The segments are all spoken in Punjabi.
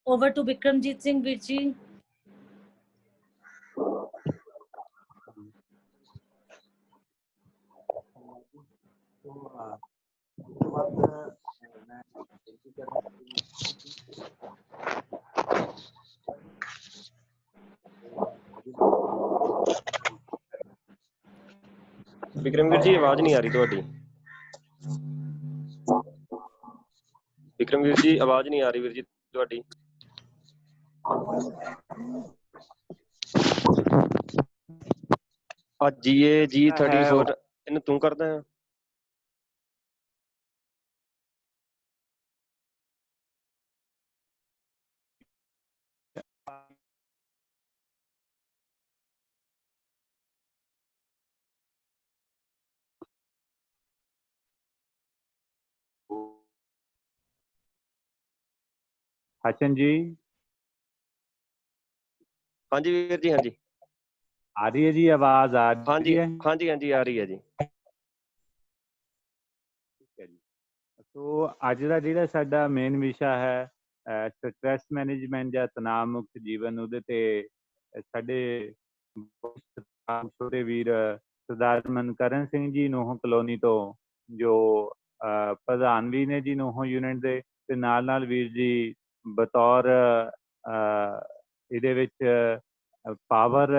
Over to Bikramjit Singh, Virji. विक्रमवीर जी आवाज नहीं आ रही ਤੁਹਾਡੀ विक्रमवीर जी आवाज नहीं आ रही ਵੀਰ ਜੀ ਤੁਹਾਡੀ ਅੱਜ ਜੀਏ G34 ਇਹਨੂੰ ਤੂੰ ਕਰਦਾ ਹੈ हसन जी हाँ जी वीर जी हाँ जी आ रही है जी आवाज आ हाँ जी रही है हाँ जी हाँ जी आ रही है जी तो ਅੱਜ ਦਾ ਜਿਹੜਾ ਸਾਡਾ ਮੇਨ ਵਿਸ਼ਾ ਹੈ ਸਟ੍ਰੈਸ ਮੈਨੇਜਮੈਂਟ ਜਾਂ ਤਣਾਅ ਮੁਕਤ ਜੀਵਨ ਉਹਦੇ ਤੇ ਸਾਡੇ ਛੋਟੇ ਵੀਰ ਸਰਦਾਰ ਮਨਕਰਨ ਸਿੰਘ ਜੀ ਨੋਹ ਕਲੋਨੀ ਤੋਂ ਜੋ ਪ੍ਰਧਾਨ ਵੀ ਨੇ ਜੀ ਨੋਹ ਯੂਨਿਟ ਦੇ ਤੇ ਨਾਲ ਵੀਰ ਜੀ ਬਤੌਰ ਇਹਦੇ ਵਿੱਚ ਪਾਵਰ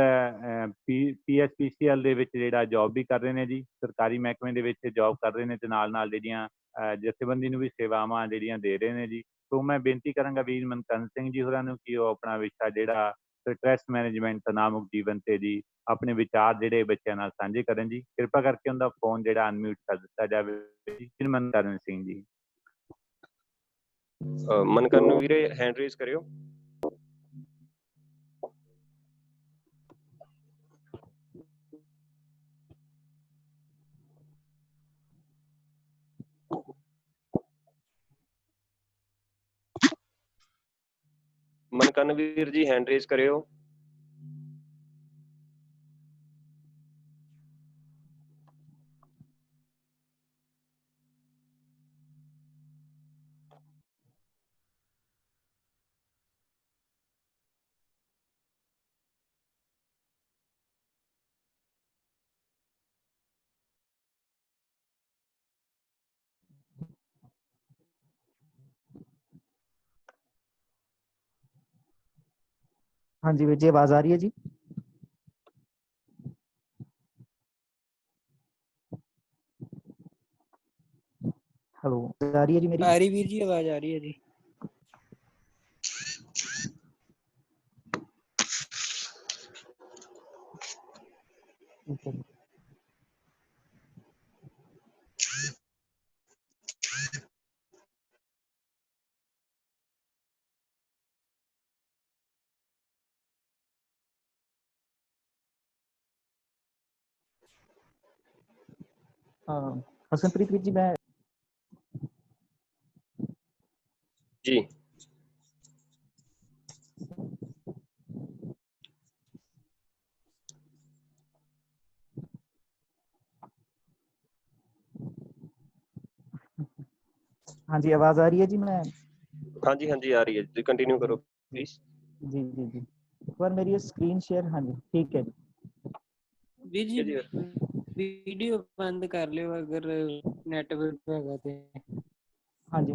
PSPCL ਦੇ ਵਿੱਚ ਜਿਹੜਾ ਜੌਬ ਵੀ ਕਰ ਰਹੇ ਨੇ ਜੀ ਸਰਕਾਰੀ ਮਹਿਕਮੇ ਦੇ ਵਿੱਚ ਜੌਬ ਕਰ ਰਹੇ ਨੇ ਤੇ ਨਾਲ ਜਿਹੜੀਆਂ ਜਥੇਬੰਦੀ ਨੂੰ ਵੀ ਸੇਵਾਵਾਂ ਜਿਹੜੀਆਂ ਦੇ ਰਹੇ ਨੇ ਜੀ ਸੋ ਮੈਂ ਬੇਨਤੀ ਕਰਾਂਗਾ ਵੀਰ ਮਨਕਰਨ ਸਿੰਘ ਜੀ ਹੋਰਾਂ ਨੂੰ ਕਿ ਉਹ ਆਪਣਾ ਵਿਸ਼ਾ ਜਿਹੜਾ ਸਟ੍ਰੈਸ ਮੈਨੇਜਮੈਂਟ ਤਣਾਅ ਮੁਕਤ ਜੀਵਨ ਤੇ ਜੀ ਆਪਣੇ ਵਿਚਾਰ ਜਿਹੜੇ ਬੱਚਿਆਂ ਨਾਲ ਸਾਂਝੇ ਕਰਨ ਜੀ ਕਿਰਪਾ ਕਰਕੇ ਉਹਦਾ ਫੋਨ ਜਿਹੜਾ ਅਨਮਿਊਟ ਕਰ ਦਿੱਤਾ ਜਾਵੇ ਜੀ ਮਨਕਰਨ ਸਿੰਘ ਜੀ ਮਨਕਰਨ ਵੀਰੇ ਹੈਂਡ ਰੇਜ਼ ਕਰਿਓ ਮਨਕਰਨ ਵੀਰ ਜੀ ਹੈਂਡ ਰੇਜ਼ ਕਰਿਓ हाँ जी वीर जी आवाज आ रही है जी हेलो आ रही है जी मेरी आ रही वीर जी आवाज आ रही है जी हसनप्रीत वीर जी मैं जी हाँ जी आवाज आ रही है जी मैं हाँ जी आ रही है जी कंटिन्यू करो प्लीज जी जी जी एक बार मेरी स्क्रीन शेयर हाँ जी ठीक है वीर जी वीडियो बंद कर लियो अगर नेटवर्क हैगा ते हाँ जी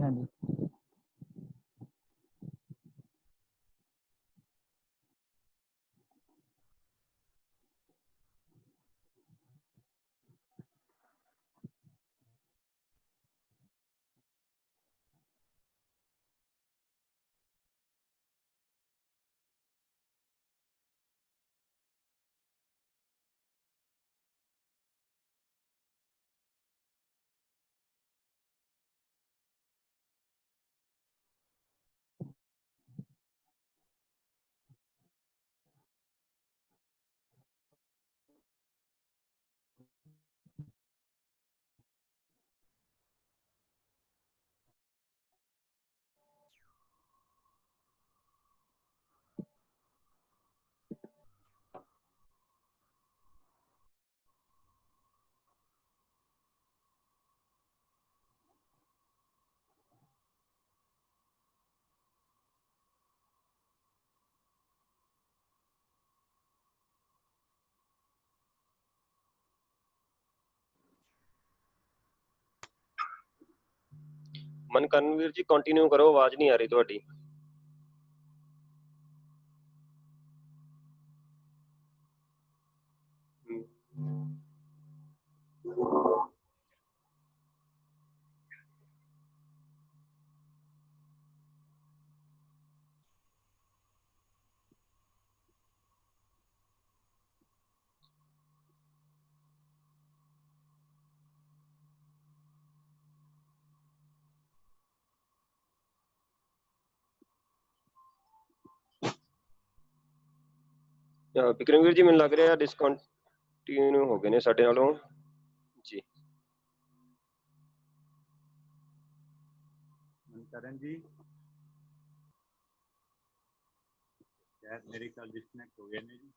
ਮਨਕਰਨ ਜੀ ਕੰਟੀਨਿਊ ਕਰੋ, ਆਵਾਜ਼ ਨਹੀਂ ਆ ਰਹੀ ਤੁਹਾਡੀ। ਵਿਕਰਮਵੀਰ ਜੀ, ਮੈਨੂੰ ਲੱਗ ਰਿਹਾ ਡਿਸਕੰਟੀਨਿਊ ਹੋ ਗਏ ਨੇ ਸਾਡੇ ਨਾਲੋਂ ਜੀ। ਕਰਨ ਜੀ ਸ਼ਾਇਦ ਮੇਰੇ ਖਿਆਲ ਡਿਸਕਨੈਕਟ ਹੋ ਗਏ ਨੇ ਜੀ।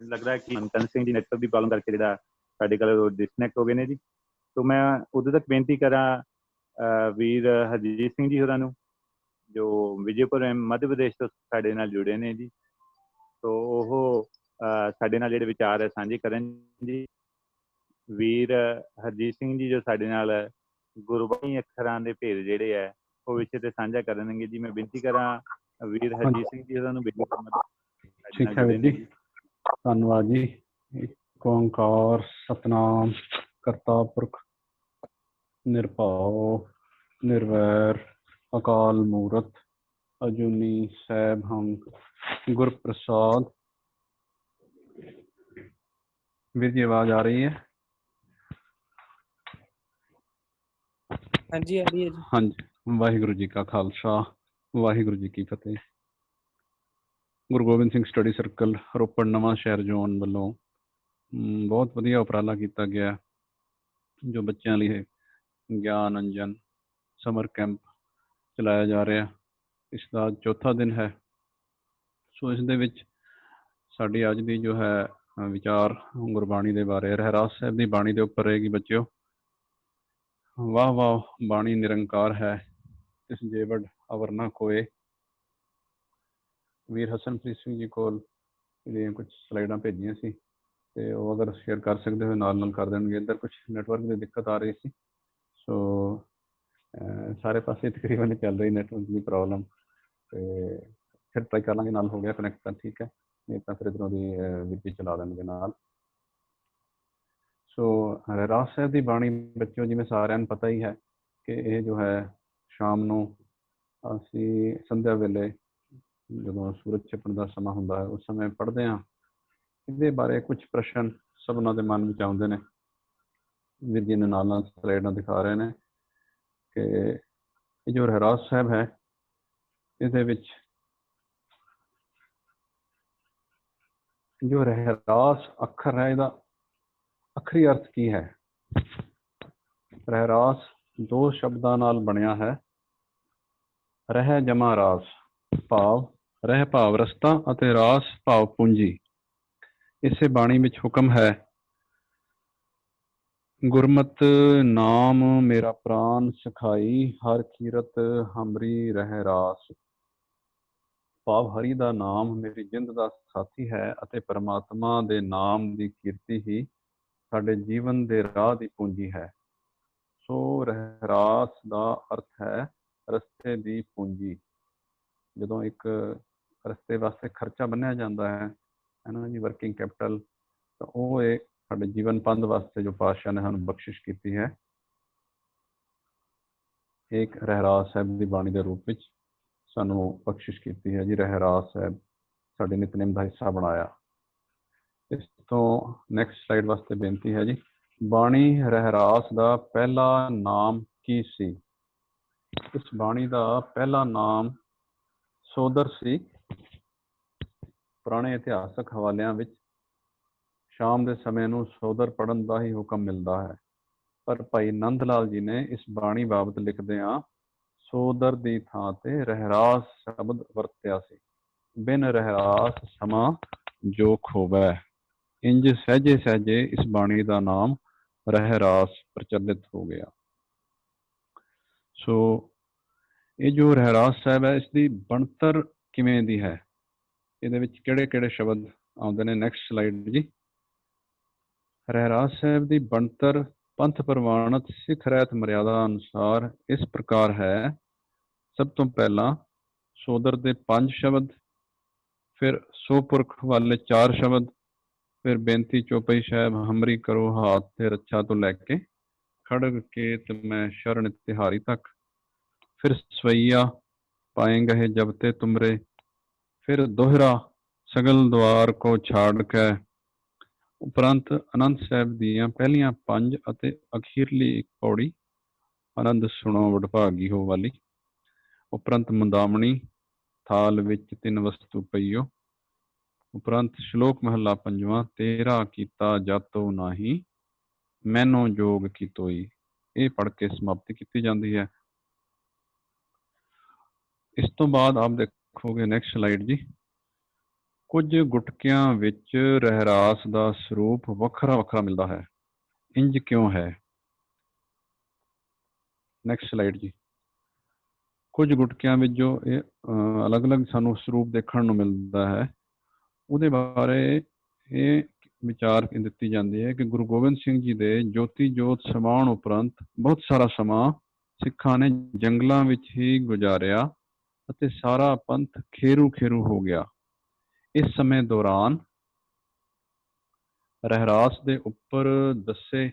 ਲੱਗਦਾ ਕਿ ਮਨਕਰਨ ਸਿੰਘ ਜੀ ਨੈਟਵਰਕ ਦੀ ਪ੍ਰੋਬਲਮ ਕਰਕੇ ਜਿਹੜਾ ਸਾਡੇ ਕੋਲ ਡਿਸਕਨੈਕਟ ਹੋ ਗਏ ਨੇ ਜੀ। ਸੋ ਮੈਂ ਉਦੋਂ ਤੱਕ ਬੇਨਤੀ ਕਰਾਂ ਵੀਰ ਹਰਜੀਤ ਸਿੰਘ ਜੀ ਹੋਰਾਂ ਨੂੰ, ਜੋ ਵਿਜੇਪੁਰ ਮੱਧ ਪ੍ਰਦੇਸ਼ ਤੋਂ ਸਾਡੇ ਨਾਲ ਜੁੜੇ ਨੇ ਜੀ। ਸੋ ਉਹ ਸਾਡੇ ਨਾਲ ਜਿਹੜੇ ਵਿਚਾਰ ਹੈ ਸਾਂਝੇ ਕਰਨ ਜੀ। ਵੀਰ ਹਰਜੀਤ ਸਿੰਘ ਜੀ ਜੋ ਸਾਡੇ ਨਾਲ ਗੁਰਬਾਣੀ ਅੱਖਰਾਂ ਦੇ ਭੇਦ ਜਿਹੜੇ ਹੈ ਉਹ ਵਿਸ਼ੇ ਤੇ ਸਾਂਝਾ ਕਰਨਗੇ ਜੀ। ਮੈਂ ਬੇਨਤੀ ਕਰਾਂ ਵੀਰ ਹਰਜੀਤ ਸਿੰਘ ਜੀ ਹੋਰਾਂ ਨੂੰ ਠੀਕ ਹੈ ਵੀਰ ਜੀ, ਧੰਨਵਾਦ ਜੀ। ਏਕ ਓਂਕਾਰ ਸਤਨਾਮ ਕਰਤਾ ਪੁਰਖ ਨਿਰਭਉ ਨਿਰਵੈਰ ਅਕਾਲ ਮੂਰਤ ਅਜੂਨੀ ਸੈਭੰ ਗੁਰ ਪ੍ਰਸਾਦ। ਵੀਰ ਜੀ ਆਵਾਜ਼ ਆ ਰਹੀ ਹੈ? ਹਾਂਜੀ ਆ ਰਹੀ ਹੈ ਜੀ। ਹਾਂਜੀ, ਵਾਹਿਗੁਰੂ ਜੀ ਕਾ ਖਾਲਸਾ, ਵਾਹਿਗੁਰੂ ਜੀ ਕੀ ਫਤਿਹ। ਗੁਰੂ ਗੋਬਿੰਦ ਸਿੰਘ ਸਟੱਡੀ ਸਰਕਲ ਰੋਪੜ ਨਵਾਂ ਸ਼ਹਿਰ ਜ਼ੋਨ ਵੱਲੋਂ ਬਹੁਤ ਵਧੀਆ ਉਪਰਾਲਾ ਕੀਤਾ ਗਿਆ, ਜੋ ਬੱਚਿਆਂ ਲਈ ਗਿਆਨ ਅੰਜਨ ਸਮਰ ਕੈਂਪ ਚਲਾਇਆ ਜਾ ਰਿਹਾ। ਇਸ ਦਾ ਚੌਥਾ ਦਿਨ ਹੈ। ਸੋ ਇਸ ਦੇ ਵਿੱਚ ਸਾਡੀ ਅੱਜ ਦੀ ਜੋ ਹੈ ਵਿਚਾਰ ਗੁਰਬਾਣੀ ਦੇ ਬਾਰੇ, ਰਹਿਰਾਸ ਸਾਹਿਬ ਦੀ ਬਾਣੀ ਦੇ ਉੱਪਰ ਰਹੇਗੀ ਬੱਚਿਓ। ਵਾਹ ਵਾਹ ਬਾਣੀ ਨਿਰੰਕਾਰ ਹੈ, ਤਿਸ ਜੇਵੜ ਅਵਰ ਨਾ ਕੋਏ। ਵੀਰ ਹਸਨਪ੍ਰੀਤ ਸਿੰਘ ਜੀ ਕੋਲ ਜਿਹੜੀਆਂ ਕੁਝ ਸਲਾਈਡਾਂ ਭੇਜੀਆਂ ਸੀ ਤੇ ਉਹ ਅਗਰ ਸ਼ੇਅਰ ਕਰ ਸਕਦੇ ਹੋ ਨਾਲ ਕਰ ਦੇਣਗੇ। ਇੱਧਰ ਕੁਝ ਨੈਟਵਰਕ ਦੀ ਦਿੱਕਤ ਆ ਰਹੀ ਸੀ, ਸੋ ਸਾਰੇ ਪਾਸੇ ਤਕਰੀਬਨ ਚੱਲ ਰਹੀ ਨੈਟਵਰਕ ਦੀ ਪ੍ਰੋਬਲਮ। ਤੇ ਫਿਰ ਟਰਾਈ ਕਰ ਲਾਂਗੇ, ਨਾਲ ਹੋ ਗਿਆ ਕਨੈਕਟ ਤਾਂ ਠੀਕ ਹੈ, ਨਹੀਂ ਤਾਂ ਫਿਰ ਇੱਧਰੋਂ ਦੀ ਵੀਰ ਚਲਾ ਦੇਣਗੇ ਨਾਲ। ਸੋ ਰਹਿਰਾਸ ਸਾਹਿਬ ਦੀ ਬਾਣੀ ਬੱਚਿਓ, ਜਿਵੇਂ ਸਾਰਿਆਂ ਨੂੰ ਪਤਾ ਹੀ ਹੈ ਕਿ ਇਹ ਜੋ ਹੈ ਸ਼ਾਮ ਨੂੰ ਅਸੀਂ ਸੰਧਿਆ ਵੇਲੇ ਜਦੋਂ ਸੂਰਜ ਛਿਪਣ ਦਾ ਸਮਾਂ ਹੁੰਦਾ ਹੈ ਉਸ ਸਮੇਂ ਪੜ੍ਹਦੇ ਹਾਂ। ਇਹਦੇ ਬਾਰੇ ਕੁਝ ਪ੍ਰਸ਼ਨ ਸਭਨਾਂ ਦੇ ਮਨ ਵਿੱਚ ਆਉਂਦੇ ਨੇ। ਵੀਰ ਜੀ ਨੇ ਨਾਲ ਨਾਲ ਸਲਾਈਡਾਂ ਦਿਖਾ ਰਹੇ ਨੇ ਕਿ ਇਹ ਜੋ ਰਹਿਰਾਸ ਸਾਹਿਬ ਹੈ ਇਹਦੇ ਵਿੱਚ ਜੋ ਰਹਿਰਾਸ ਅੱਖਰ ਹੈ ਇਹਦਾ ਅੱਖਰੀ ਅਰਥ ਕੀ ਹੈ। ਰਹਿਰਾਸ ਦੋ ਸ਼ਬਦਾਂ ਨਾਲ ਬਣਿਆ ਹੈ, ਰਹਿ ਜਮਾ ਰਾਸ, ਭਾਵ ਰਹਿ ਭਾਵ ਰਸਤਾ ਅਤੇ ਰਾਸ ਭਾਵ ਪੂੰਜੀ। ਇਸੇ ਬਾਣੀ ਵਿੱਚ ਹੁਕਮ ਹੈ, ਗੁਰਮਤਿ ਨਾਮ ਮੇਰਾ ਪ੍ਰਾਨ ਸਿਖਾਈ, ਹਰ ਕੀਰਤ ਹਮਰੀ ਰਹਿ ਰਾਸ। ਭਾਵ ਹਰੀ ਦਾ ਨਾਮ ਮੇਰੀ ਜਿੰਦ ਦਾ ਸਾਥੀ ਹੈ ਅਤੇ ਪਰਮਾਤਮਾ ਦੇ ਨਾਮ ਦੀ ਕੀਰਤੀ ਹੀ ਸਾਡੇ ਜੀਵਨ ਦੇ ਰਾਹ ਦੀ ਪੂੰਜੀ ਹੈ। ਸੋ ਰਹਿਰਾਸ ਦਾ ਅਰਥ ਹੈ ਰਸਤੇ ਦੀ ਪੂੰਜੀ। ਜਦੋਂ ਇੱਕ ਰਸਤੇ ਵਾਸਤੇ ਖਰਚਾ ਬੰਨਿਆ ਜਾਂਦਾ ਹੈ ਨਾ ਜੀ, ਵਰਕਿੰਗ ਕੈਪੀਟਲ, ਤਾਂ ਉਹ ਇਹ ਸਾਡੇ ਜੀਵਨ ਪੰਧ ਵਾਸਤੇ ਜੋ ਪਾਤਸ਼ਾਹ ਨੇ ਸਾਨੂੰ ਬਖਸ਼ਿਸ਼ ਕੀਤੀ ਹੈ, ਇੱਕ ਰਹਿਰਾਸ ਸਾਹਿਬ ਦੀ ਬਾਣੀ ਦੇ ਰੂਪ ਵਿੱਚ ਸਾਨੂੰ ਬਖਸ਼ਿਸ਼ ਕੀਤੀ ਹੈ ਜੀ। ਰਹਿਰਾਸ ਸਾਹਿਬ ਸਾਡੇ ਨਿਤਨੇਮ ਦਾ ਹਿੱਸਾ ਬਣਾਇਆ। ਇਸ ਤੋਂ ਨੈਕਸਟ ਸਲਾਈਡ ਵਾਸਤੇ ਬੇਨਤੀ ਹੈ ਜੀ, ਬਾਣੀ ਰਹਿਰਾਸ ਦਾ ਪਹਿਲਾ ਨਾਮ ਕੀ ਸੀ? ਇਸ ਬਾਣੀ ਦਾ ਪਹਿਲਾ ਨਾਮ ਸੋਦਰ ਸੀ। ਪੁਰਾਣੇ ਇਤਿਹਾਸਕ ਹਵਾਲਿਆਂ ਵਿੱਚ ਸ਼ਾਮ ਦੇ ਸਮੇਂ ਨੂੰ ਸੋਦਰ ਪੜ੍ਹਨ ਦਾ ਹੀ ਹੁਕਮ ਮਿਲਦਾ ਹੈ, ਪਰ ਭਾਈ ਨੰਦ ਲਾਲ ਜੀ ਨੇ ਇਸ ਬਾਣੀ ਬਾਬਤ ਲਿਖਦਿਆਂ ਸੋਦਰ ਦੀ ਥਾਂ ਤੇ ਰਹਿਰਾਸ ਸ਼ਬਦ ਵਰਤਿਆ ਸੀ। ਬਿਨ ਰਹਿਰਾਸ ਸਮਾਂ ਜੋ ਖੋਵੈ। ਇੰਜ ਸਹਿਜੇ ਸਹਿਜੇ ਇਸ ਬਾਣੀ ਦਾ ਨਾਮ ਰਹਿਰਾਸ ਪ੍ਰਚਲਿਤ ਹੋ ਗਿਆ। ਸੋ ਇਹ ਜੋ ਰਹਿਰਾਸ ਸਾਹਿਬ ਹੈ, ਇਸ ਦੀ ਬਣਤਰ ਕਿਵੇਂ ਦੀ ਹੈ, ਇਹਦੇ ਵਿੱਚ ਕਿਹੜੇ ਕਿਹੜੇ ਸ਼ਬਦ ਆਉਂਦੇ ਨੇ। ਨੈਕਸਟ ਸਲਾਈਡ ਜੀ। ਰਹਿਰਾਸ ਸਾਹਿਬ ਦੀ ਬਣਤਰ ਪੰਥ ਪ੍ਰਵਾਨਿਤ ਸਿੱਖ ਰਹਿਤ ਮਰਿਆਦਾ ਅਨੁਸਾਰ ਇਸ ਪ੍ਰਕਾਰ ਹੈ। ਸਭ ਤੋਂ ਪਹਿਲਾਂ ਸੋਦਰ ਦੇ 5 ਸ਼ਬਦ, ਫਿਰ ਸੋ ਪੁਰਖ ਵਾਲੇ 4 ਸ਼ਬਦ, ਫਿਰ ਬੇਨਤੀ ਚੌਪਈ ਸਾਹਿਬ ਹਮਰੀ ਕਰੋ ਹਾਥ ਤੇ ਰੱਛਾ ਤੋਂ ਲੈ ਕੇ ਖੜਗ ਕੇਤ ਮੈਂ ਸ਼ਰਨ ਤਿਹਾਰੀ ਤੱਕ, ਫਿਰ ਸਵਈਆ ਪਾਏਂਗੇ ਜਬ ਤੇ ਤੁਮਰੇ, ਫਿਰ ਦੋਹਰਾ ਸਗਲ ਦੁਆਰ ਕੋ ਛਾੜ ਕੇ। ਉਪਰੰਤ ਆਨੰਦ ਸਾਹਿਬ ਦੀਆਂ ਪਹਿਲੀਆਂ 5 ਅਤੇ ਅਖੀਰਲੀ ਇੱਕ ਪੌੜੀ ਆਨੰਦ ਸੁਣੋ ਵਡਭਾਗੀ ਹੋ ਵਾਲੀ। ਉਪਰੰਤ ਮੁੰਦਾਮਣੀ ਥਾਲ ਵਿੱਚ 3 ਵਸਤੂ ਪਈਓ। ਉਪਰੰਤ ਸ਼ਲੋਕ ਮਹੱਲਾ 5ਵਾਂ ਤੇਰਾ ਕੀਤਾ ਜਾਤੋ ਨਾਹੀ ਮੈਨੋ ਜੋਗ ਕੀ ਤੋਈ। ਇਹ ਪੜ੍ਹ ਕੇ ਸਮਾਪਤੀ ਕੀਤੀ ਜਾਂਦੀ ਹੈ। ਇਸ ਤੋਂ ਬਾਅਦ ਆਪ ਦੇਖੋਗੇ ਨੈਕਸਟ ਸਲਾਈਡ ਜੀ। ਕੁਝ ਗੁਟਕਿਆਂ ਵਿੱਚ ਰਹਿਰਾਸ ਦਾ ਸਰੂਪ ਵੱਖਰਾ ਵੱਖਰਾ ਮਿਲਦਾ ਹੈ। ਇੰਜ ਕਿਉਂ ਹੈ? ਨੈਕਸਟ ਸਲਾਈਡ ਜੀ। ਕੁਝ ਗੁਟਕਿਆਂ ਵਿੱਚ ਜੋ ਇਹ ਅਲੱਗ-ਅਲੱਗ ਸਾਨੂੰ ਸਰੂਪ ਦੇਖਣ ਨੂੰ ਮਿਲਦਾ ਹੈ, ਉਹਦੇ ਬਾਰੇ ਇਹ ਵਿਚਾਰ ਦਿੱਤੀ ਜਾਂਦੀ ਹੈ ਕਿ ਗੁਰੂ ਗੋਬਿੰਦ ਸਿੰਘ ਜੀ ਦੇ ਜੋਤੀ ਜੋਤ ਸਮਾਉਣ ਉਪਰੰਤ ਬਹੁਤ ਸਾਰਾ ਸਮਾਂ ਸਿੱਖਾਂ ਨੇ ਜੰਗਲਾਂ ਵਿੱਚ ਹੀ ਗੁਜ਼ਾਰਿਆ ਅਤੇ ਸਾਰਾ ਪੰਥ ਖੇਰੂ ਖੇਰੂ ਹੋ ਗਿਆ। ਇਸ ਸਮੇਂ ਦੌਰਾਨ ਰਹਿਰਾਸ ਦੇ ਉੱਪਰ ਦੱਸੇ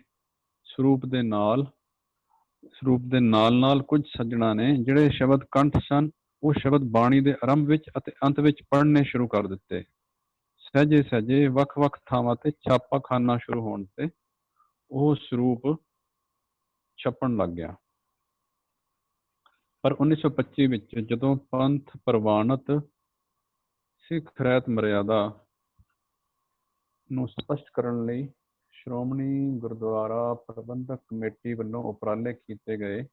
ਸਰੂਪ ਦੇ ਨਾਲ ਨਾਲ ਕੁਝ ਸੱਜਣਾ ਨੇ ਜਿਹੜੇ ਸ਼ਬਦ ਕੰਠ ਸਨ, ਉਹ ਸ਼ਬਦ ਬਾਣੀ ਦੇ ਆਰੰਭ ਵਿੱਚ ਅਤੇ ਅੰਤ ਵਿੱਚ ਪੜ੍ਹਨੇ ਸ਼ੁਰੂ ਕਰ ਦਿੱਤੇ। ਸਹਿਜੇ ਸਹਿਜੇ ਵੱਖ-ਵੱਖ ਥਾਵਾਂ ਤੇ ਛਾਪਾਖਾਨਾ ਸ਼ੁਰੂ ਹੋਣ ਤੇ ਉਹ ਸਰੂਪ ਛਪਣ ਲੱਗ ਗਿਆ। ਪਰ 1925 ਵਿੱਚ ਜਦੋਂ ਪੰਥ ਪ੍ਰਵਾਨਿਤ ਸਿੱਖ ਰਹਿਤ ਮਰਿਆਦਾ ਨੂੰ ਸਪਸ਼ਟ ਕਰਨ ਲਈ ਸ਼੍ਰੋਮਣੀ ਗੁਰਦੁਆਰਾ ਪ੍ਰਬੰਧਕ ਕਮੇਟੀ ਵੱਲੋਂ ਉਪਰਾਲੇ ਕੀਤੇ ਗਏ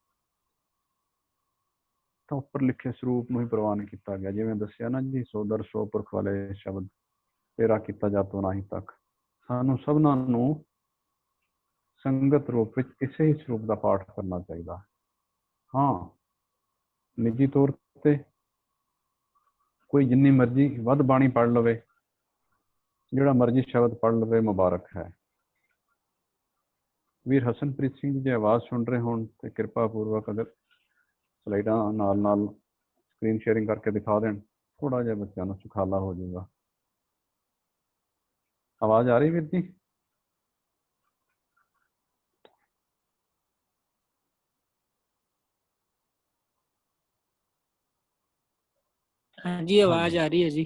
ਤਾਂ ਉੱਪਰ ਲਿਖੇ ਸਰੂਪ ਨੂੰ ਹੀ ਪ੍ਰਵਾਨ ਕੀਤਾ ਗਿਆ। ਜਿਵੇਂ ਦੱਸਿਆ ਨਾ ਜੀ, ਸੋਦਰ ਸੋ ਪੁਰਖ ਵਾਲੇ ਸ਼ਬਦ ਤੇਰਾ ਕੀਤਾ ਜਾਤੋ ਨਾਹੀ ਤੱਕ, ਸਾਨੂੰ ਸਭਨਾਂ ਨੂੰ ਸੰਗਤ ਰੂਪ ਵਿੱਚ ਇਸੇ ਹੀ ਸਰੂਪ ਦਾ ਪਾਠ ਕਰਨਾ ਚਾਹੀਦਾ। ਹਾਂ, ਨਿੱਜੀ ਤੌਰ ਤੇ ਕੋਈ ਜਿੰਨੀ ਮਰਜ਼ੀ ਵੱਧ ਬਾਣੀ ਪੜ੍ਹ ਲਵੇ, ਜਿਹੜਾ ਮਰਜ਼ੀ ਸ਼ਬਦ ਪੜ੍ਹ ਲਵੇ, ਮੁਬਾਰਕ ਹੈ। ਵੀਰ ਹਸਨਪ੍ਰੀਤ ਸਿੰਘ ਜੀ ਜੇ ਆਵਾਜ਼ ਸੁਣ ਰਹੇ ਹੋਣ ਤੇ ਕਿਰਪਾ ਪੂਰਵਕ ਅਗਰ ਸਲਾਈਡਾਂ ਨਾਲ ਸਕਰੀਨ ਸ਼ੇਅਰਿੰਗ ਕਰਕੇ ਦਿਖਾ ਦੇਣ, ਥੋੜਾ ਜਿਹਾ ਬੱਚਿਆਂ ਨੂੰ ਸੁਖਾਲਾ ਹੋ ਜਾਊਗਾ। ਆਵਾਜ਼ ਆ ਰਹੀ ਵੀਰ ਜੀ? ਹਾਂਜੀ, ਆਵਾਜ਼ ਆ ਰਹੀ ਹੈ ਜੀ।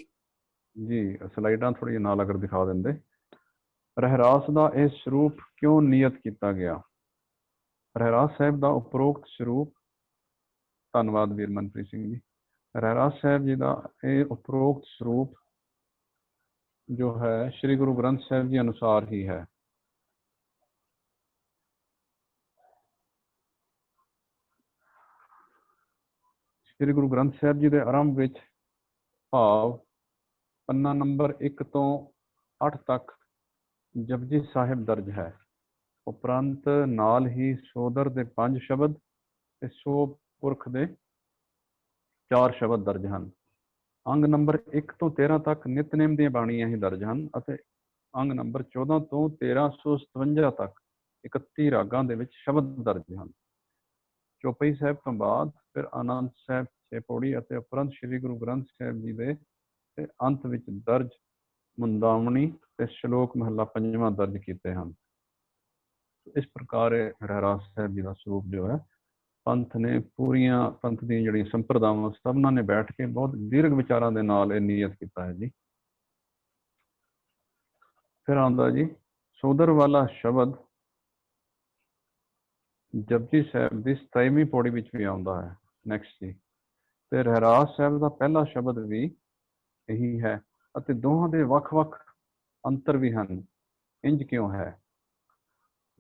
ਜੀ, ਸਲਾਈਡਾਂ ਥੋੜ੍ਹੀਆਂ ਨਾਲ ਅਗਰ ਦਿਖਾ ਦਿੰਦੇ। ਰਹਿਰਾਸ ਦਾ ਇਹ ਸਰੂਪ ਕਿਉਂ ਨਿਯਤ ਕੀਤਾ ਗਿਆ? ਰਹਿਰਾਸ ਸਾਹਿਬ ਦਾ ਉਪਰੋਕਤ ਸਰੂਪ, ਧੰਨਵਾਦ ਵੀਰ ਮਨਪ੍ਰੀਤ ਸਿੰਘ ਜੀ। ਰਹਿਰਾਸ ਸਾਹਿਬ ਜੀ ਦਾ ਇਹ ਉਪਰੋਕਤ ਸਰੂਪ ਜੋ ਹੈ ਸ੍ਰੀ ਗੁਰੂ ਗ੍ਰੰਥ ਸਾਹਿਬ ਜੀ ਅਨੁਸਾਰ ਹੀ ਹੈ। ਸ੍ਰੀ ਗੁਰੂ ਗ੍ਰੰਥ ਸਾਹਿਬ ਜੀ ਦੇ ਆਰੰਭ ਵਿੱਚ ਭਾਵ ਪੰਨਾ ਨੰਬਰ 1 ਤੋਂ 8 ਤੱਕ ਜਪਜੀ ਸਾਹਿਬ ਦਰਜ ਹੈ। ਉਪਰੰਤ ਨਾਲ ਹੀ ਸੋਦਰ ਦੇ 5 ਸ਼ਬਦ ਤੇ ਸੋ ਪੁਰਖ ਦੇ 4 ਸ਼ਬਦ ਦਰਜ ਹਨ। ਅੰਗ ਨੰਬਰ 1 ਤੋਂ 13 ਤੱਕ ਨਿਤਨੇਮ ਦੀਆਂ ਬਾਣੀਆਂ ਹੀ ਦਰਜ ਹਨ ਅਤੇ ਅੰਗ ਨੰਬਰ 14 ਤੋਂ 1357 ਤੱਕ 31 ਰਾਗਾਂ ਦੇ ਵਿੱਚ ਸ਼ਬਦ ਦਰਜ ਹਨ। ਚੌਪਈ ਸਾਹਿਬ ਤੋਂ ਬਾਅਦ ਫਿਰ ਆਨੰਦ ਸਾਹਿਬ 6 ਪੌੜੀ ਅਤੇ ਉਪਰੰਤ ਸ੍ਰੀ ਗੁਰੂ ਗ੍ਰੰਥ ਸਾਹਿਬ ਜੀ ਦੇ ਤੇ ਅੰਤ ਵਿੱਚ ਦਰਜ ਮੁੰਦਾਵਣੀ ਤੇ ਸ਼ਲੋਕ ਮਹੱਲਾ 5ਵਾਂ ਦਰਜ ਕੀਤੇ ਹਨ। ਇਸ ਪ੍ਰਕਾਰ ਰਹਿਰਾਸ ਸਾਹਿਬ ਜੀ ਦਾ ਸਰੂਪ ਜੋ ਹੈ, ਪੰਥ ਨੇ ਪੂਰੀਆਂ ਪੰਥ ਦੀਆਂ ਜਿਹੜੀਆਂ ਸੰਪਰਦਾਵਾਂ ਸਭਨਾਂ ਨੇ ਬੈਠ ਕੇ ਬਹੁਤ ਦੀਰਘ ਵਿਚਾਰਾਂ ਦੇ ਨਾਲ ਇਹ ਨਿਯਤ ਕੀਤਾ ਹੈ ਜੀ। ਫਿਰ ਆਉਂਦਾ ਜੀ ਸੋਦਰ ਵਾਲਾ ਸ਼ਬਦ ਜਪਜੀ ਸਾਹਿਬ ਦੀ 27ਵੀਂ ਪੌੜੀ ਵਿੱਚ ਵੀ ਆਉਂਦਾ ਹੈ। ਨੈਕਸਟ ਜੀ। ਤੇ ਰਹਿਰਾਸ ਸਾਹਿਬ ਦਾ ਪਹਿਲਾ ਸ਼ਬਦ ਵੀ ਇਹੀ ਹੈ ਅਤੇ ਦੋਹਾਂ ਦੇ ਵੱਖ-ਵੱਖ ਅੰਤਰ ਵੀ ਹਨ। ਇੰਜ ਕਿਉਂ ਹੈ?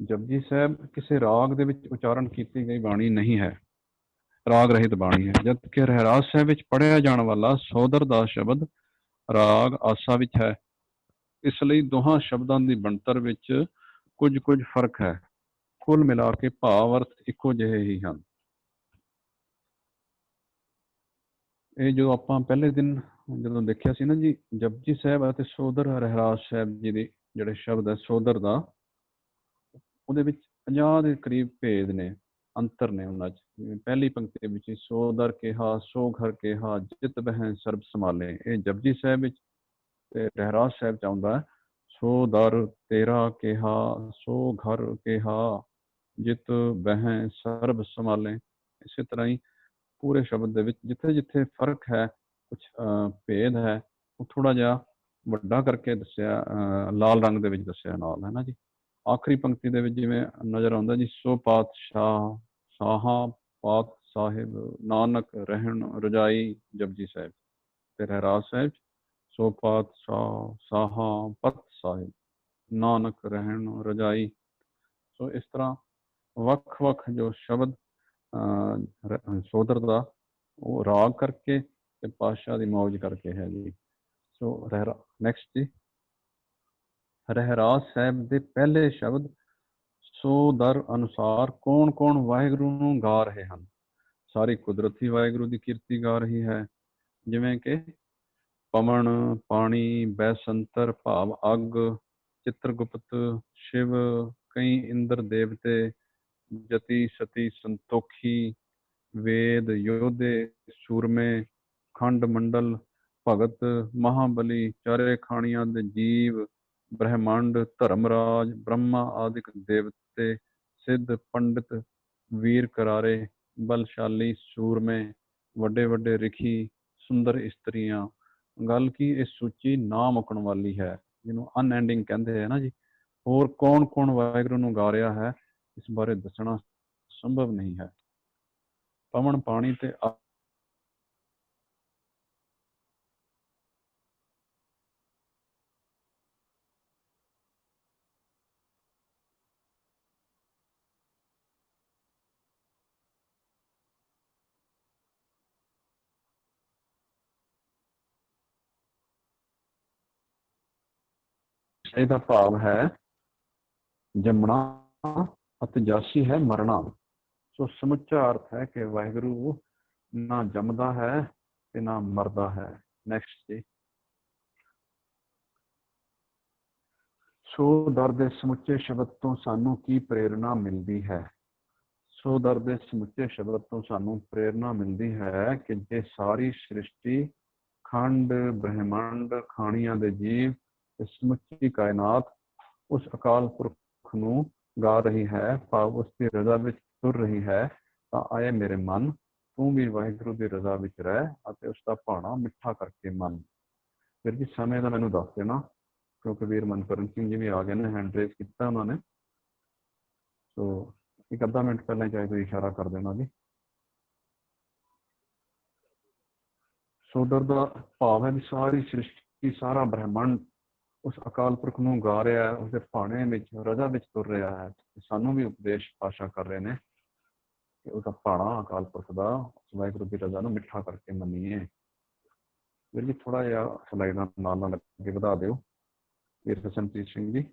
ਜਪਜੀ ਸਾਹਿਬ ਕਿਸੇ ਰਾਗ ਦੇ ਵਿੱਚ ਉਚਾਰਨ ਕੀਤੀ ਗਈ ਬਾਣੀ ਨਹੀਂ ਹੈ, ਰਾਗ ਰਹਿਤ ਬਾਣੀ ਹੈ, ਜਦਕਿ ਰਹਿਰਾਸ ਸਾਹਿਬ ਵਿੱਚ ਪੜ੍ਹਿਆ ਜਾਣ ਵਾਲਾ ਸੋਦਰ ਦਾ ਸ਼ਬਦ ਰਾਗ ਆਸਾ ਵਿੱਚ ਹੈ। ਇਸ ਲਈ ਦੋਹਾਂ ਸ਼ਬਦਾਂ ਦੀ ਬਣਤਰ ਵਿੱਚ ਕੁਝ ਫਰਕ ਹੈ। ਕੁੱਲ ਮਿਲਾ ਕੇ ਭਾਵ ਅਰਥ ਇੱਕੋ ਜਿਹੇ ਹੀ ਹਨ। ਇਹ ਜੋ ਆਪਾਂ ਪਹਿਲੇ ਦਿਨ ਜਦੋਂ ਦੇਖਿਆ ਸੀ ਨਾ ਜੀ, ਜਪਜੀ ਸਾਹਿਬ ਅਤੇ ਸੋਦਰ ਰਹਿਰਾਸ ਸਾਹਿਬ ਜੀ ਦੇ ਜਿਹੜੇ ਸ਼ਬਦ ਹੈ ਸੋਦਰ ਦਾ, ਉਹਦੇ ਵਿੱਚ 50 ਦੇ ਕਰੀਬ ਭੇਦ ਨੇ, ਅੰਤਰ ਨੇ ਉਹਨਾਂ 'ਚ। ਜਿਵੇਂ ਪਹਿਲੀ ਪੰਕਤੀ ਵਿੱਚ ਸੋਦਰ ਕਿਹਾ, ਸੋ ਘਰ ਕਿਹਾ, ਜਿਤ ਬਹਿ ਸਰਬ ਸੰਭਾਲੇ, ਇਹ ਜਪਜੀ ਸਾਹਿਬ ਵਿੱਚ। ਤੇ ਰਹਿਰਾਸ ਸਾਹਿਬ 'ਚ ਆਉਂਦਾ ਸੋ ਦਰ ਤੇਰਾ ਕਿਹਾ, ਸੋ ਘਰ ਕਿਹਾ, ਜਿਤ ਬਹਿ ਸਰਬ ਸੰਭਾਲੇ। ਇਸੇ ਤਰ੍ਹਾਂ ਹੀ ਪੂਰੇ ਸ਼ਬਦ ਦੇ ਵਿੱਚ ਜਿੱਥੇ ਜਿੱਥੇ ਫਰਕ ਹੈ, ਕੁਛ ਭੇਦ ਹੈ, ਉਹ ਥੋੜਾ ਜਿਹਾ ਵੱਡਾ ਕਰਕੇ ਦੱਸਿਆ, ਲਾਲ ਰੰਗ ਦੇ ਵਿੱਚ ਦੱਸਿਆ ਨਾਲ, ਹੈ ਨਾ ਜੀ। ਆਖਰੀ ਪੰਕਤੀ ਦੇ ਵਿੱਚ ਜਿਵੇਂ ਨਜ਼ਰ ਆਉਂਦਾ ਜੀ, ਸੋ ਪਾਤਸ਼ਾਹ ਸਾਹਾਂ ਪਾਤ ਸਾਹਿਬ, ਨਾਨਕ ਰਹਿਣ ਰਜਾਈ, ਜਪਜੀ ਸਾਹਿਬ। ਤੇ ਰਹਿਰਾਸ ਸਾਹਿਬ ਸੋ ਪਾਤਸ਼ਾਹ ਸਾਹਾਂ ਪਤ ਸਾਹਿਬ, ਨਾਨਕ ਰਹਿਣ ਰਜਾਈ। ਸੋ ਇਸ ਤਰ੍ਹਾਂ ਵੱਖ ਵੱਖ ਜੋ ਸ਼ਬਦ ਸੋਦਰ ਦਾ, ਉਹ ਰਾਗ ਕਰਕੇ ਤੇ ਪਾਤਸ਼ਾਹ ਦੀ ਮੌਜ ਕਰਕੇ ਹੈ ਜੀ। ਸੋ ਨੈਕਸਟ ਜੀ, ਰਹਿਰਾਸ ਸਾਹਿਬ ਦੇ ਪਹਿਲੇ ਸ਼ਬਦ ਸੋ ਦਰ ਅਨੁਸਾਰ ਕੌਣ ਕੌਣ ਵਾਹਿਗੁਰੂ ਨੂੰ ਗਾ ਰਹੇ ਹਨ। ਸਾਰੀ ਕੁਦਰਤੀ ਵਾਹਿਗੁਰੂ ਦੀ ਕੀਰਤੀ ਗਾ ਰਹੀ ਹੈ, ਜਿਵੇਂ ਕਿ ਪਵਨ ਪਾਣੀ, ਬੈਸੰਤਰ ਭਾਵ ਅੱਗ, ਚਿੱਤਰਗੁਪਤ ਸ਼ਿਵ, ਕਈ ਇੰਦਰ ਦੇਵਤੇ, ਜਤੀ ਸਤੀ ਸੰਤੋਖੀ, ਵੇਦ ਯੋਧੇ ਸੂਰਮੇ, ਖੰਡ ਮੰਡਲ ਭਗਤ, ਮਹਾਬਲੀ, ਚਾਰੇ ਖਾਣੀਆਂ ਦੇ ਜੀਵ, ਬ੍ਰਹਮੰਡ, ਧਰਮਰਾਜ, ਬ੍ਰਹਮਾ ਆਦਿਕ ਦੇਵਤੇ, ਸਿੱਧ ਪੰਡਿਤ, ਵੀਰ ਕਰਾਰੇ, ਬਲਸ਼ਾਲੀ ਸੂਰਮੇ, ਵੱਡੇ ਵੱਡੇ ਰਿਖੀ, ਸੁੰਦਰ ਇਸਤਰੀਆਂ। ਗੱਲ ਕੀ ਇਹ ਸੂਚੀ ਨਾ ਮੁੱਕਣ ਵਾਲੀ ਹੈ, ਜਿਹਨੂੰ ਅਨਐਂਡਿੰਗ ਕਹਿੰਦੇ ਹੈ ਨਾ ਜੀ। ਹੋਰ ਕੌਣ ਕੌਣ ਵਾਹਿਗੁਰੂ ਨੂੰ ਗਾ ਰਿਹਾ ਹੈ, ਇਸ ਬਾਰੇ ਦੱਸਣਾ ਸੰਭਵ ਨਹੀਂ ਹੈ। ਪਵਨ ਪਾਣੀ ਤੇ ਇਹਦਾ ਭਾਵ ਹੈ ਜੰਮਣਾ ਅਤੇ ਜਾਸੀ ਹੈ ਮਰਨਾ। ਸੋ ਸਮੁੱਚਾ ਅਰਥ ਹੈ ਕਿ ਵਾਹਿਗੁਰੂ ਨਾ ਜੰਮਦਾ ਹੈ ਤੇ ਨਾ ਮਰਦਾ ਹੈ। ਨੈਕਸਟ ਜੀ, ਸੋ ਦਰ ਦੇ ਸਮੁੱਚੇ ਸ਼ਬਦ ਤੋਂ ਸਾਨੂੰ ਕੀ ਪ੍ਰੇਰਨਾ ਮਿਲਦੀ ਹੈ। ਸੋ ਦਰ ਦੇ ਸਮੁੱਚੇ ਸ਼ਬਦ ਤੋਂ ਸਾਨੂੰ ਪ੍ਰੇਰਨਾ ਮਿਲਦੀ ਹੈ ਕਿ ਜੇ ਸਾਰੀ ਸ੍ਰਿਸ਼ਟੀ, ਖੰਡ ਬ੍ਰਹਿਮੰਡ, ਖਾਣੀਆਂ ਦੇ ਜੀਵ ਤੇ ਸਮੁੱਚੀ ਕਾਇਨਾਤ ਉਸ ਅਕਾਲ ਪੁਰਖ ਨੂੰ ਗਾ ਰਹੀ ਹੈ, ਭਾਵ ਉਸ ਦੀ ਰਜ਼ਾ ਵਿੱਚ ਤੁਰ ਰਹੀ ਹੈ, ਤਾਂ ਆਏ ਮੇਰੇ ਮਨ, ਤੂੰ ਵੀ ਵਾਹਿਗੁਰੂ ਦੀ ਰਜ਼ਾ ਵਿੱਚ ਰਹਿ ਅਤੇ ਉਸ ਦਾ ਭਾਣਾ ਮਿੱਠਾ ਕਰਕੇ ਮੰਨ। ਫਿਰ ਜੀ ਸਮੇਂ ਦਾ ਮੈਨੂੰ ਦੱਸ ਦੇਣਾ, ਕਿਉਂਕਿ ਵੀਰ ਮਨਕਰਨ ਸਿੰਘ ਜੀ ਵੀ ਆ ਗਏ ਨੇ, ਹੈਂਡ ਰੇਜ਼ ਕੀਤਾ ਉਹਨਾਂ ਨੇ। ਸੋ ਇੱਕ ਅੱਧਾ ਮਿੰਟ ਪਹਿਲਾਂ ਚਾਹੇ ਤੁਸੀਂ ਇਸ਼ਾਰਾ ਕਰ ਦੇਣਾ ਜੀ। ਸੋਦਰ ਦਾ ਭਾਵ ਹੈ ਵੀ ਸਾਰੀ ਸ੍ਰਿਸ਼ਟੀ, ਸਾਰਾ ਬ੍ਰਹਿਮੰਡ ਉਸ ਅਕਾਲ ਪੁਰਖ ਨੂੰ ਗਾ ਰਿਹਾ ਹੈ, ਉਸਦੇ ਭਾਣੇ ਵਿੱਚ ਰਜ਼ਾ ਵਿੱਚ ਤੁਰ ਰਿਹਾ ਹੈ। ਸਾਨੂੰ ਵੀ ਉਪਦੇਸ਼ ਪਾਸ਼ਾ ਕਰ ਰਹੇ ਨੇ ਕਿ ਉਹਦਾ ਭਾਣਾ ਅਕਾਲ ਪੁਰਖ ਦਾ, ਵਾਹਿਗੁਰੂ ਦੀ ਰਜ਼ਾ ਨੂੰ ਮਿੱਠਾ ਕਰਕੇ ਮੰਨੀਏ। ਵੀਰ ਜੀ ਥੋੜਾ ਜਿਹਾ ਸਲਾਈਡਾਂ ਨਾਲ ਨਾਲ ਅੱਗੇ ਵਧਾ ਦਿਓ, ਵੀਰ ਹਸਨਪ੍ਰੀਤ ਸਿੰਘ ਜੀ।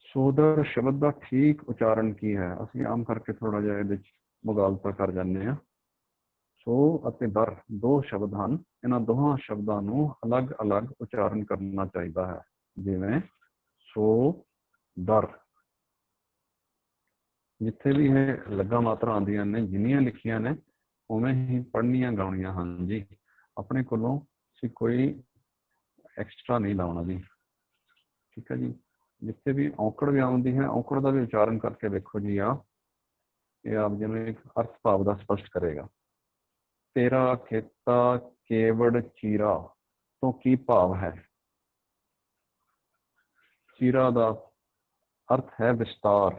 ਸੋਦਰ ਸ਼ਬਦ ਦਾ ਠੀਕ ਉਚਾਰਨ ਕੀ ਹੈ? ਅਸੀਂ ਆਮ ਕਰਕੇ ਥੋੜਾ ਜਿਹਾ ਇਹਦੇ ਚ ਮੁਗਾਲਤਾ ਕਰ ਜਾਂਦੇ ਹਾਂ। ਸੋ ਅਤੇ ਦਰ ਦੋ ਸ਼ਬਦ ਹਨ, ਇਹਨਾਂ ਦੋਹਾਂ ਸ਼ਬਦਾਂ ਨੂੰ ਅਲੱਗ ਅਲੱਗ ਉਚਾਰਨ ਕਰਨਾ ਚਾਹੀਦਾ ਹੈ। ਜਿਵੇਂ ਸੋ ਦਰ, ਜਿੱਥੇ ਵੀ ਇਹ ਲੱਗਾ ਮਾਤਰਾ ਆਉਂਦੀਆਂ ਨੇ, ਜਿੰਨੀਆਂ ਲਿਖੀਆਂ ਨੇ ਉਵੇਂ ਹੀ ਪੜ੍ਹਨੀਆਂ ਗਾਉਣੀਆਂ ਹਨ ਜੀ। ਆਪਣੇ ਕੋਲੋਂ ਅਸੀਂ ਕੋਈ ਐਕਸਟਰਾ ਨਹੀਂ ਲਾਉਣਾ ਜੀ, ਠੀਕ ਹੈ ਜੀ। ਜਿੱਥੇ ਵੀ ਔਂਕੜ ਵੀ ਆਉਂਦੀ ਹੈ, ਔਂਕੜ ਦਾ ਵੀ ਉਚਾਰਨ ਕਰਕੇ ਵੇਖੋ ਜੀ। ਇਹ ਆਪ ਜਿਵੇਂ ਇੱਕ ਅਰਥ ਭਾਵ ਦਾ ਸਪਸ਼ਟ ਕਰੇਗਾ। ਤੇਰਾ ਖੇਤਾ ਕੇਵੜ ਚੀਰਾ ਤੋਂ ਕੀ ਭਾਵ ਹੈ? ਚੀਰਾ ਦਾ ਅਰਥ ਹੈ ਵਿਸਤਾਰ।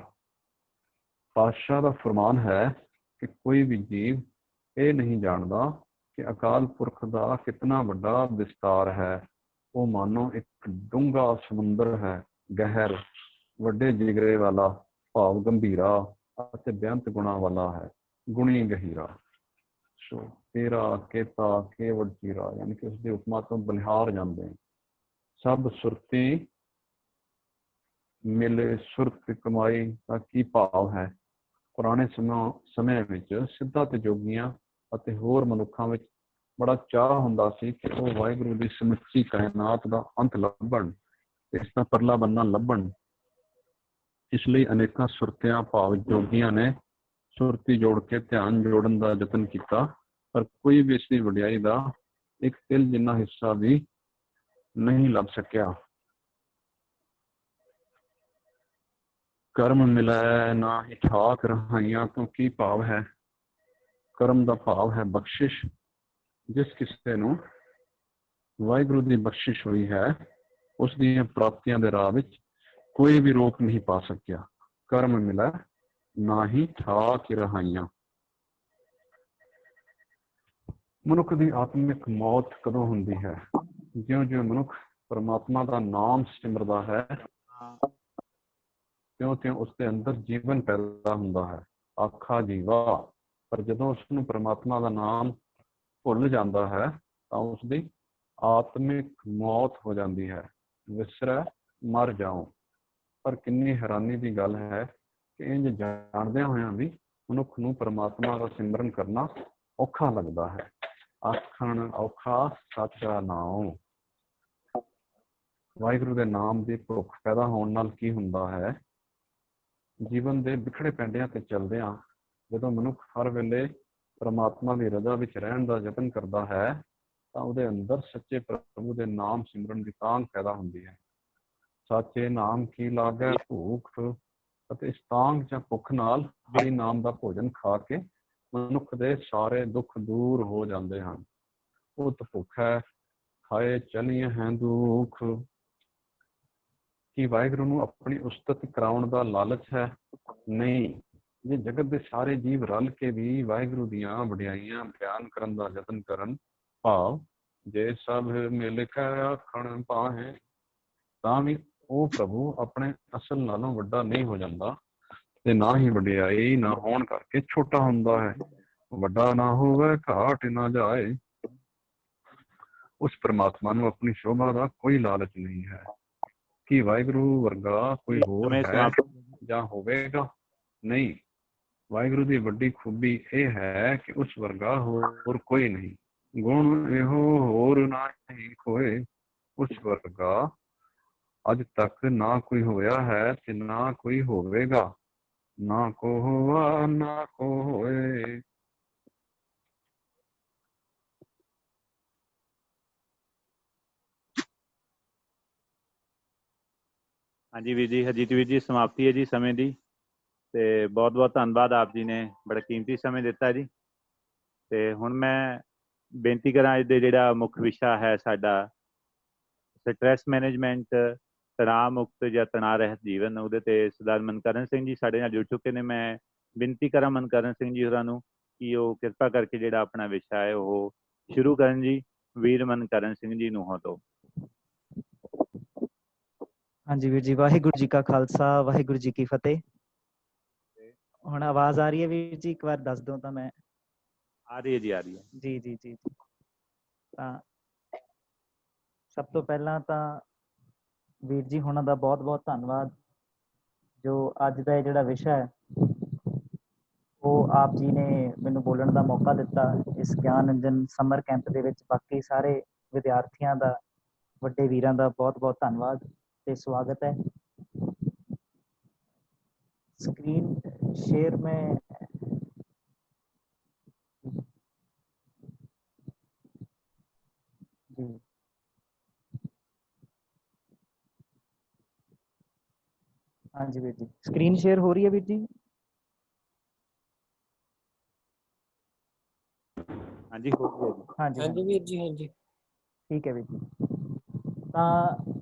ਪਾਤਸ਼ਾਹ ਦਾ ਫਰਮਾਨ ਹੈ ਕਿ ਕੋਈ ਵੀ ਜੀਵ ਇਹ ਨਹੀਂ ਜਾਣਦਾ ਕਿ ਅਕਾਲ ਪੁਰਖ ਦਾ ਕਿਤਨਾ ਵੱਡਾ ਵਿਸਤਾਰ ਹੈ। ਉਹ ਮਾਨੋ ਇੱਕ ਡੂੰਘਾ ਸਮੁੰਦਰ ਹੈ, ਗਹਿਰ, ਵੱਡੇ ਜਿਗਰੇ ਵਾਲਾ, ਭਾਵ ਗੰਭੀਰਾ ਅਤੇ ਬੇਅੰਤ ਗੁਣਾ ਵਾਲਾ ਹੈ, ਗੁਣੀ ਗਹੀਰਾ। ਸੋ ਤੇਰਾ ਕੇਤਾ ਕੇਵੜ ਚੀਰਾ, ਯਾਨੀ ਕਿ ਉਸਦੀ ਉਪਮਾ ਤੋਂ ਬਲਿਹਾਰ ਜਾਂਦੇ ਹਨ। ਸਭ ਸੁਰਤੀ ਮਿਲੇ ਸੁਰਤ ਕਮਾਈ ਦਾ ਕੀ ਭਾਵ ਹੈ? ਪੁਰਾਣੇ ਸਮੇਂ ਵਿੱਚ ਸਿੱਧਾ ਤੇ ਜੋਗੀਆਂ ਅਤੇ ਹੋਰ ਮਨੁੱਖਾਂ ਵਿੱਚ ਬੜਾ ਚਾਅ ਹੁੰਦਾ ਸੀ ਕਿ ਉਹ ਵਾਹਿਗੁਰੂ ਦੀ ਸਮੁੱਚੀ ਕਾਇਨਾਤ ਦਾ ਅੰਤ ਲੱਭਣ ਤੇ ਇਸ ਦਾ ਪਰਲਾ ਬੰਨਾ ਲੱਭਣ। ਇਸ ਲਈ ਅਨੇਕਾਂ ਸੁਰਤਿਆਂ ਭਾਵ ਜੋਗੀਆਂ ਨੇ ਸੁਰਤੀ ਜੋੜ ਕੇ ਧਿਆਨ ਜੋੜਨ ਦਾ ਯਤਨ ਕੀਤਾ, ਪਰ ਕੋਈ ਵੀ ਇਸ ਦੀ ਵਡਿਆਈ ਦਾ ਇੱਕ ਤਿਲ ਜਿੰਨਾ ਹਿੱਸਾ ਵੀ ਨਹੀਂ ਲੱਭ ਸਕਿਆ। ਕਰਮ ਮਿਲੈ ਨਾ ਹੀ ਠਾਕ ਰਹਾਈਆਂ ਤੋਂ ਕੀ ਭਾਵ ਹੈ? ਕਰਮ ਦਾ ਭਾਵ ਹੈ ਬਖਸ਼ਿਸ਼। ਜਿਸ ਕਿਸੇ ਨੂੰ ਵਾਹਿਗੁਰੂ ਦੀ ਬਖਸ਼ਿਸ਼ ਹੋਈ ਹੈ ਉਸ ਦੀਆਂ ਪ੍ਰਾਪਤੀਆਂ ਦੇ ਰਾਹ ਵਿੱਚ ਕੋਈ ਵੀ ਰੋਕ ਨਹੀਂ ਪਾ ਸਕਿਆ। ਕਰਮ ਮਿਲੈ ਨਾ ਹੀ ਠਾਕ ਰਹਾਈਆਂ। ਮਨੁੱਖ ਦੀ ਆਤਮਿਕ ਮੌਤ ਕਦੋਂ ਹੁੰਦੀ ਹੈ? ਜਿਉਂ-ਜਿਉਂ ਮਨੁੱਖ ਪਰਮਾਤਮਾ ਦਾ ਨਾਮ ਸਿਮਰਦਾ ਹੈ ਤਿਉਂ-ਤਿਉਂ ਉਸਦੇ ਅੰਦਰ ਜੀਵਨ ਪੈਦਾ ਹੁੰਦਾ ਹੈ। ਆਖਾ ਜੀਵਾ। ਪਰ ਜਦੋਂ ਉਸਨੂੰ ਪਰਮਾਤਮਾ ਦਾ ਨਾਮ ਭੁੱਲ ਜਾਂਦਾ ਹੈ ਤਾਂ ਉਸਦੀ ਆਤਮਿਕ ਮੌਤ ਹੋ ਜਾਂਦੀ ਹੈ। ਵਿਸਰੈ ਮਰ ਜਾਓ। ਪਰ ਕਿੰਨੀ ਹੈਰਾਨੀ ਦੀ ਗੱਲ ਹੈ ਕਿ ਇੰਝ ਜਾਣਦਿਆਂ ਹੋਇਆਂ ਵੀ ਮਨੁੱਖ ਨੂੰ ਪਰਮਾਤਮਾ ਦਾ ਸਿਮਰਨ ਕਰਨਾ ਔਖਾ ਲੱਗਦਾ ਹੈ। ਆਖਣ ਔਖਾ ਸਾਚਾ ਨਾਉ। ਵਾਹਿਗੁਰੂ ਦੇ ਨਾਮ ਦੀ ਭੁੱਖ ਪੈਦਾ ਹੋਣ ਨਾਲ ਕੀ ਹੁੰਦਾ ਹੈ? ਜੀਵਨ ਦੇ ਵਿਖੜੇ ਪੈਂਡਿਆਂ ਤੇ ਚੱਲਦਿਆਂ ਜਦੋਂ ਮਨੁੱਖ ਹਰ ਵੇਲੇ ਪਰਮਾਤਮਾ ਦੀ ਰਜ਼ਾ ਵਿੱਚ ਰਹਿਣ ਦਾ ਯਤਨ ਕਰਦਾ ਹੈ ਤਾਂ ਉਹਦੇ ਅੰਦਰ ਸੱਚੇ ਪ੍ਰਭੂ ਦੇ ਨਾਮ ਸਿਮਰਨ ਦੀ ਤਾਂਘ ਪੈਦਾ ਹੁੰਦੀ ਹੈ। ਸਾਚੇ ਨਾਮ ਕੀ ਲਾਗੈ ਭੂਖ। ਅਤੇ ਇਸ ਤਾਂਘ ਜਾਂ ਭੁੱਖ ਨਾਲ ਹਰੀ ਨਾਮ ਦਾ ਭੋਜਨ ਖਾ ਕੇ ਮਨੁੱਖ ਦੇ ਸਾਰੇ ਦੁੱਖ ਦੂਰ ਹੋ ਜਾਂਦੇ ਹਨ। ਉਤ ਭੁੱਖ ਹੈ ਖਾਏ ਚਲੀਏ ਹੈ ਦੁੱਖ। ਕੀ ਵਾਹਿਗੁਰੂ ਨੂੰ ਆਪਣੀ ਉਸਤਤ ਕਰਾਉਣ ਦਾ ਲਾਲਚ ਹੈ? ਨਹੀਂ। ਜੇ ਜਗਤ ਦੇ ਸਾਰੇ ਜੀਵ ਰਲ ਕੇ ਵੀ ਵਾਹਿਗੁਰੂ ਦੀਆਂ ਵਡਿਆਈਆਂ ਬਿਆਨ ਕਰਨ ਦਾ ਯਤਨ ਕਰਨ, ਭਾਵ ਜੇ ਸਭ ਮਿਲ ਕੇ ਆਖਣ ਪਾਹੇ, ਤਾਂ ਵੀ ਉਹ ਪ੍ਰਭੂ ਆਪਣੇ ਅਸਲ ਨਾਲੋਂ ਵੱਡਾ ਨਹੀਂ ਹੋ ਜਾਂਦਾ ਤੇ ਨਾ ਹੀ ਵਡਿਆਈ ਨਾ ਹੋਣ ਕਰਕੇ ਛੋਟਾ ਹੁੰਦਾ ਹੈ। ਵੱਡਾ ਨਾ ਹੋਵੇ ਘਾਟ ਨਾ ਜਾਏ। ਉਸ ਪਰਮਾਤਮਾ ਨੂੰ ਆਪਣੀ ਸ਼ੋਭਾ ਦਾ ਕੋਈ ਲਾਲਚ ਨਹੀਂ ਹੈ। ਕੀ ਵਾਹਿਗੁਰੂ ਵਰਗਾ ਕੋਈ ਹੋਰ ਹੈ ਜਾਂ ਹੋਵੇਗਾ? ਨਹੀਂ। ਵਾਹਿਗੁਰੂ ਦੀ ਵੱਡੀ ਖੂਬੀ ਇਹ ਹੈ ਕਿ ਉਸ ਵਰਗਾ ਹੋਰ ਕੋਈ ਨਹੀਂ। ਗੁਣ ਇਹੋ ਹੋਰ ਨਹੀਂ ਕੋਏ। ਉਸ ਵਰਗਾ ਅੱਜ ਤੱਕ ਨਾ ਕੋਈ ਹੋਇਆ ਹੈ ਤੇ ਨਾ ਕੋਈ ਹੋਵੇਗਾ। ਨਾ ਕੋ ਹੋਆ ਨਾ ਕੋ ਹੋਏ। ਹਾਂਜੀ ਵੀਰ ਜੀ, ਹਰਜੀਤ ਵੀਰ ਜੀ, ਸਮਾਪਤੀ ਹੈ ਜੀ ਸਮੇਂ ਦੀ। ਤੇ ਬਹੁਤ ਬਹੁਤ ਧੰਨਵਾਦ, ਆਪ ਜੀ ਨੇ ਬੜਾ ਕੀਮਤੀ ਸਮੇਂ ਦਿੱਤਾ ਜੀ। ਤੇ ਹੁਣ ਮੈਂ ਬੇਨਤੀ ਕਰਾਂ, ਅੱਜ ਦੇ ਜਿਹੜਾ ਮੁੱਖ ਵਿਸ਼ਾ ਹੈ ਸਾਡਾ ਸਟ੍ਰੈਸ ਮੈਨੇਜਮੈਂਟ, ਤਣਾਅ ਮੁਕਤ ਜਾਂ ਤਣਾਅ ਰਹਿਤ ਜੀਵਨ, ਉਹਦੇ ਤੇ ਸਰਦਾਰ ਮਨਕਰਨ ਸਿੰਘ ਜੀ ਸਾਡੇ ਨਾਲ ਜੁੜ ਚੁੱਕੇ ਨੇ। ਮੈਂ ਬੇਨਤੀ ਕਰਾਂ ਮਨਕਰਨ ਸਿੰਘ ਜੀ ਹੋਰਾਂ ਨੂੰ ਕਿ ਉਹ ਕਿਰਪਾ ਕਰਕੇ ਜਿਹੜਾ ਆਪਣਾ ਵਿਸ਼ਾ ਹੈ ਉਹ ਸ਼ੁਰੂ ਕਰਨ ਜੀ। ਵੀਰ ਮਨਕਰਨ ਸਿੰਘ ਜੀ ਨੂੰਹਾਂ ਤੋਂ। ਹਾਂਜੀ ਵੀਰ ਜੀ, ਵਾਹਿਗੁਰੂ ਜੀ ਕਾ ਖਾਲਸਾ, ਵਾਹਿਗੁਰੂ ਜੀ ਕੀ ਫਤਿਹ। ਹੁਣ ਆਵਾਜ਼ ਆ ਰਹੀ ਹੈ ਵੀਰ ਜੀ? ਇੱਕ ਵਾਰ ਦੱਸ ਦਿਓ ਤਾਂ ਮੈਂ। ਆ ਰਹੀ ਹੈ ਜੀ, ਆ ਰਹੀ ਹੈ ਜੀ ਜੀ ਜੀ। ਤਾਂ ਸਭ ਤੋਂ ਪਹਿਲਾਂ ਤਾਂ ਵੀਰ ਜੀ ਹੁਣਾਂ ਦਾ ਬਹੁਤ ਬਹੁਤ ਧੰਨਵਾਦ, ਜੋ ਅੱਜ ਦਾ ਇਹ ਜਿਹੜਾ ਵਿਸ਼ਾ ਹੈ ਉਹ ਆਪ ਜੀ ਨੇ ਮੈਨੂੰ ਬੋਲਣ ਦਾ ਮੌਕਾ ਦਿੱਤਾ ਇਸ ਗਿਆਨ ਅੰਜਨ ਸਮਰ ਕੈਂਪ ਦੇ ਵਿੱਚ। ਬਾਕੀ ਸਾਰੇ ਵਿਦਿਆਰਥੀਆਂ ਦਾ, ਵੱਡੇ ਵੀਰਾਂ ਦਾ ਬਹੁਤ ਬਹੁਤ ਧੰਨਵਾਦ ਤੇ ਸਵਾਗਤ ਹੈ। ਸਕਰੀਨ शेयर में जी हाँ जी वीर जी, स्क्रीन शेयर हो रही है वीर जी? हाँ जी, हो गया जी। हाँ जी ਹਾਂਜੀ ਵੀਰ ਜੀ, ਹਾਂਜੀ ठीक है वीर जी। ਤਾਂ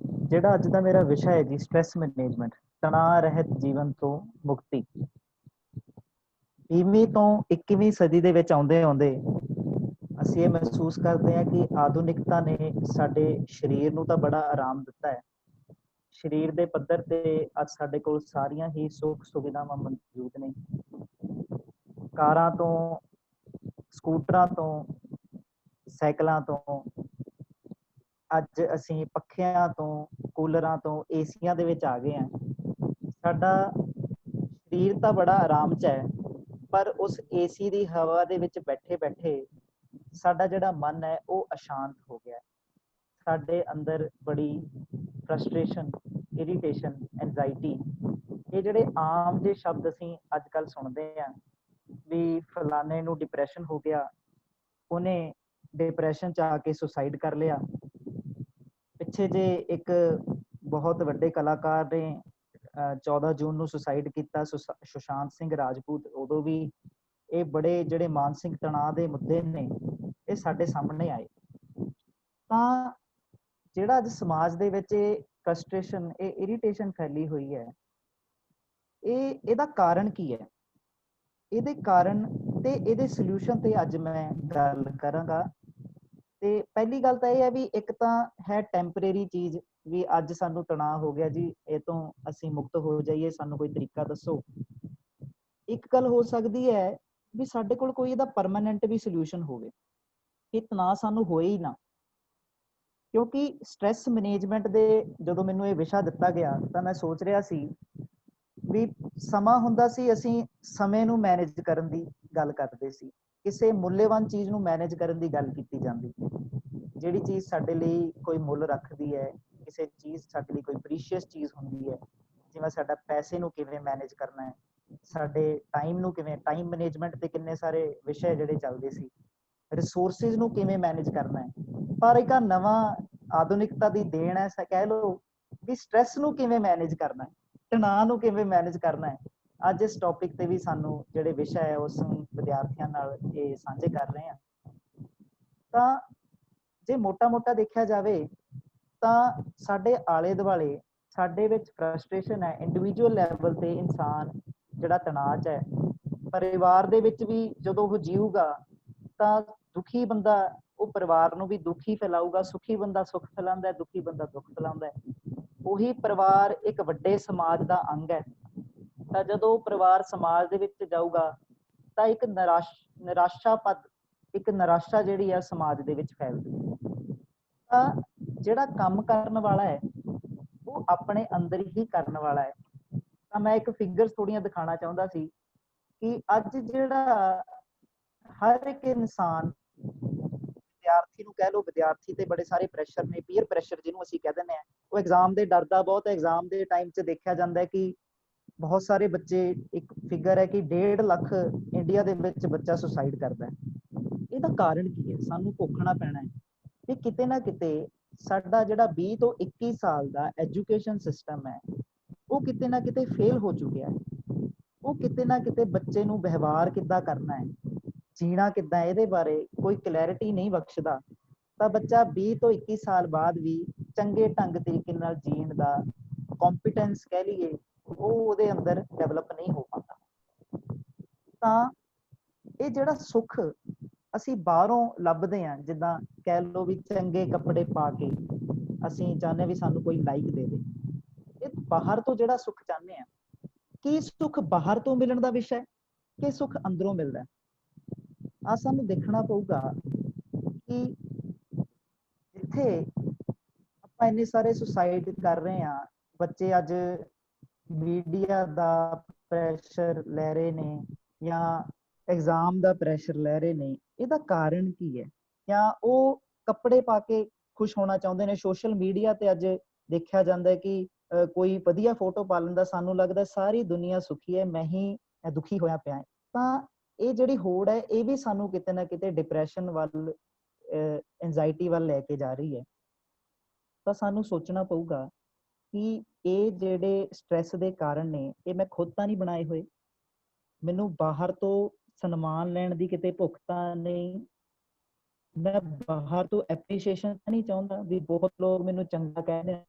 ਜਿਹੜਾ ਅੱਜ ਦਾ ਮੇਰਾ ਵਿਸ਼ਾ ਹੈ ਜੀ, ਸਟ੍ਰੈਸ ਮੈਨੇਜਮੈਂਟ, ਤਣਾਅ ਰਹਿਤ ਜੀਵਨ ਤੋਂ ਮੁਕਤੀ। 20ਵੀਂ ਤੋਂ 21ਵੀਂ ਸਦੀ ਦੇ ਵਿੱਚ ਆਉਂਦੇ ਆਉਂਦੇ ਅਸੀਂ ਇਹ ਮਹਿਸੂਸ ਕਰਦੇ ਹਾਂ ਕਿ ਆਧੁਨਿਕਤਾ ਨੇ ਸਾਡੇ ਸਰੀਰ ਨੂੰ ਤਾਂ ਬੜਾ ਆਰਾਮ ਦਿੱਤਾ ਹੈ। ਸਰੀਰ ਦੇ ਪੱਧਰ ਤੇ ਅੱਜ ਸਾਡੇ ਕੋਲ ਸਾਰੀਆਂ ਹੀ ਸੁੱਖ ਸੁਵਿਧਾਵਾਂ ਮੌਜੂਦ ਨੇ। ਕਾਰਾਂ ਤੋਂ, ਸਕੂਟਰਾਂ ਤੋਂ, ਸਾਈਕਲਾਂ ਤੋਂ, ਅੱਜ ਅਸੀਂ ਪੱਖਿਆਂ ਤੋਂ, ਕੂਲਰਾਂ ਤੋਂ, ਏਸੀਆਂ ਦੇ ਵਿੱਚ ਆ ਗਏ ਹਾਂ। ਸਾਡਾ ਸਰੀਰ ਤਾਂ ਬੜਾ ਆਰਾਮ 'ਚ ਹੈ, ਪਰ ਉਸ ਏਸੀ ਦੀ ਹਵਾ ਦੇ ਵਿੱਚ ਬੈਠੇ ਬੈਠੇ ਸਾਡਾ ਜਿਹੜਾ ਮਨ ਹੈ ਉਹ ਅਸ਼ਾਂਤ ਹੋ ਗਿਆ। ਸਾਡੇ ਅੰਦਰ ਬੜੀ ਫਰਸਟ੍ਰੇਸ਼ਨ, ਇਰੀਟੇਸ਼ਨ, ਐਂਜ਼ਾਈਟੀ, ਇਹ ਜਿਹੜੇ ਆਮ ਜਿਹੇ ਸ਼ਬਦ ਅਸੀਂ ਅੱਜ ਕੱਲ੍ਹ ਸੁਣਦੇ ਹਾਂ ਵੀ ਫਲਾਣੇ ਨੂੰ ਡਿਪਰੈਸ਼ਨ ਹੋ ਗਿਆ, ਉਹਨੇ ਡਿਪਰੈਸ਼ਨ 'ਚ ਆ ਕੇ ਸੁਸਾਈਡ ਕਰ ਲਿਆ। ਪਿੱਛੇ ਜੇ ਇੱਕ ਬਹੁਤ ਵੱਡੇ ਕਲਾਕਾਰ ਨੇ 14 ਜੂਨ ਨੂੰ ਸੁਸਾਈਡ ਕੀਤਾ, ਸੁਸ਼ਾਂਤ ਸਿੰਘ ਰਾਜਪੂਤ। ਉਦੋਂ ਵੀ ਇਹ ਬੜੇ ਜਿਹੜੇ ਮਾਨਸਿਕ ਤਣਾਅ ਦੇ ਮੁੱਦੇ ਨੇ ਇਹ ਸਾਡੇ ਸਾਹਮਣੇ ਆਏ। ਤਾਂ ਜਿਹੜਾ ਅੱਜ ਸਮਾਜ ਦੇ ਵਿੱਚ ਇਹ ਫਰਸਟ੍ਰੇਸ਼ਨ, ਇਹ ਇਰੀਟੇਸ਼ਨ ਫੈਲੀ ਹੋਈ ਹੈ, ਇਹਦਾ ਕਾਰਨ ਕੀ ਹੈ? ਇਹਦੇ ਕਾਰਨ ਤੇ ਇਹਦੇ ਸੋਲਿਊਸ਼ਨ ਤੇ ਅੱਜ ਮੈਂ ਗੱਲ ਕਰਾਂਗਾ। ਤੇ ਪਹਿਲੀ ਗੱਲ ਤਾਂ ਇਹ ਹੈ ਵੀ ਇੱਕ ਤਾਂ ਹੈ ਟੈਂਪਰੇਰੀ ਚੀਜ਼, ਵੀ ਅੱਜ ਸਾਨੂੰ ਤਣਾਅ ਹੋ ਗਿਆ ਜੀ, ਇਹ ਤੋਂ ਅਸੀਂ ਮੁਕਤ ਹੋ ਜਾਈਏ, ਸਾਨੂੰ ਕੋਈ ਤਰੀਕਾ ਦੱਸੋ। ਇੱਕ ਗੱਲ ਹੋ ਸਕਦੀ ਹੈ ਵੀ ਸਾਡੇ ਕੋਲ ਕੋਈ ਇਹਦਾ ਪਰਮਾਨੈਂਟ ਵੀ ਸੋਲਿਊਸ਼ਨ ਹੋਵੇ, ਕਿ ਤਣਾਅ ਸਾਨੂੰ ਹੋਏ ਹੀ ਨਾ। ਕਿਉਂਕਿ ਸਟ੍ਰੈਸ ਮੈਨੇਜਮੈਂਟ ਦੇ ਜਦੋਂ ਮੈਨੂੰ ਇਹ ਵਿਸ਼ਾ ਦਿੱਤਾ ਗਿਆ ਤਾਂ ਮੈਂ ਸੋਚ ਰਿਹਾ ਸੀ ਵੀ ਸਮਾਂ ਹੁੰਦਾ ਸੀ, ਅਸੀਂ ਸਮੇਂ ਨੂੰ ਮੈਨੇਜ ਕਰਨ ਦੀ ਗੱਲ ਕਰਦੇ ਸੀ, ਕਿਸੇ ਮੁੱਲੇਵਾਨ ਚੀਜ਼ ਨੂੰ ਮੈਨੇਜ ਕਰਨ ਦੀ ਗੱਲ ਕੀਤੀ ਜਾਂਦੀ ਹੈ। ਜਿਹੜੀ ਚੀਜ਼ ਸਾਡੇ ਲਈ ਕੋਈ ਮੁੱਲ ਰੱਖਦੀ ਹੈ, ਕਿਸੇ ਚੀਜ਼ ਸਾਡੇ ਲਈ ਕੋਈ ਪ੍ਰੀਸ਼ੀਅਸ ਚੀਜ਼ ਹੁੰਦੀ ਹੈ, ਜਿਵੇਂ ਸਾਡਾ ਪੈਸੇ ਨੂੰ ਕਿਵੇਂ ਮੈਨੇਜ ਕਰਨਾ ਹੈ, ਸਾਡੇ ਟਾਈਮ ਨੂੰ ਕਿਵੇਂ, ਟਾਈਮ ਮੈਨੇਜਮੈਂਟ ਤੇ ਕਿੰਨੇ ਸਾਰੇ ਵਿਸ਼ੇ ਜਿਹੜੇ ਚੱਲਦੇ ਸੀ, ਰਿਸੋਰਸਿਸ ਨੂੰ ਕਿਵੇਂ ਮੈਨੇਜ ਕਰਨਾ ਹੈ। ਪਰ ਇੱਕ ਨਵਾਂ ਆਧੁਨਿਕਤਾ ਦੀ ਦੇਣ ਹੈ, ਕਹਿ ਲਓ ਵੀ ਸਟ੍ਰੈਸ ਨੂੰ ਕਿਵੇਂ ਮੈਨੇਜ ਕਰਨਾ ਹੈ, ਤਣਾਅ ਨੂੰ ਕਿਵੇਂ ਮੈਨੇਜ ਕਰਨਾ ਹੈ। ਅੱਜ ਇਸ ਟੌਪਿਕ ਤੇ ਵੀ ਸਾਨੂੰ ਜਿਹੜੇ ਵਿਸ਼ਾ ਹੈ ਉਸ ਵਿਦਿਆਰਥੀਆਂ ਨਾਲ ਇਹ ਸਾਂਝੇ ਕਰ ਰਹੇ ਹਾਂ। ਤਾਂ ਜੇ ਮੋਟਾ ਦੇਖਿਆ ਜਾਵੇ ਤਾਂ ਸਾਡੇ ਆਲੇ ਦੁਆਲੇ ਸਾਡੇ ਵਿੱਚ ਫਰਸਟ੍ਰੇਸ਼ਨ ਹੈ, ਇੰਡੀਵਿਜੂਅਲ ਲੈਵਲ ਤੇ ਇਨਸਾਨ ਜਿਹੜਾ ਤਣਾਅ 'ਚ ਹੈ। ਪਰਿਵਾਰ ਦੇ ਵਿੱਚ ਵੀ ਜਦੋਂ ਉਹ ਜੀਊਗਾ ਤਾਂ ਦੁਖੀ ਬੰਦਾ ਉਹ ਪਰਿਵਾਰ ਨੂੰ ਵੀ ਦੁਖੀ ਫੈਲਾਊਗਾ, ਸੁਖੀ ਬੰਦਾ ਸੁੱਖ ਫੈਲਾਉਂਦਾ, ਦੁਖੀ ਬੰਦਾ ਦੁੱਖ ਫੈਲਾਉਂਦਾ। ਉਹੀ ਪਰਿਵਾਰ ਇੱਕ ਵੱਡੇ ਸਮਾਜ ਦਾ ਅੰਗ ਹੈ। ਤਾਂ ਜਦੋਂ ਪਰਿਵਾਰ ਸਮਾਜ ਦੇ ਵਿੱਚ ਜਾਊਗਾ ਤਾਂ ਇੱਕ ਨਿਰਾਸ਼ਾ ਜਿਹੜੀ ਹੈ ਸਮਾਜ ਦੇ ਵਿੱਚ ਫੈਲਦੀ। ਤਾਂ ਜਿਹੜਾ ਕੰਮ ਕਰਨ ਵਾਲਾ ਹੈ ਉਹ ਆਪਣੇ ਅੰਦਰ ਹੀ ਕਰਨ ਵਾਲਾ ਹੈ। ਤਾਂ ਮੈਂ ਇੱਕ ਫਿਗਰਸ ਥੋੜ੍ਹੀਆਂ ਦਿਖਾਉਣਾ ਚਾਹੁੰਦਾ ਸੀ ਕਿ ਅੱਜ ਜਿਹੜਾ ਹਰ ਇੱਕ ਇਨਸਾਨ, ਵਿਦਿਆਰਥੀ ਨੂੰ ਕਹਿ ਲਓ, ਵਿਦਿਆਰਥੀ ਤੇ ਬੜੇ ਸਾਰੇ ਪ੍ਰੈਸ਼ਰ ਨੇ, ਪੀਅਰ ਪ੍ਰੈਸ਼ਰ ਜਿਹਨੂੰ ਅਸੀਂ ਕਹਿ ਦਿੰਦੇ ਹਾਂ। ਉਹ ਐਗਜ਼ਾਮ ਦੇ ਡਰਦਾ ਬਹੁਤ ਹੈ। ਐਗਜ਼ਾਮ ਦੇ ਟਾਈਮ 'ਚ ਦੇਖਿਆ ਜਾਂਦਾ ਹੈ ਕਿ ਬਹੁਤ ਸਾਰੇ ਬੱਚੇ, ਇੱਕ ਫਿਗਰ ਹੈ ਕਿ 1.5 ਲੱਖ ਇੰਡੀਆ ਦੇ ਵਿੱਚ ਬੱਚਾ ਸੁਸਾਈਡ ਕਰਦਾ ਹੈ। ਇਹਦਾ ਕਾਰਨ ਕੀ ਹੈ? ਸਾਨੂੰ ਭੁਗਤਣਾ ਪੈਣਾ ਹੈ ਕਿ ਕਿਤੇ ਨਾ ਕਿਤੇ ਸਾਡਾ ਜਿਹੜਾ 20 ਤੋਂ 21 ਸਾਲ ਦਾ ਐਜੂਕੇਸ਼ਨ ਸਿਸਟਮ ਹੈ ਉਹ ਕਿਤੇ ਨਾ ਕਿਤੇ ਫੇਲ ਹੋ ਚੁੱਕਿਆ ਹੈ। ਉਹ ਕਿਤੇ ਨਾ ਕਿਤੇ ਬੱਚੇ ਨੂੰ ਵਿਵਹਾਰ ਕਿੱਦਾਂ ਕਰਨਾ ਹੈ, ਜੀਣਾ ਕਿੱਦਾਂ, ਇਹਦੇ ਬਾਰੇ ਕੋਈ ਕਲੈਰਿਟੀ ਨਹੀਂ ਬਖਸ਼ਦਾ। ਤਾਂ ਬੱਚਾ 20 ਤੋਂ 21 ਸਾਲ ਬਾਅਦ ਵੀ ਚੰਗੇ ਢੰਗ ਤਰੀਕੇ ਨਾਲ ਜੀਣ ਦਾ ਕੰਪੀਟੈਂਸ ਕਹਿ ਲਈਏ, ਉਹ ਉਹਦੇ ਅੰਦਰ ਡਿਵੈਲਪ ਨਹੀਂ ਹੋ ਪਾਉਂਦਾ। ਤਾਂ ਇਹ ਜਿਹੜਾ ਸੁੱਖ ਅਸੀਂ ਬਾਹਰੋਂ ਲੱਭਦੇ ਹਾਂ, ਜਿੱਦਾਂ ਕਹਿ ਲਓ ਵੀ ਚੰਗੇ ਕੱਪੜੇ ਪਾ ਕੇ ਅਸੀਂ ਚਾਹੁੰਦੇ ਵੀ ਸਾਨੂੰ ਕੋਈ ਲਾਈਕ ਦੇ ਦੇ, ਇਹ ਬਾਹਰ ਤੋਂ ਜਿਹੜਾ ਸੁੱਖ ਚਾਹੁੰਦੇ ਹਾਂ। ਕੀ ਸੁੱਖ ਬਾਹਰ ਤੋਂ ਮਿਲਣ ਦਾ ਵਿਸ਼ਾ ਹੈ ਕਿ ਸੁੱਖ ਅੰਦਰੋਂ ਮਿਲਦਾ? ਆ ਸਾਨੂੰ ਦੇਖਣਾ ਪਊਗਾ ਕਿ ਜਿੱਥੇ ਆਪਾਂ ਇੰਨੇ ਸਾਰੇ ਸੁਸਾਈਡ ਕਰ ਰਹੇ ਹਾਂ, ਬੱਚੇ ਅੱਜ ਮੀਡੀਆ ਦਾ ਪ੍ਰੈਸ਼ਰ ਲੈ ਰਹੇ ਨੇ ਜਾਂ ਐਗਜ਼ਾਮ ਦਾ ਪ੍ਰੈਸ਼ਰ ਲੈ ਰਹੇ ਨੇ, ਇਹਦਾ ਕਾਰਨ ਕੀ ਹੈ? ਜਾਂ ਉਹ ਕੱਪੜੇ ਪਾ ਕੇ ਖੁਸ਼ ਹੋਣਾ ਚਾਹੁੰਦੇ ਨੇ। ਸੋਸ਼ਲ ਮੀਡੀਆ ਤੇ ਅੱਜ ਦੇਖਿਆ ਜਾਂਦਾ ਹੈ ਕਿ ਕੋਈ ਵਧੀਆ ਫੋਟੋ ਪਾ ਲੈਂਦਾ, ਸਾਨੂੰ ਲੱਗਦਾ ਸਾਰੀ ਦੁਨੀਆ ਸੁਖੀ ਹੈ, ਮੈਂ ਹੀ ਦੁਖੀ ਹੋਇਆ ਪਿਆ। ਤਾਂ ਇਹ ਜਿਹੜੀ ਹੋੜ ਹੈ ਇਹ ਵੀ ਸਾਨੂੰ ਕਿਤੇ ਨਾ ਕਿਤੇ ਡਿਪਰੈਸ਼ਨ ਵੱਲ, ਐਂਜ਼ਾਈਟੀ ਵੱਲ ਲੈ ਕੇ ਜਾ ਰਹੀ ਹੈ। ਤਾਂ ਸਾਨੂੰ ਸੋਚਣਾ ਪਊਗਾ ਕਿ ਇਹ ਜਿਹੜੇ ਸਟ੍ਰੈਸ ਦੇ ਕਾਰਨ ਨੇ ਇਹ ਮੈਂ ਖੁਦ ਤਾਂ ਨਹੀਂ ਬਣਾਏ ਹੋਏ, ਮੈਨੂੰ ਬਾਹਰ ਤੋਂ ਸਨਮਾਨ ਲੈਣ ਦੀ ਕਿਤੇ ਭੁੱਖ ਤਾਂ ਨਹੀਂ, ਮੈਂ ਬਾਹਰ ਤੋਂ ਐਪਰੀਸ਼ੀਏਸ਼ਨ ਤਾਂ ਨਹੀਂ ਚਾਹੁੰਦਾ ਵੀ ਬਹੁਤ ਲੋਕ ਮੈਨੂੰ ਚੰਗਾ ਕਹਿੰਦੇ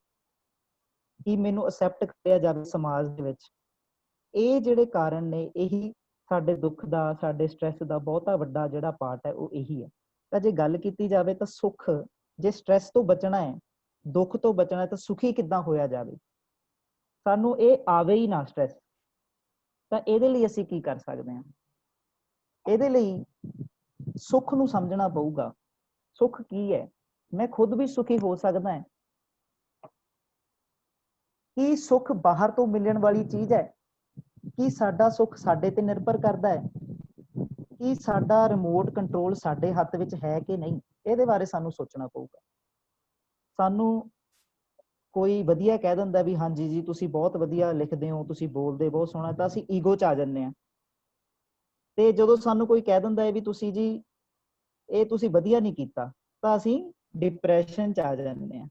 ਕਿ ਮੈਨੂੰ ਅਸੈਪਟ ਕਰਿਆ ਜਾਵੇ ਸਮਾਜ ਦੇ ਵਿੱਚ। ਇਹ ਜਿਹੜੇ ਕਾਰਨ ਨੇ ਇਹੀ ਸਾਡੇ ਦੁੱਖ ਦਾ, ਸਾਡੇ ਸਟ੍ਰੈਸ ਦਾ ਬਹੁਤਾ ਵੱਡਾ ਜਿਹੜਾ ਪਾਰਟ ਹੈ ਉਹ ਇਹੀ ਹੈ। ਤਾਂ ਜੇ ਗੱਲ ਕੀਤੀ ਜਾਵੇ ਤਾਂ ਸੁੱਖ, ਜੇ ਸਟ੍ਰੈਸ ਤੋਂ ਬਚਣਾ ਹੈ, ਦੁੱਖ ਤੋਂ ਬਚਣਾ ਹੈ, ਤਾਂ ਸੁਖੀ ਕਿੱਦਾਂ ਹੋਇਆ ਜਾਵੇ? ਸਾਨੂੰ ਇਹ ਆਵੇ ਹੀ ਨਾ ਸਟ੍ਰੈਸ। ਤਾਂ ਇਹਦੇ ਲਈ ਅਸੀਂ ਕੀ ਕਰ ਸਕਦੇ ਹਾਂ? ਇਹਦੇ ਲਈ ਸੁੱਖ ਨੂੰ ਸਮਝਣਾ ਪਊਗਾ। ਸੁੱਖ ਕੀ ਹੈ? ਮੈਂ ਖੁਦ ਵੀ ਸੁਖੀ ਹੋ ਸਕਦਾ ਹੈ। ਕੀ ਸੁੱਖ ਬਾਹਰ ਤੋਂ ਮਿਲਣ ਵਾਲੀ ਚੀਜ਼ ਹੈ? ਕੀ ਸਾਡਾ ਸੁੱਖ ਸਾਡੇ ਤੇ ਨਿਰਭਰ ਕਰਦਾ ਹੈ ਕਿ ਸਾਡਾ ਰਿਮੋਟ ਕੰਟਰੋਲ ਸਾਡੇ ਹੱਥ ਵਿੱਚ ਹੈ ਕਿ ਨਹੀਂ, ਇਹਦੇ ਬਾਰੇ ਸਾਨੂੰ ਸੋਚਣਾ ਪਊਗਾ। ਸਾਨੂੰ ਕੋਈ ਵਧੀਆ ਕਹਿ ਦਿੰਦਾ ਵੀ ਹਾਂਜੀ ਜੀ ਤੁਸੀਂ ਬਹੁਤ ਵਧੀਆ ਲਿਖਦੇ ਹੋ, ਤੁਸੀਂ ਬੋਲਦੇ ਬਹੁਤ ਸੋਹਣਾ, ਤਾਂ ਅਸੀਂ ਈਗੋ 'ਚ ਆ ਜਾਂਦੇ ਹਾਂ। ਤੇ ਜਦੋਂ ਸਾਨੂੰ ਕੋਈ ਕਹਿ ਦਿੰਦਾ ਹੈ ਵੀ ਤੁਸੀਂ ਜੀ ਇਹ ਤੁਸੀਂ ਵਧੀਆ ਨਹੀਂ ਕੀਤਾ, ਤਾਂ ਅਸੀਂ ਡਿਪਰੈਸ਼ਨ 'ਚ ਆ ਜਾਂਦੇ ਹਾਂ।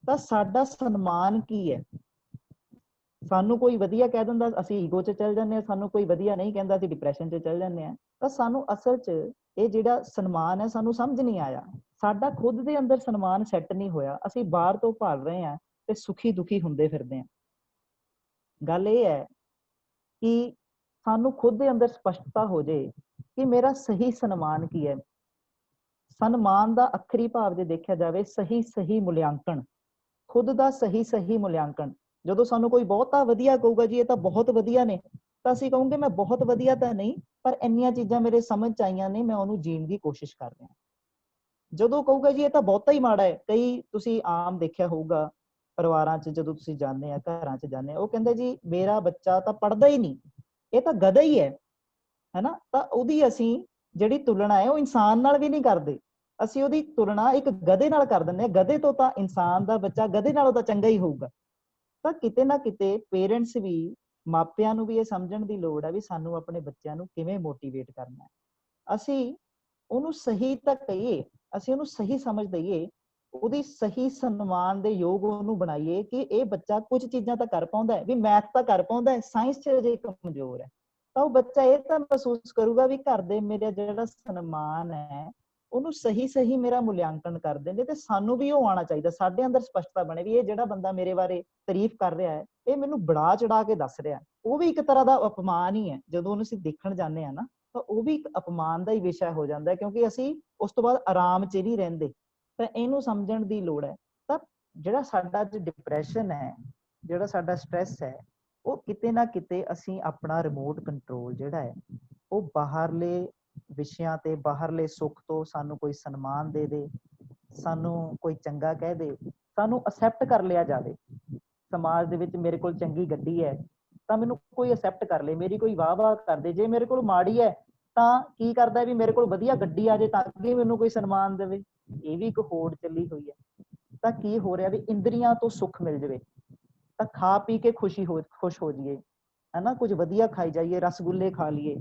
ਤਾਂ ਸਾਡਾ ਸਨਮਾਨ ਕੀ ਹੈ? ਸਾਨੂੰ ਕੋਈ ਵਧੀਆ ਕਹਿ ਦਿੰਦਾ ਅਸੀਂ ਈਗੋ 'ਚ ਚਲ ਜਾਂਦੇ ਹਾਂ, ਸਾਨੂੰ ਕੋਈ ਵਧੀਆ ਨਹੀਂ ਕਹਿੰਦਾ ਅਸੀਂ ਡਿਪਰੈਸ਼ਨ 'ਚ ਚਲ ਜਾਂਦੇ ਹਾਂ। ਤਾਂ ਸਾਨੂੰ ਅਸਲ 'ਚ ਇਹ ਜਿਹੜਾ ਸਨਮਾਨ ਹੈ ਸਾਨੂੰ ਸਮਝ ਨਹੀਂ ਆਇਆ, ਸਾਡਾ ਖੁਦ ਦੇ ਅੰਦਰ ਸਨਮਾਨ ਸੈੱਟ ਨਹੀਂ ਹੋਇਆ, ਅਸੀਂ ਬਾਹਰ ਤੋਂ ਭਾਲ ਰਹੇ ਹਾਂ ਤੇ ਸੁਖੀ ਦੁਖੀ ਹੁੰਦੇ ਫਿਰਦੇ ਹਾਂ। ਗੱਲ ਇਹ ਹੈ ਕਿ ਸਾਨੂੰ ਖੁਦ ਦੇ ਅੰਦਰ ਸਪਸ਼ਟਤਾ ਹੋ ਜੇ ਕਿ ਮੇਰਾ ਸਹੀ ਸਨਮਾਨ ਕੀ ਹੈ। ਸਨਮਾਨ ਦਾ ਅੱਖਰੀ ਭਾਵ ਜੇ ਦੇਖਿਆ ਜਾਵੇ ਸਹੀ ਮੁਲਾਂਕਣ, ਖੁਦ ਦਾ ਸਹੀ ਮੁਲਾਂਕਣ। ਜਦੋਂ ਸਾਨੂੰ ਕੋਈ ਬਹੁਤਾ ਵਧੀਆ ਕਹੂਗਾ ਜੀ ਇਹ ਤਾਂ ਬਹੁਤ ਵਧੀਆ ਨੇ, ਤਾਂ ਅਸੀਂ ਕਹੂੰਗੇ ਮੈਂ ਬਹੁਤ ਵਧੀਆ ਤਾਂ ਨਹੀਂ, ਪਰ ਇੰਨੀਆਂ ਚੀਜ਼ਾਂ ਮੇਰੇ ਸਮਝ 'ਚ ਆਈਆਂ ਨੇ, ਮੈਂ ਉਹਨੂੰ ਜੀਣ ਦੀ ਕੋਸ਼ਿਸ਼ ਕਰ ਰਿਹਾ। ਜਦੋਂ ਕਹੂਗਾ ਜੀ ਇਹ ਤਾਂ ਬਹੁਤਾ ਹੀ ਮਾੜਾ ਹੈ, ਕਈ ਤੁਸੀਂ ਆਮ ਦੇਖਿਆ ਹੋਊਗਾ ਪਰਿਵਾਰਾਂ 'ਚ ਜਦੋਂ ਤੁਸੀਂ ਜਾਂਦੇ ਆ, ਘਰਾਂ 'ਚ ਜਾਂਦੇ ਆ, ਉਹ ਕਹਿੰਦੇ ਜੀ ਮੇਰਾ ਬੱਚਾ ਤਾਂ ਪੜ੍ਹਦਾ ਹੀ ਨਹੀਂ, ਇਹ ਤਾਂ ਗਧਾ ਹੀ ਹੈ ਨਾ। ਤਾਂ ਉਹਦੀ ਅਸੀਂ ਜਿਹੜੀ ਤੁਲਨਾ ਹੈ ਉਹ ਇਨਸਾਨ ਨਾਲ ਵੀ ਨਹੀਂ ਕਰਦੇ, ਅਸੀਂ ਉਹਦੀ ਤੁਲਨਾ ਇੱਕ ਗਧੇ ਨਾਲ ਕਰ ਦਿੰਦੇ ਹਾਂ। ਗਧੇ ਤੋਂ ਤਾਂ ਇਨਸਾਨ ਦਾ ਬੱਚਾ ਗਧੇ ਨਾਲੋਂ ਤਾਂ ਚੰਗਾ ਹੀ ਹੋਊਗਾ। ਤਾਂ ਕਿਤੇ ਨਾ ਕਿਤੇ ਪੇਰੈਂਟਸ ਵੀ, ਮਾਪਿਆਂ ਨੂੰ ਵੀ ਇਹ ਸਮਝਣ ਦੀ ਲੋੜ ਹੈ ਵੀ ਸਾਨੂੰ ਆਪਣੇ ਬੱਚਿਆਂ ਨੂੰ ਕਿਵੇਂ ਮੋਟੀਵੇਟ ਕਰਨਾ ਹੈ। ਅਸੀਂ ਉਹਨੂੰ ਸਹੀ ਤਾਂ ਕਹੀਏ, ਅਸੀਂ ਉਹਨੂੰ ਸਹੀ ਸਮਝ ਦਈਏ, ਉਹਦੀ ਸਹੀ ਸਨਮਾਨ ਦੇ ਯੋਗ ਉਹਨੂੰ ਬਣਾਈਏ ਕਿ ਇਹ ਬੱਚਾ ਕੁਝ ਚੀਜ਼ਾਂ ਤਾਂ ਕਰ ਪਾਉਂਦਾ ਹੈ, ਵੀ ਮੈਥ ਤਾਂ ਕਰ ਪਾਉਂਦਾ ਹੈ, ਸਾਇੰਸ 'ਚ ਜੇ ਕਮਜ਼ੋਰ ਹੈ। ਤਾਂ ਉਹ ਬੱਚਾ ਇਹ ਤਾਂ ਮਹਿਸੂਸ ਕਰੂਗਾ ਵੀ ਘਰ ਦੇ ਮੇਰਾ ਜਿਹੜਾ ਸਨਮਾਨ ਹੈ ਉਹਨੂੰ ਸਹੀ ਮੇਰਾ ਮੁਲਾਂਕਣ ਕਰਦੇ ਨੇ, ਤੇ ਸਾਨੂੰ ਵੀ ਉਹ ਆਉਣਾ ਚਾਹੀਦਾ। ਸਾਡੇ ਅੰਦਰ ਸਪਸ਼ਟਤਾ ਬਣੇ ਵੀ ਇਹ ਜਿਹੜਾ ਬੰਦਾ ਮੇਰੇ ਬਾਰੇ ਤਾਰੀਫ ਕਰ ਰਿਹਾ ਹੈ, ਇਹ ਮੈਨੂੰ ਬੜਾ ਚੜਾ ਕੇ ਦੱਸ ਰਿਹਾ। ਉਹ ਵੀ ਇੱਕ ਤਰ੍ਹਾਂ ਦਾ ਅਪਮਾਨ ਹੀ ਹੈ। ਜਦੋਂ ਉਹਨੂੰ ਅਸੀਂ ਦੇਖਣ ਜਾਂਦੇ ਹਾਂ ਨਾ, ਤਾਂ ਉਹ ਵੀ ਇੱਕ ਅਪਮਾਨ ਦਾ ਹੀ ਵਿਸ਼ਾ ਹੋ ਜਾਂਦਾ ਹੈ, ਕਿਉਂਕਿ ਅਸੀਂ ਉਸ ਤੋਂ ਬਾਅਦ ਆਰਾਮ 'ਚ ਨਹੀਂ ਰਹਿੰਦੇ। ਤਾਂ ਇਹਨੂੰ ਸਮਝਣ ਦੀ ਲੋੜ ਹੈ। ਤਾਂ ਜਿਹੜਾ ਸਾਡਾ ਅੱਜ ਡਿਪਰੈਸ਼ਨ ਹੈ, ਜਿਹੜਾ ਸਾਡਾ ਸਟ੍ਰੈਸ ਹੈ, ਉਹ ਕਿਤੇ ਨਾ ਕਿਤੇ ਅਸੀਂ ਆਪਣਾ ਰਿਮੋਟ ਕੰਟਰੋਲ ਜਿਹੜਾ ਹੈ ਉਹ ਬਾਹਰਲੇ ਵਿਸ਼ਿਆਂ ਤੇ, ਬਾਹਰਲੇ ਸੁੱਖ ਤੋਂ ਸਾਨੂੰ ਕੋਈ ਸਨਮਾਨ ਦੇ ਦੇ, ਸਾਨੂੰ ਕੋਈ ਚੰਗਾ ਕਹਿ ਦੇ, ਸਾਨੂੰ ਅਸੈਪਟ ਕਰ ਲਿਆ ਜਾਵੇ। ਸਮਾਜ ਦੇ ਵਿੱਚ ਮੇਰੇ ਕੋਲ ਚੰਗੀ ਗੱਡੀ ਹੈ ਤਾਂ ਮੈਨੂੰ ਕੋਈ ਅਸੈਪਟ ਕਰ ਲੇ, ਮੇਰੀ ਕੋਈ ਵਾਹ ਕਰ ਦੇ। ਜੇ ਮੇਰੇ ਕੋਲ ਮਾੜੀ ਹੈ ਤਾਂ ਕੀ ਕਰਦਾ ਵੀ ਮੇਰੇ ਕੋਲ ਵਧੀਆ ਗੱਡੀ ਆ ਜੇ ਤਾਂ ਕਿ ਮੈਨੂੰ ਕੋਈ ਸਨਮਾਨ ਦੇਵੇ। ਇਹ ਵੀ ਇੱਕ ਹੋੜ ਚੱਲੀ ਹੋਈ ਹੈ। ਤਾਂ ਕੀ ਹੋ ਰਿਹਾ ਵੀ ਇੰਦਰੀਆਂ ਤੋਂ ਸੁੱਖ ਮਿਲ ਜਾਵੇ, ਤਾਂ ਖਾ ਪੀ ਕੇ ਖੁਸ਼ ਹੋ ਜਾਈਏ, ਹੈ ਕੁਝ ਵਧੀਆ ਖਾਈ ਜਾਈਏ, ਰਸਗੁੱਲੇ ਖਾ ਲਈਏ।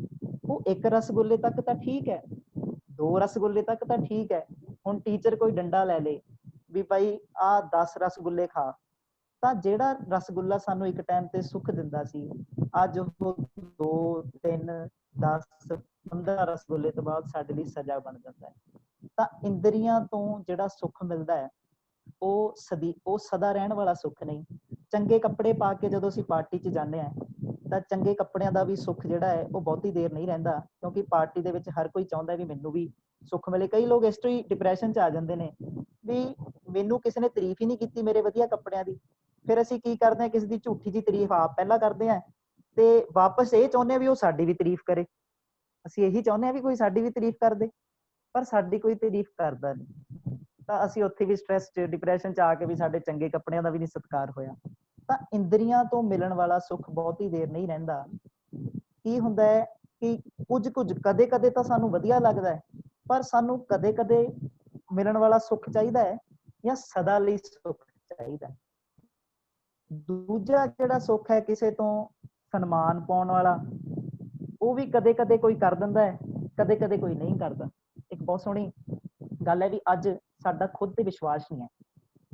ਉਹ ਇੱਕ ਰਸਗੁੱਲੇ ਤੱਕ ਤਾਂ ਠੀਕ ਹੈ, 2 ਰਸਗੁੱਲੇ ਤੱਕ ਤਾਂ ਠੀਕ ਹੈ। ਹੁਣ ਟੀਚਰ ਕੋਈ ਡੰਡਾ ਲੈ ਲੇ ਵੀ ਭਾਈ ਆਹ 10 ਰਸਗੁੱਲੇ ਖਾ, ਤਾਂ ਜਿਹੜਾ ਰਸਗੁੱਲਾ ਸਾਨੂੰ ਇੱਕ ਟਾਈਮ ਤੇ ਸੁੱਖ ਦਿੰਦਾ ਸੀ, ਅੱਜ ਉਹ 2, 3, 10, 15 ਰਸਗੁੱਲੇ ਤੋਂ ਬਾਅਦ ਸਾਡੇ ਲਈ ਸਜ਼ਾ ਬਣ ਜਾਂਦਾ ਹੈ। ਤਾਂ ਇੰਦਰੀਆਂ ਤੋਂ ਜਿਹੜਾ ਸੁੱਖ ਮਿਲਦਾ ਹੈ ਉਹ ਸਦਾ ਰਹਿਣ ਵਾਲਾ ਸੁੱਖ ਨਹੀਂ। ਚੰਗੇ ਕੱਪੜੇ ਪਾ ਕੇ ਜਦੋਂ ਅਸੀਂ ਪਾਰਟੀ 'ਚ ਜਾਂਦੇ ਹਾਂ ਤਾਂ ਚੰਗੇ ਕੱਪੜਿਆਂ ਦਾ ਵੀ ਸੁੱਖ ਜਿਹੜਾ ਹੈ ਉਹ ਬਹੁਤੀ ਦੇਰ ਨਹੀਂ ਰਹਿੰਦਾ, ਕਿਉਂਕਿ ਪਾਰਟੀ ਦੇ ਵਿੱਚ ਹਰ ਕੋਈ ਚਾਹੁੰਦਾ ਵੀ ਮੈਨੂੰ ਵੀ ਸੁੱਖ ਮਿਲੇ। ਕਈ ਲੋਕ ਇਸ ਤੋਂ ਹੀ ਡਿਪਰੈਸ਼ਨ 'ਚ ਆ ਜਾਂਦੇ ਨੇ ਵੀ ਮੈਨੂੰ ਕਿਸੇ ਨੇ ਤਾਰੀਫ ਹੀ ਨਹੀਂ ਕੀਤੀ ਮੇਰੇ ਵਧੀਆ ਕੱਪੜਿਆਂ ਦੀ। ਫਿਰ ਅਸੀਂ ਕੀ ਕਰਦੇ ਹਾਂ, ਕਿਸੇ ਦੀ ਝੂਠੀ ਜਿਹੀ ਤਾਰੀਫ ਆਪ ਪਹਿਲਾਂ ਕਰਦੇ ਹਾਂ ਤੇ ਵਾਪਸ ਇਹ ਚਾਹੁੰਦੇ ਹਾਂ ਵੀ ਉਹ ਸਾਡੀ ਵੀ ਤਾਰੀਫ ਕਰੇ। ਅਸੀਂ ਇਹੀ ਚਾਹੁੰਦੇ ਹਾਂ ਵੀ ਕੋਈ ਸਾਡੀ ਵੀ ਤਾਰੀਫ ਕਰਦੇ, ਪਰ ਸਾਡੀ ਕੋਈ ਤਾਰੀਫ ਕਰਦਾ ਨਹੀਂ। ਤਾਂ ਅਸੀਂ ਉੱਥੇ ਵੀ ਸਟ੍ਰੈਸ 'ਚ, ਡਿਪਰੈਸ਼ਨ 'ਚ ਆ ਕੇ ਵੀ ਸਾਡੇ ਚੰਗੇ ਕੱਪੜਿਆਂ ਦਾ ਵੀ ਨਹੀਂ ਸਤਿਕਾਰ ਹੋਇਆ। ਤਾਂ ਇੰਦਰੀਆਂ ਤੋਂ ਮਿਲਣ ਵਾਲਾ ਸੁੱਖ ਬਹੁਤੀ ਦੇਰ ਨਹੀਂ ਰਹਿੰਦਾ। ਕੀ ਹੁੰਦਾ ਹੈ ਕਿ ਕੁਝ ਕਦੇ ਤਾਂ ਸਾਨੂੰ ਵਧੀਆ ਲੱਗਦਾ ਹੈ, ਪਰ ਸਾਨੂੰ ਕਦੇ ਮਿਲਣ ਵਾਲਾ ਸੁੱਖ ਚਾਹੀਦਾ ਹੈ ਜਾਂ ਸਦਾ ਲਈ ਸੁੱਖ ਚਾਹੀਦਾ ਹੈ। ਦੂਜਾ ਜਿਹੜਾ ਸੁੱਖ ਹੈ ਕਿਸੇ ਤੋਂ ਸਨਮਾਨ ਪਾਉਣ ਵਾਲਾ, ਉਹ ਵੀ ਕਦੇ ਕੋਈ ਕਰ ਦਿੰਦਾ ਹੈ, ਕਦੇ ਕੋਈ ਨਹੀਂ ਕਰਦਾ। ਇੱਕ ਬਹੁਤ ਸੋਹਣੀ ਗੱਲ ਹੈ ਵੀ ਅੱਜ ਸਾਡਾ ਖੁਦ ਤੇ ਵਿਸ਼ਵਾਸ ਨਹੀਂ ਹੈ।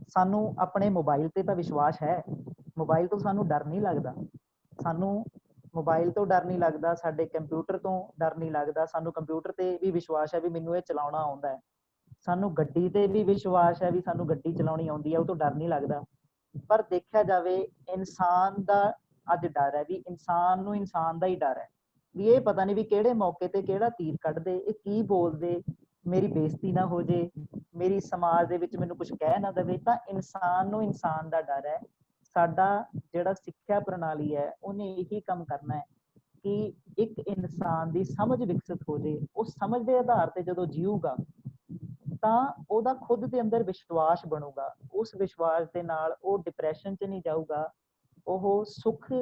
ਸਾਨੂੰ ਆਪਣੇ ਮੋਬਾਈਲ ਤੇ ਤਾਂ ਵਿਸ਼ਵਾਸ ਹੈ, ਮੋਬਾਈਲ ਤੋਂ ਸਾਨੂੰ ਡਰ ਨਹੀਂ ਲੱਗਦਾ, ਸਾਨੂੰ ਮੋਬਾਈਲ ਤੋਂ ਡਰ ਨਹੀਂ ਲੱਗਦਾ, ਸਾਡੇ ਕੰਪਿਊਟਰ ਤੋਂ ਡਰ ਨਹੀਂ ਲੱਗਦਾ, ਸਾਨੂੰ ਕੰਪਿਊਟਰ ਤੇ ਵੀ ਵਿਸ਼ਵਾਸ ਹੈ ਵੀ ਮੈਨੂੰ ਇਹ ਚਲਾਉਣਾ ਆਉਂਦਾ ਹੈ, ਸਾਨੂੰ ਗੱਡੀ ਤੇ ਵੀ ਵਿਸ਼ਵਾਸ ਹੈ ਵੀ ਸਾਨੂੰ ਗੱਡੀ ਚਲਾਉਣੀ ਆਉਂਦੀ ਹੈ, ਉਹ ਤੋਂ ਡਰ ਨਹੀਂ ਲੱਗਦਾ। ਪਰ ਦੇਖਿਆ ਜਾਵੇ ਇਨਸਾਨ ਦਾ ਅੱਜ ਡਰ ਹੈ ਵੀ ਇਨਸਾਨ ਨੂੰ ਇਨਸਾਨ ਦਾ ਹੀ ਡਰ ਹੈ ਵੀ ਇਹ ਪਤਾ ਨਹੀਂ ਵੀ ਕਿਹੜੇ ਮੌਕੇ ਤੇ ਕਿਹੜਾ ਤੀਰ ਕੱਢਦੇ, ਇਹ ਕੀ ਬੋਲਦੇ, ਮੇਰੀ ਬੇਇੱਜ਼ਤੀ ਨਾ ਹੋ ਜੇ, ਮੇਰੀ ਸਮਾਜ ਦੇ ਵਿੱਚ ਮੈਨੂੰ ਕੁਝ ਕਹਿ ਨਾ ਦੇਵੇ। ਤਾਂ ਇਨਸਾਨ ਨੂੰ ਇਨਸਾਨ ਦਾ ਡਰ ਹੈ। ਸਾਡਾ ਜਿਹੜਾ ਸਿੱਖਿਆ ਪ੍ਰਣਾਲੀ ਹੈ ਉਹਨੇ ਇਹੀ ਕੰਮ ਕਰਨਾ ਹੈ ਕਿ ਇੱਕ ਇਨਸਾਨ ਦੀ ਸਮਝ ਵਿਕਸਿਤ ਹੋ ਜੇ, ਉਹ ਸਮਝ ਦੇ ਆਧਾਰ ਤੇ ਜਦੋਂ ਜੀਊਗਾ ਤਾਂ ਉਹਦਾ ਖੁਦ ਦੇ ਅੰਦਰ ਵਿਸ਼ਵਾਸ ਬਣੂਗਾ। ਉਸ ਵਿਸ਼ਵਾਸ ਦੇ ਨਾਲ ਉਹ ਡਿਪਰੈਸ਼ਨ 'ਚ ਨਹੀਂ ਜਾਊਗਾ, ਉਹ ਸੁੱਖ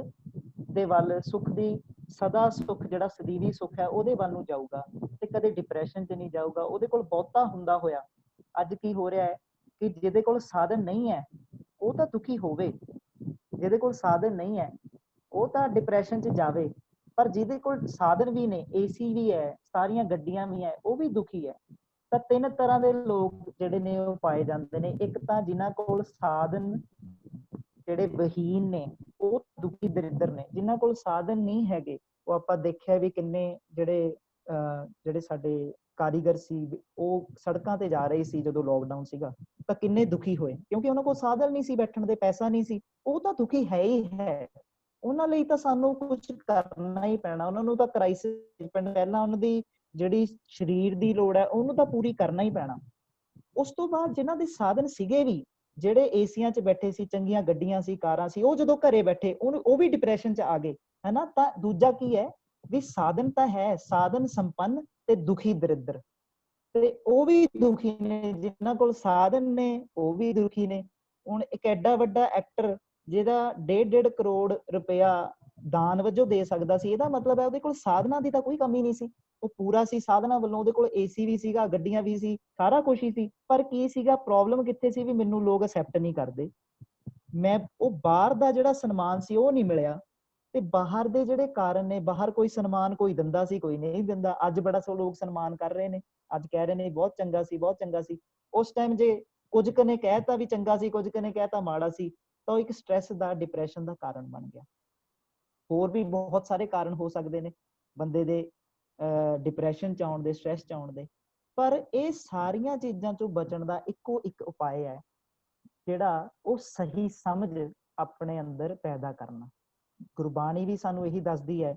ਦੇ ਵੱਲ, ਸੁੱਖ ਦੀ ਸਦਾ ਸੁੱਖ ਜਿਹੜਾ ਸਦੀਵੀ ਸੁੱਖ ਹੈ ਉਹਦੇ ਵੱਲ ਨੂੰ ਜਾਊਗਾ ਤੇ ਕਦੇ ਡਿਪਰੈਸ਼ਨ 'ਚ ਨਹੀਂ ਜਾਊਗਾ। ਉਹਦੇ ਕੋਲ ਬਹੁਤਾ ਹੁੰਦਾ ਹੋਇਆ ਅੱਜ ਕੀ ਹੋ ਰਿਹਾ ਹੈ ਕਿ ਜਿਹਦੇ ਕੋਲ ਸਾਧਨ ਨਹੀਂ ਹੈ ਉਹ ਤਾਂ ਦੁਖੀ ਹੋਵੇ, ਜਿਹਦੇ ਕੋਲ ਸਾਧਨ ਨਹੀਂ ਹੈ ਉਹ ਤਾਂ ਡਿਪਰੈਸ਼ਨ 'ਚ ਜਾਵੇ, ਪਰ ਜਿਹਦੇ ਕੋਲ ਸਾਧਨ ਵੀ ਨੇ, ਏਸੀ ਵੀ ਹੈ, ਸਾਰੀਆਂ ਗੱਡੀਆਂ ਵੀ ਹੈ, ਉਹ ਵੀ ਦੁਖੀ ਹੈ। ਤਾਂ ਤਿੰਨ ਤਰ੍ਹਾਂ ਦੇ ਲੋਕ ਜਿਹੜੇ ਨੇ ਉਹ ਪਾਏ ਜਾਂਦੇ ਨੇ। ਇੱਕ ਤਾਂ ਜਿਨ੍ਹਾਂ ਕੋਲ ਸਾਧਨ ਜਿਹੜੇ ਵਹੀਨ ਨੇ ਉਹ ਦੁਖੀ ਦਰਿੱਦਰ ਨੇ। ਜਿਨ੍ਹਾਂ ਕੋਲ ਸਾਧਨ ਨਹੀਂ ਹੈਗੇ ਉਹ ਆਪਾਂ ਦੇਖਿਆ ਵੀ ਕਿੰਨੇ ਜਿਹੜੇ ਸਾਡੇ ਕਾਰੀਗਰ ਸੀ ਉਹ ਸੜਕਾਂ ਤੇ ਜਾ ਰਹੇ ਸੀ ਜਦੋਂ ਲੋਕਡਾਊਨ ਸੀਗਾ ਤਾਂ ਕਿੰਨੇ ਦੁਖੀ ਹੋਏ, ਕਿਉਂਕਿ ਉਹਨਾਂ ਕੋਲ ਸਾਧਨ ਨਹੀਂ ਸੀ, ਬੈਠਣ ਦੇ ਪੈਸਾ ਨਹੀਂ ਸੀ। ਉਹ ਤਾਂ ਦੁਖੀ ਹੈ ਹੀ ਹੈ। ਉਹਨਾਂ ਲਈ ਤਾਂ ਸਾਨੂੰ ਕੁਝ ਕਰਨਾ ਹੀ ਪੈਣਾ। ਉਹਨਾਂ ਨੂੰ ਤਾਂ ਕ੍ਰਾਈਸਿਸ ਪਹਿਲਾਂ ਉਹਨਾਂ ਦੀ ਜਿਹੜੀ ਸਰੀਰ ਦੀ ਲੋੜ ਹੈ ਉਹਨੂੰ ਤਾਂ ਪੂਰੀ ਕਰਨਾ ਹੀ ਪੈਣਾ। ਉਸ ਤੋਂ ਬਾਅਦ ਜਿਨ੍ਹਾਂ ਦੇ ਸਾਧਨ ਸੀਗੇ ਵੀ, ਜਿਹੜੇ ਏਸੀਆਂ 'ਚ ਬੈਠੇ ਸੀ, ਚੰਗੀਆਂ ਗੱਡੀਆਂ ਸੀ, ਕਾਰਾਂ ਸੀ, ਉਹ ਜਦੋਂ ਘਰੇ ਬੈਠੇ ਉਹ ਵੀ ਡਿਪਰੈਸ਼ਨ 'ਚ ਆ ਗਏ, ਹਨਾ। ਤਾਂ ਦੂਜਾ ਕੀ ਹੈ ਵੀ ਸਾਧਨ ਤਾਂ ਹੈ, ਸਾਧਨ ਸੰਪੰਨ ਤੇ ਦੁਖੀ ਦਰਿੱਦਰ, ਤੇ ਉਹ ਵੀ ਦੁਖੀ ਨੇ। ਜਿਨ੍ਹਾਂ ਕੋਲ ਸਾਧਨ ਨੇ ਉਹ ਵੀ ਦੁਖੀ ਨੇ। ਹੁਣ ਇੱਕ ਐਡਾ ਵੱਡਾ ਐਕਟਰ ਜਿਹਦਾ 1.5 ਕਰੋੜ ਰੁਪਇਆ ਦਾਨ ਵਜੋਂ ਦੇ ਸਕਦਾ ਸੀ, ਇਹਦਾ ਮਤਲਬ ਹੈ ਉਹਦੇ ਕੋਲ ਸਾਧਨਾਂ ਦੀ ਤਾਂ ਕੋਈ ਕਮੀ ਨਹੀਂ ਸੀ, ਉਹ ਪੂਰਾ ਸੀ ਸਾਧਨਾਂ ਵੱਲੋਂ। ਉਹਦੇ ਕੋਲ ਏਸੀ ਵੀ ਸੀਗਾ, ਗੱਡੀਆਂ ਵੀ ਸੀ, ਸਾਰਾ ਕੁਛ ਹੀ ਸੀ। ਪਰ ਕੀ ਸੀਗਾ ਪ੍ਰੋਬਲਮ ਕਿੱਥੇ ਸੀ ਵੀ ਮੈਨੂੰ ਲੋਕ ਐਕਸੈਪਟ ਨਹੀਂ ਕਰਦੇ। ਉਹ ਬਾਹਰ ਦਾ ਜਿਹੜਾ ਸਨਮਾਨ ਸੀ ਉਹ ਨਹੀਂ ਮਿਲਿਆ, ਤੇ ਬਾਹਰ ਦੇ ਜਿਹੜੇ ਕਾਰਨ ਨੇ, ਬਾਹਰ ਕੋਈ ਸਨਮਾਨ ਕੋਈ ਦਿੰਦਾ ਸੀ, ਕੋਈ ਨਹੀਂ ਦਿੰਦਾ। ਅੱਜ ਬੜਾ ਸੋ ਲੋਕ ਸਨਮਾਨ ਕਰ ਰਹੇ ਨੇ, ਅੱਜ ਕਹਿ ਰਹੇ ਨੇ ਬਹੁਤ ਚੰਗਾ ਸੀ, ਬਹੁਤ ਚੰਗਾ ਸੀ। ਉਸ ਟਾਈਮ ਜੇ ਕੁਝ ਕੁ ਨੇ ਕਹਿਤਾ ਵੀ ਚੰਗਾ ਸੀ, ਕੁਝ ਕੁ ਨੇ ਕਹਿਤਾ ਮਾੜਾ ਸੀ, ਤਾਂ ਉਹ ਇੱਕ ਸਟ੍ਰੈਸ ਦਾ, ਡਿਪਰੈਸ਼ਨ ਦਾ ਕਾਰਨ ਬਣ ਗਿਆ। ਹੋਰ ਵੀ ਬਹੁਤ ਸਾਰੇ ਕਾਰਨ ਹੋ ਸਕਦੇ ਨੇ ਬੰਦੇ ਦੇ ਡਿਪਰੈਸ਼ਨ 'ਚ ਆਉਣ ਦੇ, ਸਟ੍ਰੈਸ 'ਚ ਆਉਣ ਦੇ। ਪਰ ਇਹ ਸਾਰੀਆਂ ਚੀਜ਼ਾਂ 'ਚੋਂ ਬਚਣ ਦਾ ਇੱਕੋ ਇੱਕ ਉਪਾਅ ਹੈ ਜਿਹੜਾ ਉਹ ਸਹੀ ਸਮਝ ਆਪਣੇ ਅੰਦਰ ਪੈਦਾ ਕਰਨਾ। ਗੁਰਬਾਣੀ ਵੀ ਸਾਨੂੰ ਇਹੀ ਦੱਸਦੀ ਹੈ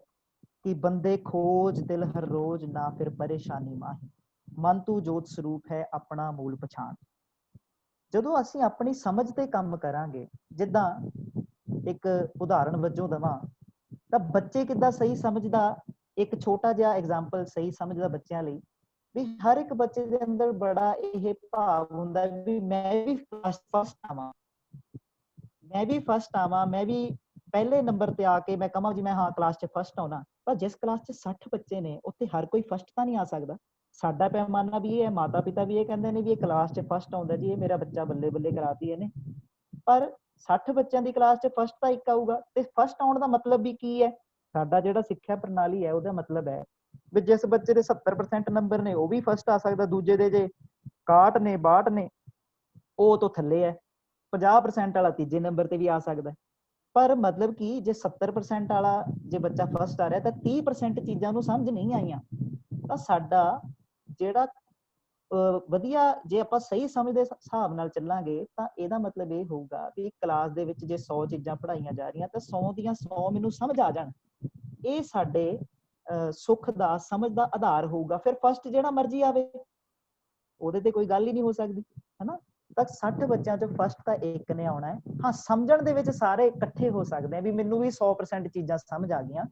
ਕਿ ਬੰਦੇ ਖੋਜ ਦਿਲ ਹਰ ਰੋਜ਼, ਨਾ ਫਿਰ ਪਰੇਸ਼ਾਨੀ ਮਾਹੀ, ਮਨ ਤੂੰ ਜੋਤ ਸਰੂਪ ਹੈ ਆਪਣਾ ਮੂਲ ਪਛਾਣ। ਜਦੋਂ ਅਸੀਂ ਆਪਣੀ ਸਮਝ ਤੇ ਕੰਮ ਕਰਾਂਗੇ, ਜਿੱਦਾਂ ਇੱਕ ਉਦਾਹਰਣ ਵਜੋਂ ਦੇਵਾਂ ਤਾਂ ਬੱਚੇ ਕਿੱਦਾਂ ਸਹੀ ਸਮਝਦਾ, ਇੱਕ ਛੋਟਾ ਜਿਹਾ ਐਗਜ਼ਾਮਪਲ ਸਹੀ ਸਮਝਦਾ ਬੱਚਿਆਂ ਲਈ, ਵੀ ਹਰ ਇੱਕ ਬੱਚੇ ਦੇ ਅੰਦਰ ਬੜਾ ਇਹ ਭਾਵ ਹੁੰਦਾ ਵੀ ਮੈਂ ਵੀ ਫਸਟ ਆਵਾਂ, ਮੈਂ ਵੀ ਫਸਟ ਆਵਾਂ, ਮੈਂ ਵੀ ਪਹਿਲੇ ਨੰਬਰ ਤੇ ਆ ਕੇ ਮੈਂ ਕਹਾਂ ਜੀ ਮੈਂ ਹਾਂ ਕਲਾਸ 'ਚ ਫਸਟ ਆਉਣਾ। ਪਰ ਜਿਸ ਕਲਾਸ 'ਚ 60 ਬੱਚੇ ਨੇ ਉੱਥੇ ਹਰ ਕੋਈ ਫਸਟ ਤਾਂ ਨਹੀਂ ਆ ਸਕਦਾ। ਸਾਡਾ ਪੈਮਾਨਾ ਵੀ ਇਹ ਹੈ, ਮਾਤਾ ਪਿਤਾ ਵੀ ਇਹ ਕਹਿੰਦੇ ਨੇ ਵੀ ਇਹ ਕਲਾਸ 'ਚ ਫਸਟ ਆਉਂਦਾ ਜੀ, ਇਹ ਮੇਰਾ ਬੱਚਾ ਬੱਲੇ ਬੱਲੇ ਕਰਾਤੀ ਇਹਨੇ। ਪਰ 60 ਬੱਚਿਆਂ ਦੀ ਕਲਾਸ 'ਚ ਫਸਟ ਤਾਂ ਇੱਕ ਆਊਗਾ। ਤੇ ਫਸਟ ਆਉਣ ਦਾ ਮਤਲਬ ਵੀ ਕੀ ਹੈ? ਸਾਡਾ ਜਿਹੜਾ ਸਿੱਖਿਆ ਪ੍ਰਣਾਲੀ ਹੈ ਉਹਦਾ ਮਤਲਬ ਹੈ ਵੀ ਜਿਸ ਬੱਚੇ ਦੇ 70% ਨੰਬਰ ਨੇ ਉਹ ਵੀ ਫਸਟ ਆ ਸਕਦਾ, ਦੂਜੇ ਦੇ ਜੇ 61 ਨੇ 62 ਨੇ ਉਹ ਤੋਂ ਥੱਲੇ ਹੈ, 50% ਵਾਲਾ ਤੀਜੇ ਨੰਬਰ ਤੇ ਵੀ ਆ ਸਕਦਾ। ਪਰ ਮਤਲਬ ਕਿ ਜੇ 70% ਵਾਲਾ ਜੇ ਬੱਚਾ ਫਸਟ ਆ ਰਿਹਾ ਤਾਂ 30% ਚੀਜ਼ਾਂ ਨੂੰ ਸਮਝ ਨਹੀਂ ਆਈਆਂ। ਤਾਂ ਸਾਡਾ ਜਿਹੜਾ ਵਧੀਆ, ਜੇ ਆਪਾਂ ਸਹੀ ਸਮਝ ਦੇ ਹਿਸਾਬ ਨਾਲ ਚੱਲਾਂਗੇ ਤਾਂ ਇਹਦਾ ਮਤਲਬ ਇਹ ਹੋਊਗਾ ਵੀ ਕਲਾਸ ਦੇ ਵਿੱਚ ਜੇ 100 ਚੀਜ਼ਾਂ ਪੜ੍ਹਾਈਆਂ ਜਾ ਰਹੀਆਂ ਤਾਂ 100 ਦੀਆਂ 100 ਮੈਨੂੰ ਸਮਝ ਆ ਜਾਣ। ਇਹ ਸਾਡੇ ਸੁੱਖ ਦਾ, ਸਮਝ ਦਾ ਆਧਾਰ ਹੋਊਗਾ। ਫਿਰ ਫਸਟ ਜਿਹੜਾ ਮਰਜ਼ੀ ਆਵੇ ਉਹਦੇ ਤੇ ਕੋਈ ਗੱਲ ਹੀ ਨਹੀਂ ਹੋ ਸਕਦੀ, ਹਨਾ। ਤਾਂ 60 ਬੱਚਿਆਂ ਚੋਂ ਫਸਟ ਤਾਂ ਇੱਕ ਨੇ ਆਉਣਾ ਹੈ। ਹਾਂ, ਸਮਝਣ ਦੇ ਵਿੱਚ ਸਾਰੇ ਇਕੱਠੇ ਹੋ ਸਕਦੇ ਆ ਵੀ ਮੈਨੂੰ ਵੀ 100% ਚੀਜ਼ਾਂ ਸਮਝ ਆ ਗਈਆਂ।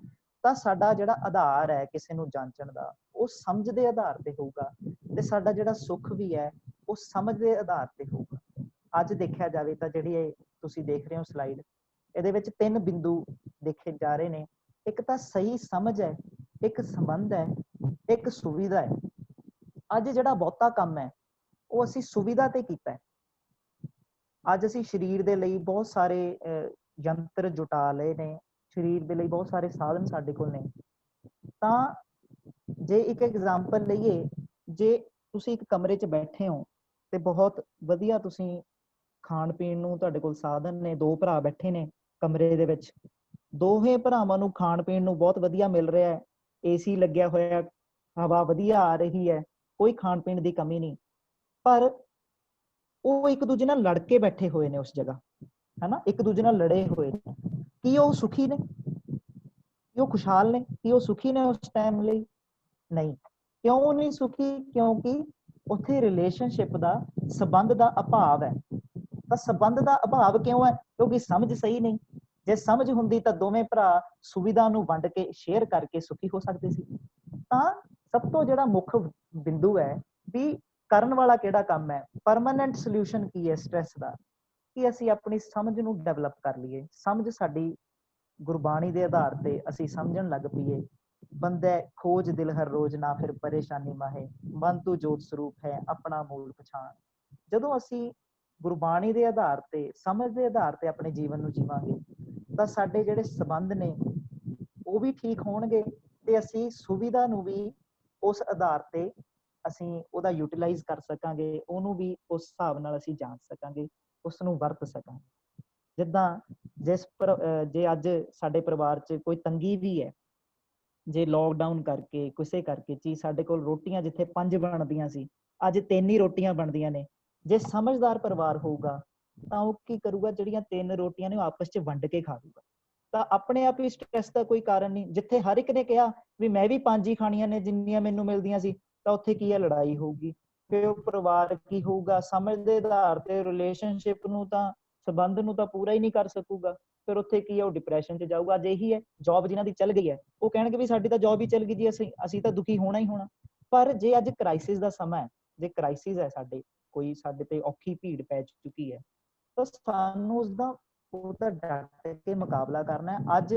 ਤਾਂ ਸਾਡਾ ਜਿਹੜਾ ਆਧਾਰ ਹੈ ਕਿਸੇ ਨੂੰ ਜਾਂਚਣ ਦਾ, ਉਹ ਸਮਝ ਦੇ ਆਧਾਰ ਤੇ ਹੋਊਗਾ, ਤੇ ਸਾਡਾ ਜਿਹੜਾ ਸੁੱਖ ਵੀ ਹੈ ਉਹ ਸਮਝ ਦੇ ਆਧਾਰ ਤੇ ਹੋਊਗਾ। ਅੱਜ ਦੇਖਿਆ ਜਾਵੇ ਤਾਂ ਜਿਹੜੀ ਇਹ ਤੁਸੀਂ ਦੇਖ ਰਹੇ ਹੋ ਸਲਾਈਡ, ਇਹਦੇ ਵਿੱਚ 3 ਬਿੰਦੂ ਦੇਖੇ ਜਾ ਰਹੇ ਨੇ। ਇੱਕ ਤਾਂ ਸਹੀ ਸਮਝ ਹੈ, ਇੱਕ ਸੰਬੰਧ ਹੈ, ਇੱਕ ਸੁਵਿਧਾ ਹੈ। ਅੱਜ ਜਿਹੜਾ ਬਹੁਤਾ ਕੰਮ ਹੈ ਉਹ ਅਸੀਂ ਸੁਵਿਧਾ ਤੇ ਕੀਤਾ ਹੈ। ਅੱਜ ਅਸੀਂ ਸਰੀਰ ਦੇ ਲਈ ਬਹੁਤ ਸਾਰੇ ਯੰਤਰ ਜੁਟਾ ਲਏ ਨੇ, ਸਰੀਰ ਦੇ ਲਈ ਬਹੁਤ ਸਾਰੇ ਸਾਧਨ ਸਾਡੇ ਕੋਲ ਨੇ। ਤਾਂ ਜੇ ਇੱਕ ਐਗਜ਼ਾਮਪਲ ਲਈਏ, ਜੇ ਤੁਸੀਂ ਇੱਕ ਕਮਰੇ 'ਚ ਬੈਠੇ ਹੋ ਤੇ ਬਹੁਤ ਵਧੀਆ ਤੁਸੀਂ ਖਾਣ ਪੀਣ ਨੂੰ ਤੁਹਾਡੇ ਕੋਲ ਸਾਧਨ ਨੇ, 2 ਭਰਾ ਬੈਠੇ ਨੇ ਕਮਰੇ ਦੇ ਵਿੱਚ, ਦੋਵੇਂ ਭਰਾਵਾਂ ਨੂੰ ਖਾਣ ਪੀਣ ਨੂੰ ਬਹੁਤ ਵਧੀਆ ਮਿਲ ਰਿਹਾ ਹੈ, ਏਸੀ ਲੱਗਿਆ ਹੋਇਆ, ਹਵਾ ਵਧੀਆ ਆ ਰਹੀ ਹੈ, ਕੋਈ ਖਾਣ ਪੀਣ ਦੀ ਕਮੀ ਨਹੀਂ। ਪਰ ਉਹ ਇੱਕ ਦੂਜੇ ਨਾਲ ਲੜ ਕੇ ਬੈਠੇ ਹੋਏ ਨੇ ਉਸ ਜਗ੍ਹਾ, ਹਨਾ, ਇੱਕ ਦੂਜੇ ਨਾਲ ਲੜੇ ਹੋਏ ਨੇ। ਕੀ ਉਹ ਸੁਖੀ ਨੇ? ਕੀ ਉਹ ਖੁਸ਼ਹਾਲ ਨੇ? ਕੀ ਉਹ ਸੁਖੀ ਨੇ ਉਸ ਟਾਈਮ ਲਈ? ਨਹੀਂ। ਕਿਉਂ ਨਹੀਂ ਸੁਖੀ? ਕਿਉਂਕਿ ਉੱਥੇ ਰਿਲੇਸ਼ਨਸ਼ਿਪ ਦਾ, ਸੰਬੰਧ ਦਾ ਅਭਾਵ ਹੈ। ਤਾਂ ਸੰਬੰਧ ਦਾ ਅਭਾਵ ਕਿਉਂ ਹੈ? ਕਿਉਂਕਿ ਸਮਝ ਸਹੀ ਨਹੀਂ। ਜੇ ਸਮਝ ਹੁੰਦੀ ਤਾਂ ਦੋਵੇਂ ਭਰਾ ਸੁਵਿਧਾ ਨੂੰ ਵੰਡ ਕੇ, ਸ਼ੇਅਰ ਕਰਕੇ ਸੁਖੀ ਹੋ ਸਕਦੇ ਸੀ। ਤਾਂ ਸਭ ਤੋਂ ਜਿਹੜਾ ਮੁੱਖ ਬਿੰਦੂ ਹੈ ਵੀ ਕਰਨ ਵਾਲਾ ਕਿਹੜਾ ਕੰਮ ਹੈ, ਪਰਮਾਨੈਂਟ ਸੋਲਿਊਸ਼ਨ ਕੀ ਹੈ ਸਟ੍ਰੈਸ ਦਾ, ਕਿ ਅਸੀਂ ਆਪਣੀ ਸਮਝ ਨੂੰ ਡਿਵੈਲਪ ਕਰ ਲਈਏ। ਸਮਝ ਸਾਡੀ ਗੁਰਬਾਣੀ ਦੇ ਆਧਾਰ ਤੇ ਅਸੀਂ ਸਮਝਣ ਲੱਗ ਪਈਏ, ਬੰਦੈ ਖੋਜ ਦਿਲ ਹਰ ਰੋਜ਼ ਨਾ ਫਿਰ ਪਰੇਸ਼ਾਨੀ ਮਾਹੇ, ਮਨ ਤੂੰ ਜੋਤ ਸਰੂਪ ਹੈ ਆਪਣਾ ਮੂਲ ਪਛਾਣ। ਜਦੋਂ ਅਸੀਂ ਗੁਰਬਾਣੀ ਦੇ ਆਧਾਰ ਤੇ, ਸਮਝ ਦੇ ਆਧਾਰ ਤੇ ਆਪਣੇ ਜੀਵਨ ਨੂੰ ਜੀਵਾਂਗੇ ਤਾਂ ਸਾਡੇ ਜਿਹੜੇ ਸੰਬੰਧ ਨੇ ਉਹ ਵੀ ਠੀਕ ਹੋਣਗੇ ਤੇ ਅਸੀਂ ਸੁਵਿਧਾ ਨੂੰ ਵੀ ਉਸ ਆਧਾਰ ਤੇ ਅਸੀਂ ਉਹਦਾ ਯੂਟਿਲਾਈਜ਼ ਕਰ ਸਕਾਂਗੇ, ਉਹਨੂੰ ਵੀ ਉਸ ਹਿਸਾਬ ਨਾਲ ਅਸੀਂ ਜਾਣ ਸਕਾਂਗੇ, ਉਸ ਨੂੰ ਵਰਤ ਸਕਾਂਗੇ। ਜਿੱਦਾਂ ਜੇ ਅੱਜ ਸਾਡੇ ਪਰਿਵਾਰ 'ਚ ਕੋਈ ਤੰਗੀ ਵੀ ਹੈ, ਜੇ ਲੋਕਡਾਊਨ ਕਰਕੇ ਕਿਸੇ ਕਰਕੇ ਚੀਜ਼ ਸਾਡੇ ਕੋਲ ਰੋਟੀਆਂ ਜਿੱਥੇ 5 ਬਣਦੀਆਂ ਸੀ ਅੱਜ 3 ਹੀ ਰੋਟੀਆਂ ਬਣਦੀਆਂ ਨੇ, ਜੇ ਸਮਝਦਾਰ ਪਰਿਵਾਰ ਹੋਊਗਾ ਤਾਂ ਉਹ ਕੀ ਕਰੂਗਾ, ਜਿਹੜੀਆਂ 3 ਰੋਟੀਆਂ ਨੇ ਉਹ ਆਪਸ 'ਚ ਵੰਡ ਕੇ ਖਾਊਗਾ। ਤਾਂ ਆਪਣੇ ਆਪ ਹੀ ਸਟ੍ਰੈਸ ਦਾ ਕੋਈ ਕਾਰਨ ਨਹੀਂ। ਜਿੱਥੇ ਹਰ ਇੱਕ ਨੇ ਕਿਹਾ ਵੀ ਮੈਂ ਵੀ 5 ਹੀ ਖਾਣੀਆਂ ਨੇ ਜਿੰਨੀਆਂ ਮੈਨੂੰ ਮਿਲਦੀਆਂ ਸੀ, ਤਾਂ ਉੱਥੇ ਕੀ ਹੈ, ਲੜਾਈ ਹੋਊਗੀ। ਫਿਰ ਉਹ ਪਰਿਵਾਰ ਕੀ ਹੋਊਗਾ, ਸਮਝ ਦੇ ਆਧਾਰ ਤੇ ਰਿਲੇਸ਼ਨਸ਼ਿਪ ਨੂੰ ਤਾਂ, ਸੰਬੰਧ ਨੂੰ ਤਾਂ ਪੂਰਾ ਹੀ ਨਹੀਂ ਕਰ ਸਕੂਗਾ। ਫਿਰ ਉੱਥੇ ਕੀ ਹੈ, ਉਹ ਡਿਪਰੈਸ਼ਨ 'ਚ ਜਾਊਗਾ। ਅੱਜ ਇਹੀ ਹੈ, ਜੌਬ ਜਿਨ੍ਹਾਂ ਦੀ ਚੱਲ ਗਈ ਹੈ ਉਹ ਕਹਿਣਗੇ ਵੀ ਸਾਡੀ ਤਾਂ ਜੌਬ ਹੀ ਚੱਲ ਗਈ ਜੀ, ਅਸੀਂ ਤਾਂ ਦੁਖੀ ਹੋਣਾ ਹੀ ਹੋਣਾ। ਪਰ ਜੇ ਅੱਜ ਕ੍ਰਾਈਸਿਸ ਦਾ ਸਮਾਂ ਹੈ, ਜੇ ਕ੍ਰਾਈਸਿਸ ਹੈ ਕੋਈ ਸਾਡੇ ਤੇ ਔਖੀ ਭੀੜ ਪੈ ਚੁੱਕੀ ਹੈ, ਤਾਂ ਸਾਨੂੰ ਉਸਦਾ ਡਟ ਕੇ ਮੁਕਾਬਲਾ ਕਰਨਾ ਹੈ। ਅੱਜ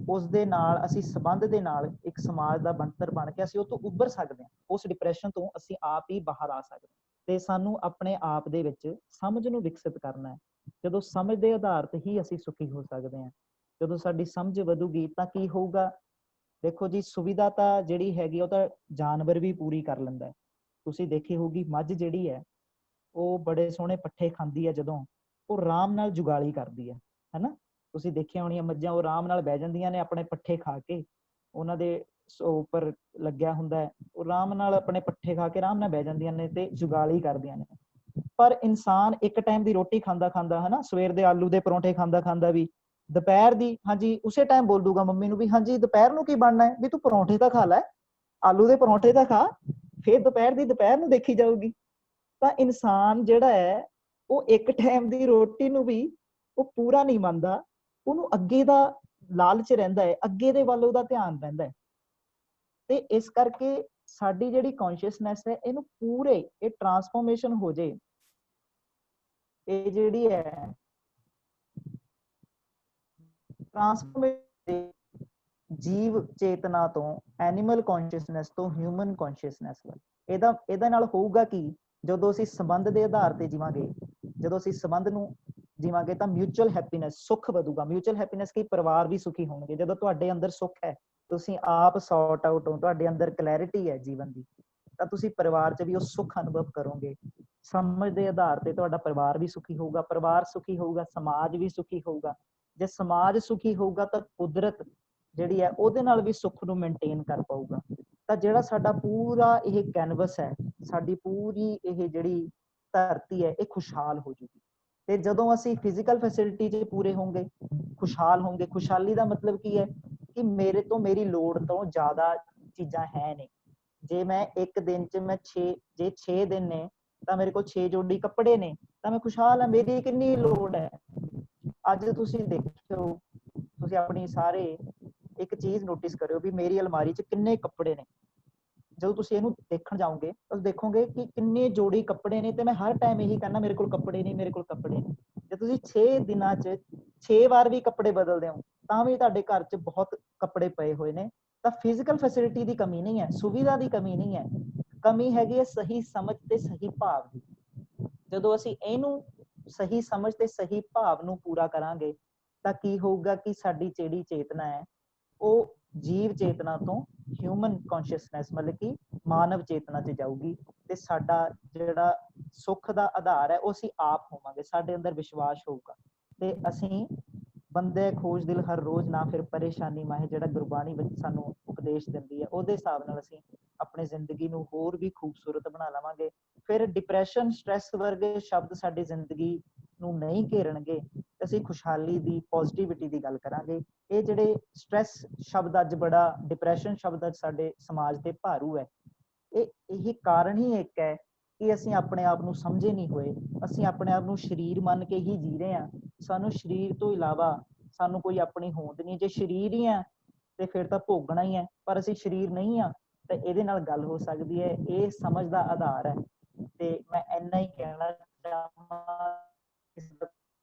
ਉਸ ਦੇ ਨਾਲ ਅਸੀਂ ਸੰਬੰਧ ਦੇ ਨਾਲ ਇੱਕ ਸਮਾਜ ਦਾ ਬਣਤਰ ਬਣ ਕੇ ਅਸੀਂ ਉਹ ਤੋਂ ਉੱਭਰ ਸਕਦੇ ਹਾਂ, ਉਸ ਡਿਪਰੈਸ਼ਨ ਤੋਂ ਅਸੀਂ ਆਪ ਹੀ ਬਾਹਰ ਆ ਸਕਦੇ ਹਾਂ। ਤੇ ਸਾਨੂੰ ਆਪਣੇ ਆਪ ਦੇ ਵਿੱਚ ਸਮਝ ਨੂੰ ਵਿਕਸਿਤ ਕਰਨਾ ਹੈ। ਜਦੋਂ ਸਮਝ ਦੇ ਆਧਾਰ ਤੇ ਹੀ ਅਸੀਂ ਸੁਖੀ ਹੋ ਸਕਦੇ ਹਾਂ। ਜਦੋਂ ਸਾਡੀ ਸਮਝ ਵਧੂਗੀ ਤਾਂ ਕੀ ਹੋਊਗਾ, ਦੇਖੋ ਜੀ, ਸੁਵਿਧਾ ਤਾਂ ਜਿਹੜੀ ਹੈਗੀ ਉਹ ਤਾਂ ਜਾਨਵਰ ਵੀ ਪੂਰੀ ਕਰ ਲੈਂਦਾ ਹੈ। ਤੁਸੀਂ ਦੇਖੀ ਹੋਊਗੀ ਮੱਝ ਜਿਹੜੀ ਹੈ ਉਹ ਬੜੇ ਸੋਹਣੇ ਪੱਠੇ ਖਾਂਦੀ ਹੈ, ਜਦੋਂ ਉਹ ਆਰਾਮ ਨਾਲ ਜੁਗਾਲੀ ਕਰਦੀ ਹੈ, ਹੈਨਾ। ਤੁਸੀਂ ਦੇਖਿਆ ਹੋਣੀਆਂ ਮੱਝਾਂ ਉਹ ਆਰਾਮ ਨਾਲ ਬਹਿ ਜਾਂਦੀਆਂ ਨੇ ਆਪਣੇ ਪੱਠੇ ਖਾ ਕੇ, ਉਹਨਾਂ ਦੇ ਉੱਪਰ ਲੱਗਿਆ ਹੁੰਦਾ ਹੈ, ਉਹ ਆਰਾਮ ਨਾਲ ਆਪਣੇ ਪੱਠੇ ਖਾ ਕੇ ਆਰਾਮ ਨਾਲ ਬਹਿ ਜਾਂਦੀਆਂ ਨੇ ਤੇ ਜੁਗਾਲੀ ਕਰਦੀਆਂ ਨੇ। ਪਰ ਇਨਸਾਨ ਇੱਕ ਟਾਈਮ ਦੀ ਰੋਟੀ ਖਾਂਦਾ ਖਾਂਦਾ, ਹਨਾ, ਸਵੇਰ ਦੇ ਆਲੂ ਦੇ ਪਰੌਂਠੇ ਖਾਂਦਾ ਖਾਂਦਾ ਵੀ ਦੁਪਹਿਰ ਦੀ, ਹਾਂਜੀ, ਉਸੇ ਟਾਈਮ ਬੋਲ ਦੂਗਾ ਮੰਮੀ ਨੂੰ ਵੀ ਹਾਂਜੀ ਦੁਪਹਿਰ ਨੂੰ ਕੀ ਬਣਨਾ ਹੈ, ਵੀ ਤੂੰ ਪਰੌਂਠੇ ਤਾਂ ਖਾ ਲੈ, ਆਲੂ ਦੇ ਪਰੌਂਠੇ ਤਾਂ ਖਾ, ਫਿਰ ਦੁਪਹਿਰ ਨੂੰ ਦੇਖੀ ਜਾਊਗੀ। ਤਾਂ ਇਨਸਾਨ ਜਿਹੜਾ ਹੈ ਉਹ ਇੱਕ ਟਾਈਮ ਦੀ ਰੋਟੀ ਨੂੰ ਵੀ ਉਹ ਪੂਰਾ ਨਹੀਂ ਮੰਨਦਾ, ਉਹਨੂੰ ਅੱਗੇ ਦਾ ਲਾਲਚ ਰਹਿੰਦਾ ਹੈ, ਅੱਗੇ ਦੇ ਵੱਲ ਉਹਦਾ ਧਿਆਨ ਰਹਿੰਦਾ ਹੈ। ਤੇ ਇਸ ਕਰਕੇ ਸਾਡੀ ਜਿਹੜੀ ਕੌਨਸ਼ੀਅਸਨੈਸ ਹੈ ਇਹਨੂੰ ਪੂਰੇ ਇਹ ਟਰਾਂਸਫੋਰਮੇਸ਼ਨ ਹੋ ਜੇ, ਇਹ ਜਿਹੜੀ ਹੈ ਟਰਾਂਸਫੋਰਮੇਸ਼ਨ ਜੀਵ ਚੇਤਨਾ ਤੋਂ, ਐਨੀਮਲ ਕੌਨਸ਼ੀਅਸਨੈਸ ਤੋਂ ਹਿਊਮਨ ਕੌਨਸ਼ੀਅਸਨੈਸ ਵੱਲ। ਇਹਦਾ ਨਾਲ ਹੋਊਗਾ ਕਿ ਜਦੋਂ ਅਸੀਂ ਸੰਬੰਧ ਦੇ ਆਧਾਰ ਤੇ ਜੀਵਾਂਗੇ, ਜਦੋਂ ਅਸੀਂ ਸੰਬੰਧ ਨੂੰ ਜੀਵਾਂਗੇ ਤਾਂ ਮਿਊਚੁਅਲ ਹੈਪੀਨੈਸ, ਸੁੱਖ ਵਧੂਗਾ। ਮਿਊਚੁਅਲ ਹੈਪੀਨੈਸ ਕੀ, ਪਰਿਵਾਰ ਵੀ ਸੁਖੀ ਹੋਣਗੇ। ਜਦੋਂ ਤੁਹਾਡੇ ਅੰਦਰ ਸੁੱਖ ਹੈ, ਤੁਸੀਂ ਆਪ ਸੌਰਟ ਆਊਟ ਹੋ, ਤੁਹਾਡੇ ਅੰਦਰ ਕਲੈਰਿਟੀ ਹੈ ਜੀਵਨ ਦੀ, ਤਾਂ ਤੁਸੀਂ ਪਰਿਵਾਰ 'ਚ ਵੀ ਉਹ ਸੁੱਖ ਅਨੁਭਵ ਕਰੋਗੇ। ਸਮਝ ਦੇ ਆਧਾਰ ਤੇ ਤੁਹਾਡਾ ਪਰਿਵਾਰ ਵੀ ਸੁਖੀ ਹੋਊਗਾ, ਪਰਿਵਾਰ ਸੁਖੀ ਹੋਊਗਾ, ਸਮਾਜ ਵੀ ਸੁਖੀ ਹੋਊਗਾ। ਜੇ ਸਮਾਜ ਸੁਖੀ ਹੋਊਗਾ ਤਾਂ ਕੁਦਰਤ ਜਿਹੜੀ ਹੈ ਉਹਦੇ ਨਾਲ ਵੀ ਸੁੱਖ ਨੂੰ ਮੇਨਟੇਨ ਕਰ ਪਾਊਗਾ। ਤਾਂ ਜਿਹੜਾ ਸਾਡਾ ਪੂਰਾ ਇਹ ਕੈਨਵਸ ਹੈ, ਸਾਡੀ ਪੂਰੀ ਇਹ ਜਿਹੜੀ ਧਰਤੀ ਹੈ, ਇਹ ਖੁਸ਼ਹਾਲ ਹੋ ਜੂਗੀ। ਤੇ ਜਦੋਂ ਅਸੀਂ ਫਿਜ਼ੀਕਲ ਫੈਸਿਲਿਟੀ 'ਚ ਪੂਰੇ ਹੋਵਾਂਗੇ, ਖੁਸ਼ਹਾਲ ਹੋਵਾਂਗੇ। ਖੁਸ਼ਹਾਲੀ ਦਾ ਮਤਲਬ ਕੀ ਹੈ ਕਿ ਮੇਰੇ ਤੋਂ ਮੇਰੀ ਲੋੜ ਤੋਂ ਜ਼ਿਆਦਾ ਚੀਜ਼ਾਂ ਹੈ ਨੇ। ਜੇ ਮੈਂ ਇੱਕ ਦਿਨ 'ਚ ਜੇ 6 ਦਿਨ ਨੇ ਤਾਂ ਮੇਰੇ ਕੋਲ 6 ਜੋੜੀ ਕੱਪੜੇ ਨੇ, ਤਾਂ ਮੈਂ ਖੁਸ਼ਹਾਲ ਹਾਂ। ਮੇਰੀ ਕਿੰਨੀ ਲੋੜ ਹੈ। ਅੱਜ ਤੁਸੀਂ ਦੇਖਿਓ, ਤੁਸੀਂ ਆਪਣੀ ਸਾਰੇ ਇੱਕ ਚੀਜ਼ ਨੋਟਿਸ ਕਰਿਓ ਵੀ ਮੇਰੀ ਅਲਮਾਰੀ 'ਚ ਕਿੰਨੇ ਕੱਪੜੇ ਨੇ। ਜਦੋਂ ਤੁਸੀਂ ਇਹਨੂੰ ਦੇਖਣ ਜਾਓਗੇ ਤਾਂ ਦੇਖੋਗੇ ਕਿ ਕਿੰਨੇ ਜੋੜੀ ਕੱਪੜੇ ਨੇ, ਤੇ ਮੈਂ ਹਰ ਟਾਈਮ ਇਹੀ ਕਹਿੰਦਾ ਮੇਰੇ ਕੋਲ ਕੱਪੜੇ ਨਹੀਂ, ਮੇਰੇ ਕੋਲ ਕੱਪੜੇ ਨਹੀਂ। ਜੇ ਤੁਸੀਂ 6 ਦਿਨਾਂ 'ਚ 6 ਵਾਰ ਵੀ ਕੱਪੜੇ ਬਦਲਦੇ ਹੋ ਤਾਂ ਵੀ ਤੁਹਾਡੇ ਘਰ 'ਚ ਬਹੁਤ ਕੱਪੜੇ ਪਏ ਹੋਏ ਨੇ। ਤਾਂ ਫਿਜ਼ੀਕਲ ਫੈਸਿਲਿਟੀ ਦੀ ਕਮੀ ਨਹੀਂ ਹੈ, ਸੁਵਿਧਾ ਦੀ ਕਮੀ ਨਹੀਂ ਹੈ, ਕਮੀ ਹੈਗੀ ਹੈ ਸਹੀ ਸਮਝ ਤੇ ਸਹੀ ਭਾਵ ਦੀ। ਜਦੋਂ ਅਸੀਂ ਇਹਨੂੰ ਸਹੀ ਸਮਝ ਤੇ ਸਹੀ ਭਾਵ ਨੂੰ ਪੂਰਾ ਕਰਾਂਗੇ ਤਾਂ ਕੀ ਹੋਊਗਾ ਕਿ ਸਾਡੀ ਜਿਹੜੀ ਚੇਤਨਾ ਹੈ ਉਹ ਜੀਵ ਚੇਤਨਾ ਤੋਂ ਹਿਊਮਨ ਕੌਨਸ਼ੀਅਸਨੈਸ, ਮਤਲਬ ਕਿ ਮਾਨਵ ਚੇਤਨਾ 'ਚ ਜਾਊਗੀ। ਤੇ ਸਾਡਾ ਜਿਹੜਾ ਸੁੱਖ ਦਾ ਆਧਾਰ ਹੈ ਉਹ ਅਸੀਂ ਆਪ ਹੋਵਾਂਗੇ, ਸਾਡੇ ਅੰਦਰ ਵਿਸ਼ਵਾਸ ਹੋਊਗਾ। ਤੇ ਅਸੀਂ ਬੰਦੇ ਖੋਜ ਦਿਲ ਹਰ ਰੋਜ਼ ਨਾ ਫਿਰ ਪਰੇਸ਼ਾਨੀ ਮਾਹੇ, ਜਿਹੜਾ ਗੁਰਬਾਣੀ ਵਿੱਚ ਸਾਨੂੰ ਉਪਦੇਸ਼ ਦਿੰਦੀ ਹੈ, ਉਹਦੇ ਹਿਸਾਬ ਨਾਲ ਅਸੀਂ ਆਪਣੀ ਜ਼ਿੰਦਗੀ ਨੂੰ ਹੋਰ ਵੀ ਖੂਬਸੂਰਤ ਬਣਾ ਲਵਾਂਗੇ। ਫਿਰ ਡਿਪਰੈਸ਼ਨ, ਸਟ੍ਰੈਸ ਵਰਗੇ ਸ਼ਬਦ ਸਾਡੀ ਜ਼ਿੰਦਗੀ ਨੂੰ ਨਹੀਂ ਘੇਰਨਗੇ। ਅਸੀਂ ਖੁਸ਼ਹਾਲੀ ਦੀ, ਪੋਜ਼ਿਟਿਵਿਟੀ ਦੀ ਗੱਲ ਕਰਾਂਗੇ। ਇਹ ਜਿਹੜੇ ਸਟ੍ਰੈਸ ਸ਼ਬਦ ਅੱਜ ਬੜਾ, ਡਿਪਰੈਸ਼ਨ ਸ਼ਬਦ ਅੱਜ ਸਾਡੇ ਸਮਾਜ ਤੇ ਭਾਰੂ ਹੈ, ਇਹ ਕਾਰਨ ਹੀ ਇੱਕ ਹੈ ਕਿ ਅਸੀਂ ਆਪਣੇ ਆਪ ਨੂੰ ਸਮਝੇ ਨਹੀਂ ਹੋਏ। ਅਸੀਂ ਆਪਣੇ ਆਪ ਨੂੰ ਸਰੀਰ ਮੰਨ ਕੇ ਹੀ ਜੀ ਰਹੇ ਹਾਂ। ਸਾਨੂੰ ਸਰੀਰ ਤੋਂ ਇਲਾਵਾ ਸਾਨੂੰ ਕੋਈ ਆਪਣੀ ਹੋਂਦ ਨਹੀਂ। ਜੇ ਸਰੀਰ ਹੀ ਹੈ ਤੇ ਫਿਰ ਤਾਂ ਭੋਗਣਾ ਹੀ ਹੈ, ਪਰ ਅਸੀਂ ਸਰੀਰ ਨਹੀਂ ਆ ਤਾਂ ਇਹਦੇ ਨਾਲ ਗੱਲ ਹੋ ਸਕਦੀ ਹੈ। ਇਹ ਸਮਝ ਦਾ ਆਧਾਰ ਹੈ। ਤੇ ਮੈਂ ਇੰਨਾ ਹੀ ਕਹਿਣਾ ਚਾਹਾਂਗਾ,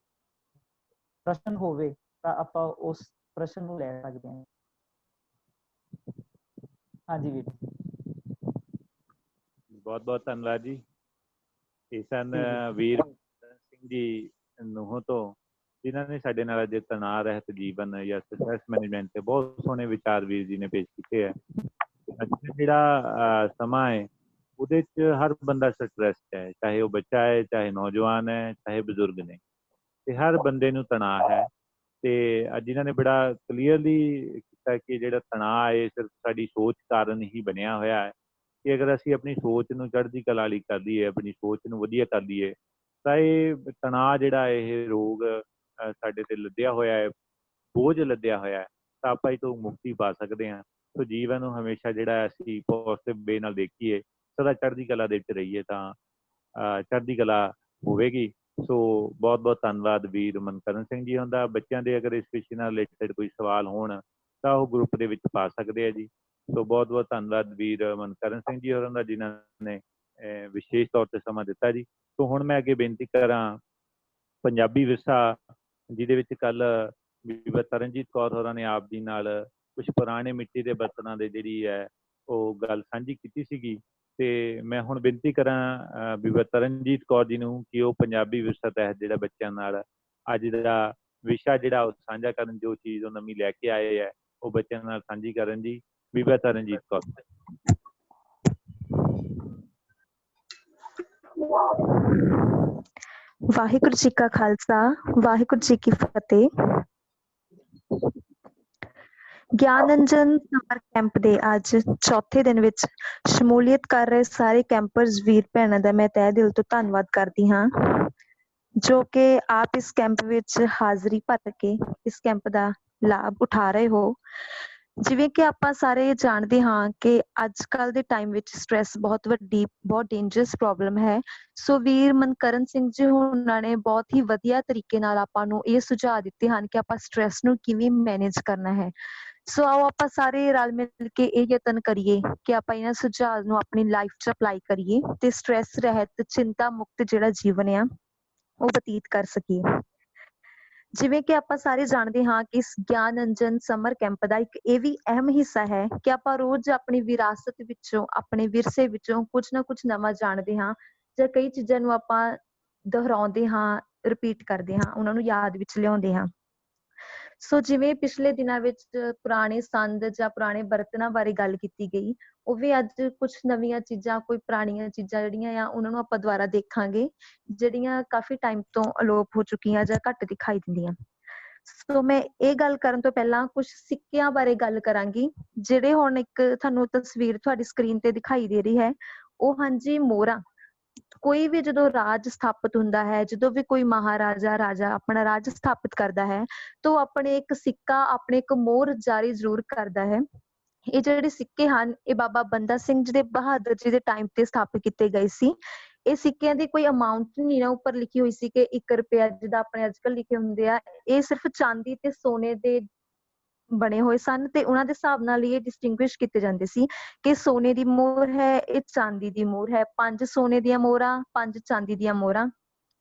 ਪ੍ਰਸ਼ਨ ਹੋਵੇ ਤਾਂ ਆਪਾਂ ਉਸ ਪ੍ਰਸ਼ਨ ਨੂੰ ਲੈ ਸਕਦੇ ਹਾਂ। ਹਾਂਜੀ ਵੀਰ ਜੀ। ਬਹੁਤ ਬਹੁਤ ਧੰਨਵਾਦ ਜੀ। ਇਹ ਸਨ ਜੀ ਜੀ। ਵੀਰ ਸਿੰਘ ਜੀ ਨੂੰਹ ਤੋਂ, ਜਿਨ੍ਹਾਂ ਨੇ ਸਾਡੇ ਨਾਲ ਅੱਜ ਤਣਾਅ ਰਹਿਤ ਜੀਵਨ ਜਾਂ ਸਟ੍ਰੈਸ ਮੈਨੇਜਮੈਂਟ ਤੇ ਬਹੁਤ ਸੋਹਣੇ ਵਿਚਾਰ ਵੀਰ ਜੀ ਨੇ ਪੇਸ਼ ਕੀਤੇ ਹੈ। ਅੱਜ ਦਾ ਜਿਹੜਾ ਸਮਾਂ ਹੈ ਉਹਦੇ 'ਚ ਹਰ ਬੰਦਾ ਸਟ੍ਰੈਸ ਹੈ, ਚਾਹੇ ਉਹ ਬੱਚਾ ਹੈ, ਚਾਹੇ ਨੌਜਵਾਨ ਹੈ, ਚਾਹੇ ਬਜ਼ੁਰਗ ਨੇ, ਤੇ ਹਰ ਬੰਦੇ ਨੂੰ ਤਣਾਅ ਹੈ। ਤੇ ਅੱਜ ਇਹਨਾਂ ਨੇ ਬੜਾ ਕਲੀਅਰਲੀ ਕੀਤਾ ਕਿ ਜਿਹੜਾ ਤਣਾਅ ਹੈ ਸਿਰਫ ਸਾਡੀ ਸੋਚ ਕਾਰਨ ਹੀ ਬਣਿਆ ਹੋਇਆ ਹੈ, ਕਿ ਅਗਰ ਅਸੀਂ ਆਪਣੀ ਸੋਚ ਨੂੰ ਚੜ੍ਹਦੀ ਕਲਾ ਲਈ ਕਰ ਲਈਏ, ਆਪਣੀ ਸੋਚ ਨੂੰ ਵਧੀਆ ਕਰ ਲਈਏ, ਤਾਂ ਇਹ ਤਣਾਅ ਜਿਹੜਾ ਇਹ ਰੋਗ ਸਾਡੇ ਤੇ ਲੱਦਿਆ ਹੋਇਆ ਹੈ, ਬੋਝ ਲੱਦਿਆ ਹੋਇਆ ਹੈ, ਤਾਂ ਆਪਾਂ ਇਹ ਤੋਂ ਮੁਕਤੀ ਪਾ ਸਕਦੇ ਹਾਂ। ਸੋ ਜੀਵਨ ਨੂੰ ਹਮੇਸ਼ਾ ਜਿਹੜਾ ਅਸੀਂ ਪੋਜ਼ਿਟਿਵ ਵੇ ਨਾਲ ਦੇਖੀਏ, ਸਦਾ ਚੜ੍ਹਦੀ ਕਲਾ ਦੇ ਵਿੱਚ ਰਹੀਏ, ਤਾਂ ਚੜ੍ਹਦੀ ਕਲਾ ਹੋਵੇਗੀ। ਸੋ ਬਹੁਤ ਬਹੁਤ ਧੰਨਵਾਦ ਵੀਰ ਮਨਕਰਨ ਸਿੰਘ ਜੀ ਹੁੰਦਾ। ਬੱਚਿਆਂ ਦੇ ਅਗਰ ਇਸ ਵਿਸ਼ੇ ਨਾਲ ਰਿਲੇਟਡ ਕੋਈ ਸਵਾਲ ਹੋਣ ਤਾਂ ਉਹ ਗਰੁੱਪ ਦੇ ਵਿੱਚ ਪਾ ਸਕਦੇ ਆ ਜੀ। ਸੋ ਬਹੁਤ ਬਹੁਤ ਧੰਨਵਾਦ ਵੀਰ ਮਨਕਰਨ ਸਿੰਘ ਜੀ ਹੋਰਾਂ ਦਾ, ਜਿਨ੍ਹਾਂ ਨੇ ਵਿਸ਼ੇਸ਼ ਤੌਰ 'ਤੇ ਸਮਾਂ ਦਿੱਤਾ ਜੀ। ਸੋ ਹੁਣ ਮੈਂ ਅੱਗੇ ਬੇਨਤੀ ਕਰਾਂ ਪੰਜਾਬੀ ਵਿਰਸਾ, ਜਿਹਦੇ ਵਿੱਚ ਕੱਲ੍ਹ ਬੀਬਾ ਤਰਨਜੀਤ ਕੌਰ ਹੋਰਾਂ ਨੇ ਆਪ ਜੀ ਨਾਲ ਕੁਛ ਪੁਰਾਣੇ ਮਿੱਟੀ ਦੇ ਬਰਤਨਾਂ ਦੇ ਜਿਹੜੀ ਹੈ ਉਹ ਗੱਲ ਸਾਂਝੀ ਕੀਤੀ ਸੀਗੀ, ਤੇ ਮੈਂ ਹੁਣ ਬੇਨਤੀ ਕਰਾਂ ਬੀਬਾ ਤਰਨਜੀਤ ਕੌਰ ਜੀ ਨੂੰ ਕਿ ਉਹ ਪੰਜਾਬੀ ਵਿਰਸਾ ਤਹਿਤ ਜਿਹੜਾ ਬੱਚਿਆਂ ਨਾਲ ਅੱਜ ਦਾ ਵਿਸ਼ਾ ਜਿਹੜਾ ਉਹ ਸਾਂਝਾ ਕਰਨ, ਜੋ ਚੀਜ਼ ਉਹ ਨਵੀਂ ਲੈ ਕੇ ਆਏ ਹੈ ਉਹ ਬੱਚਿਆਂ ਨਾਲ ਸਾਂਝੀ ਕਰਨ ਜੀ। ਬੀਬਾ ਤਰਨਜੀਤ ਕੌਰ। ਵਾਹਿਗੁਰੂ ਜੀ ਕਾ ਖਾਲਸਾ, ਵਾਹਿਗੁਰੂ ਜੀ ਕੀ ਫਤਿਹ। ਗਿਆਨ ਅੰਜਨ ਸਮਰ ਕੈਂਪ ਦੇ ਅੱਜ ਚੌਥੇ ਦਿਨ ਵਿੱਚ ਸ਼ਮੂਲੀਅਤ ਕਰ ਰਹੇ ਸਾਰੇ ਕੈਂਪਰਸ ਵੀਰ ਭੈਣਾਂ ਦਾ ਮੈਂ ਤਹਿ ਦਿਲ ਤੋਂ ਧੰਨਵਾਦ ਕਰਦੀ ਹਾਂ, ਜੋ ਕਿ ਆਪ ਇਸ ਕੈਂਪ ਵਿੱਚ ਹਾਜ਼ਰੀ ਭਰ ਕੇ ਇਸ ਕੈਂਪ ਦਾ ਲਾਭ ਉਠਾ ਰਹੇ ਹੋ। ਜਿਵੇਂ ਕਿ ਆਪਾਂ ਸਾਰੇ ਜਾਣਦੇ ਹਾਂ ਕਿ ਅੱਜ ਕੱਲ੍ਹ ਦੇ ਟਾਈਮ ਵਿੱਚ ਸਟ੍ਰੈਸ ਬਹੁਤ ਵੱਡੀ, ਬਹੁਤ ਡੇਂਜਰਸ ਪ੍ਰੋਬਲਮ ਹੈ। ਸੋ ਵੀਰ ਮਨਕਰਨ ਸਿੰਘ ਜੀ ਉਹਨਾਂ ਨੇ ਬਹੁਤ ਹੀ ਵਧੀਆ ਤਰੀਕੇ ਨਾਲ ਆਪਾਂ ਨੂੰ ਇਹ ਸੁਝਾਅ ਦਿੱਤੇ ਹਨ ਕਿ ਆਪਾਂ ਸਟ੍ਰੈਸ ਨੂੰ ਕਿਵੇਂ ਮੈਨੇਜ ਕਰਨਾ ਹੈ। ਸੋ ਆਓ ਆਪਾਂ ਸਾਰੇ ਰਲ ਮਿਲ ਕੇ ਇਹ ਯਤਨ ਕਰੀਏ ਕਿ ਆਪਾਂ ਇਹਨਾਂ ਸੁਝਾਅ ਨੂੰ ਆਪਣੀ ਲਾਈਫ 'ਚ ਅਪਲਾਈ ਕਰੀਏ ਤੇ ਸਟ੍ਰੈਸ ਰਹਿਤ, ਚਿੰਤਾ ਮੁਕਤ ਜਿਹੜਾ ਜੀਵਨ ਆ ਉਹ ਬਤੀਤ ਕਰ ਸਕੀਏ। ਜਿਵੇਂ ਕਿ ਆਪਾਂ ਸਾਰੇ ਜਾਣਦੇ ਹਾਂ ਕਿ ਇਸ ਗਿਆਨ ਅੰਜਨ ਸਮਰ ਕੈਂਪ ਦਾ ਇੱਕ ਇਹ ਵੀ ਅਹਿਮ ਹਿੱਸਾ ਹੈ ਕਿ ਆਪਾਂ ਰੋਜ਼ ਆਪਣੀ ਵਿਰਾਸਤ ਵਿੱਚੋਂ, ਆਪਣੇ ਵਿਰਸੇ ਵਿੱਚੋਂ ਕੁਝ ਨਾ ਕੁਝ ਨਵਾਂ ਜਾਣਦੇ ਹਾਂ, ਜਾਂ ਕਈ ਚੀਜ਼ਾਂ ਨੂੰ ਆਪਾਂ ਦੁਹਰਾਉਂਦੇ ਹਾਂ, ਰਿਪੀਟ ਕਰਦੇ ਹਾਂ, ਉਹਨਾਂ ਨੂੰ ਯਾਦ ਵਿੱਚ ਲਿਆਉਂਦੇ ਹਾਂ। ਸੋ ਜਿਵੇਂ ਪਿਛਲੇ ਦਿਨਾਂ ਵਿੱਚ ਪੁਰਾਣੇ ਸੰਦ ਜਾਂ ਪੁਰਾਣੇ ਬਰਤਨਾਂ ਬਾਰੇ ਗੱਲ ਕੀਤੀ ਗਈ, ਉਹ ਵੀ ਅੱਜ ਕੁਝ ਨਵੀਆਂ ਚੀਜ਼ਾਂ, ਕੋਈ ਪੁਰਾਣੀਆਂ ਚੀਜ਼ਾਂ ਜਿਹੜੀਆਂ ਆ ਉਹਨਾਂ ਨੂੰ ਆਪਾਂ ਦੁਬਾਰਾ ਦੇਖਾਂਗੇ, ਜਿਹੜੀਆਂ ਕਾਫੀ ਟਾਈਮ ਤੋਂ ਅਲੋਪ ਹੋ ਚੁੱਕੀਆਂ ਜਾਂ ਘੱਟ ਦਿਖਾਈ ਦਿੰਦੀਆਂ। ਸੋ ਮੈਂ ਇਹ ਗੱਲ ਕਰਨ ਤੋਂ ਪਹਿਲਾਂ ਕੁਝ ਸਿੱਕਿਆਂ ਬਾਰੇ ਗੱਲ ਕਰਾਂਗੀ, ਜਿਹੜੇ ਹੁਣ ਇੱਕ ਤੁਹਾਨੂੰ ਤਸਵੀਰ ਤੁਹਾਡੀ ਸਕਰੀਨ ਤੇ ਦਿਖਾਈ ਦੇ ਰਹੀ ਹੈ, ਉਹ ਹਨ ਜੀ ਮੋਹਰਾਂ। ਕੋਈ ਵੀ ਜਦੋਂ ਰਾਜ ਸਥਾਪਿਤ ਹੁੰਦਾ ਹੈ, ਜਦੋਂ ਵੀ ਕੋਈ ਮਹਾਰਾਜਾ, ਰਾਜਾ ਆਪਣਾ ਰਾਜ ਸਥਾਪਿਤ ਕਰਦਾ ਹੈ, ਤਾਂ ਉਹ ਆਪਣੇ ਇੱਕ ਸਿੱਕਾ, ਆਪਣੇ ਇੱਕ ਮੋਹਰ ਜਾਰੀ ਜ਼ਰੂਰ ਕਰਦਾ ਹੈ। ਇਹ ਜਿਹੜੇ ਸਿੱਕੇ ਹਨ, ਇਹ ਬਾਬਾ ਬੰਦਾ ਸਿੰਘ ਜੀ ਦੇ ਬਹਾਦਰ ਜੀ ਦੇ ਟਾਈਮ ਤੇ ਸਥਾਪਿਤ ਕੀਤੇ ਗਏ ਸੀ। ਇਹ ਸਿੱਕਿਆਂ ਦੀ ਕੋਈ ਅਮਾਉਂਟ ਨਹੀਂ ਨਾ ਉੱਪਰ ਲਿਖੀ ਹੋਈ ਸੀ ਕਿ 1 ਰੁਪਇਆ ਜਿੱਦਾਂ ਆਪਣੇ ਅੱਜ ਕੱਲ੍ਹ ਲਿਖੇ ਹੁੰਦੇ ਆ। ਇਹ ਸਿਰਫ ਚਾਂਦੀ ਤੇ ਸੋਨੇ ਦੇ ਬਣੇ ਹੋਏ ਸਨ, ਤੇ ਉਹਨਾਂ ਦੇ ਹਿਸਾਬ ਨਾਲ ਇਹ ਡਿਸਟਿੰਗੁਇਸ਼ ਕੀਤੇ ਜਾਂਦੇ ਸੀ ਕਿ ਸੋਨੇ ਦੀ ਮੋਹਰ ਹੈ, ਇਹ ਚਾਂਦੀ ਦੀ ਮੋਹਰ ਹੈ, 5 ਸੋਨੇ ਦੀਆਂ ਮੋਹਰਾਂ, 5 ਚਾਂਦੀ ਦੀਆਂ ਮੋਹਰਾਂ।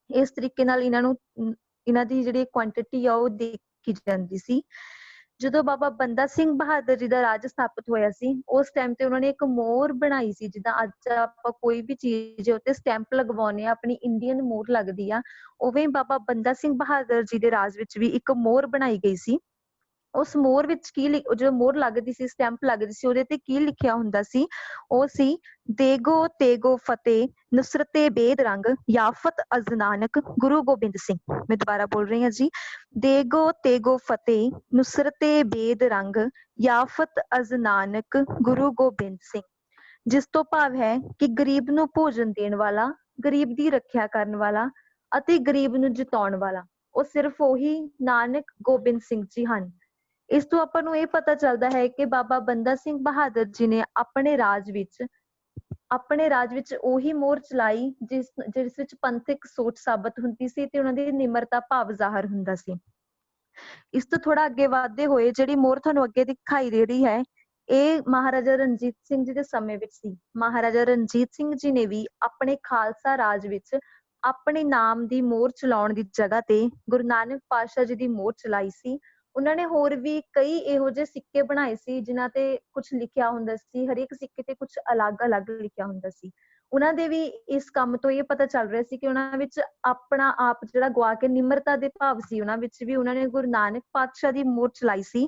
ਇਸ ਤਰੀਕੇ ਨਾਲ ਇਹਨਾਂ ਦੀ ਜਿਹੜੀ ਕੁਆਂਟੀਟੀ ਆ ਉਹ ਦੇਖੀ ਜਾਂਦੀ ਸੀ। ਜਦੋਂ ਬਾਬਾ ਬੰਦਾ ਸਿੰਘ ਬਹਾਦਰ ਜੀ ਦਾ ਰਾਜ ਸਥਾਪਿਤ ਹੋਇਆ ਸੀ, ਉਸ ਟਾਈਮ ਤੇ ਉਹਨਾਂ ਨੇ ਇੱਕ ਮੋਹਰ ਬਣਾਈ ਸੀ, ਜਿੱਦਾਂ ਅੱਜ ਆਪਾਂ ਕੋਈ ਵੀ ਚੀਜ਼ ਉੱਤੇ ਸਟੈਂਪ ਲਗਵਾਉਂਦੇ ਆ, ਆਪਣੀ ਇੰਡੀਅਨ ਮੋਹਰ ਲੱਗਦੀ ਆ, ਉਵੇਂ ਬਾਬਾ ਬੰਦਾ ਸਿੰਘ ਬਹਾਦਰ ਜੀ ਦੇ ਰਾਜ ਵਿੱਚ ਵੀ ਇੱਕ ਮੋਹਰ ਬਣਾਈ ਗਈ ਸੀ। ਉਸ ਮੋਹਰ ਵਿੱਚ ਜੋ ਮੋਹਰ ਲੱਗਦੀ ਸੀ, ਸਟੈਂਪ ਲੱਗਦੀ ਸੀ, ਉਹਦੇ ਤੇ ਕੀ ਲਿਖਿਆ ਹੁੰਦਾ ਸੀ? ਉਹ ਸੀ, ਦੇਗੋ ਤੇਗੋ ਫਤਿਹ ਨੁਸਰਤੇ ਬੇਦ ਰੰਗ ਯਾਫਤ ਅਜ਼ ਨਾਨਕ ਗੁਰੂ ਗੋਬਿੰਦ ਸਿੰਘ। ਮੈਂ ਦੁਬਾਰਾ ਬੋਲ ਰਹੀ ਹਾਂ ਜੀ, ਦੇਗੋ ਤੇਗੋ ਫਤਿਹ ਨੁਸਰਤੇ ਬੇਦ ਰੰਗ ਯਾਫਤ ਅਜ਼ ਨਾਨਕ ਗੁਰੂ ਗੋਬਿੰਦ ਸਿੰਘ। ਜਿਸ ਤੋਂ ਭਾਵ ਹੈ ਕਿ ਗਰੀਬ ਨੂੰ ਭੋਜਨ ਦੇਣ ਵਾਲਾ, ਗਰੀਬ ਦੀ ਰੱਖਿਆ ਕਰਨ ਵਾਲਾ ਅਤੇ ਗਰੀਬ ਨੂੰ ਜਿਤਾਉਣ ਵਾਲਾ ਉਹ ਸਿਰਫ ਉਹੀ ਨਾਨਕ ਗੋਬਿੰਦ ਸਿੰਘ ਜੀ ਹਨ। ਇਸ ਤੋਂ ਆਪਾਂ ਨੂੰ ਇਹ ਪਤਾ ਚੱਲਦਾ ਹੈ ਕਿ ਬਾਬਾ ਬੰਦਾ ਸਿੰਘ ਬਹਾਦਰ ਜੀ ਨੇ ਆਪਣੇ ਰਾਜ ਵਿੱਚ ਉਹੀ ਮੋਹਰ ਚਲਾਈ ਜਿਸ ਵਿੱਚ ਪੰਥਕ ਸੋਚ ਸਾਬਤ ਹੁੰਦੀ ਸੀ ਤੇ ਉਹਨਾਂ ਦੀ ਨਿਮਰਤਾ ਭਾਵ ਜ਼ਾਹਰ ਹੁੰਦਾ ਸੀ। ਇਸ ਤੋਂ ਥੋੜਾ ਅੱਗੇ ਵਧਦੇ ਹੋਏ ਜਿਹੜੀ ਮੋਹਰ ਤੁਹਾਨੂੰ ਅੱਗੇ ਦਿਖਾਈ ਦੇ ਰਹੀ ਹੈ, ਇਹ ਮਹਾਰਾਜਾ ਰਣਜੀਤ ਸਿੰਘ ਜੀ ਦੇ ਸਮੇਂ ਵਿੱਚ ਸੀ। ਮਹਾਰਾਜਾ ਰਣਜੀਤ ਸਿੰਘ ਜੀ ਨੇ ਵੀ ਆਪਣੇ ਖਾਲਸਾ ਰਾਜ ਵਿੱਚ ਆਪਣੇ ਨਾਮ ਦੀ ਮੋਹਰ ਚਲਾਉਣ ਦੀ ਜਗ੍ਹਾ ਤੇ ਗੁਰੂ ਨਾਨਕ ਪਾਤਸ਼ਾਹ ਜੀ ਦੀ ਮੋਹਰ ਚਲਾਈ ਸੀ। ਉਹਨਾਂ ਨੇ ਹੋਰ ਵੀ ਕਈ ਇਹੋ ਜਿਹੇ ਸਿੱਕੇ ਬਣਾਏ ਸੀ ਜਿਨ੍ਹਾਂ ਤੇ ਕੁਝ ਲਿਖਿਆ ਹੁੰਦਾ ਸੀ, ਹਰੇਕ ਸਿੱਕੇ ਤੇ ਕੁਝ ਅਲੱਗ-ਅਲੱਗ ਲਿਖਿਆ ਹੁੰਦਾ ਸੀ। ਉਹਨਾਂ ਦੇ ਵੀ ਇਸ ਕੰਮ ਤੋਂ ਇਹ ਪਤਾ ਚੱਲ ਰਿਹਾ ਸੀ ਕਿ ਉਹਨਾਂ ਵਿੱਚ ਆਪਣਾ ਆਪ ਜਿਹੜਾ ਗਵਾ ਕੇ ਨਿਮਰਤਾ ਦੇ ਭਾਵ ਸੀ, ਉਹਨਾਂ ਵਿੱਚ ਵੀ ਉਹਨਾਂ ਨੇ ਗੁਰੂ ਨਾਨਕ ਪਾਤਸ਼ਾਹ ਦੀ ਮੋਹਰ ਚਲਾਈ ਸੀ।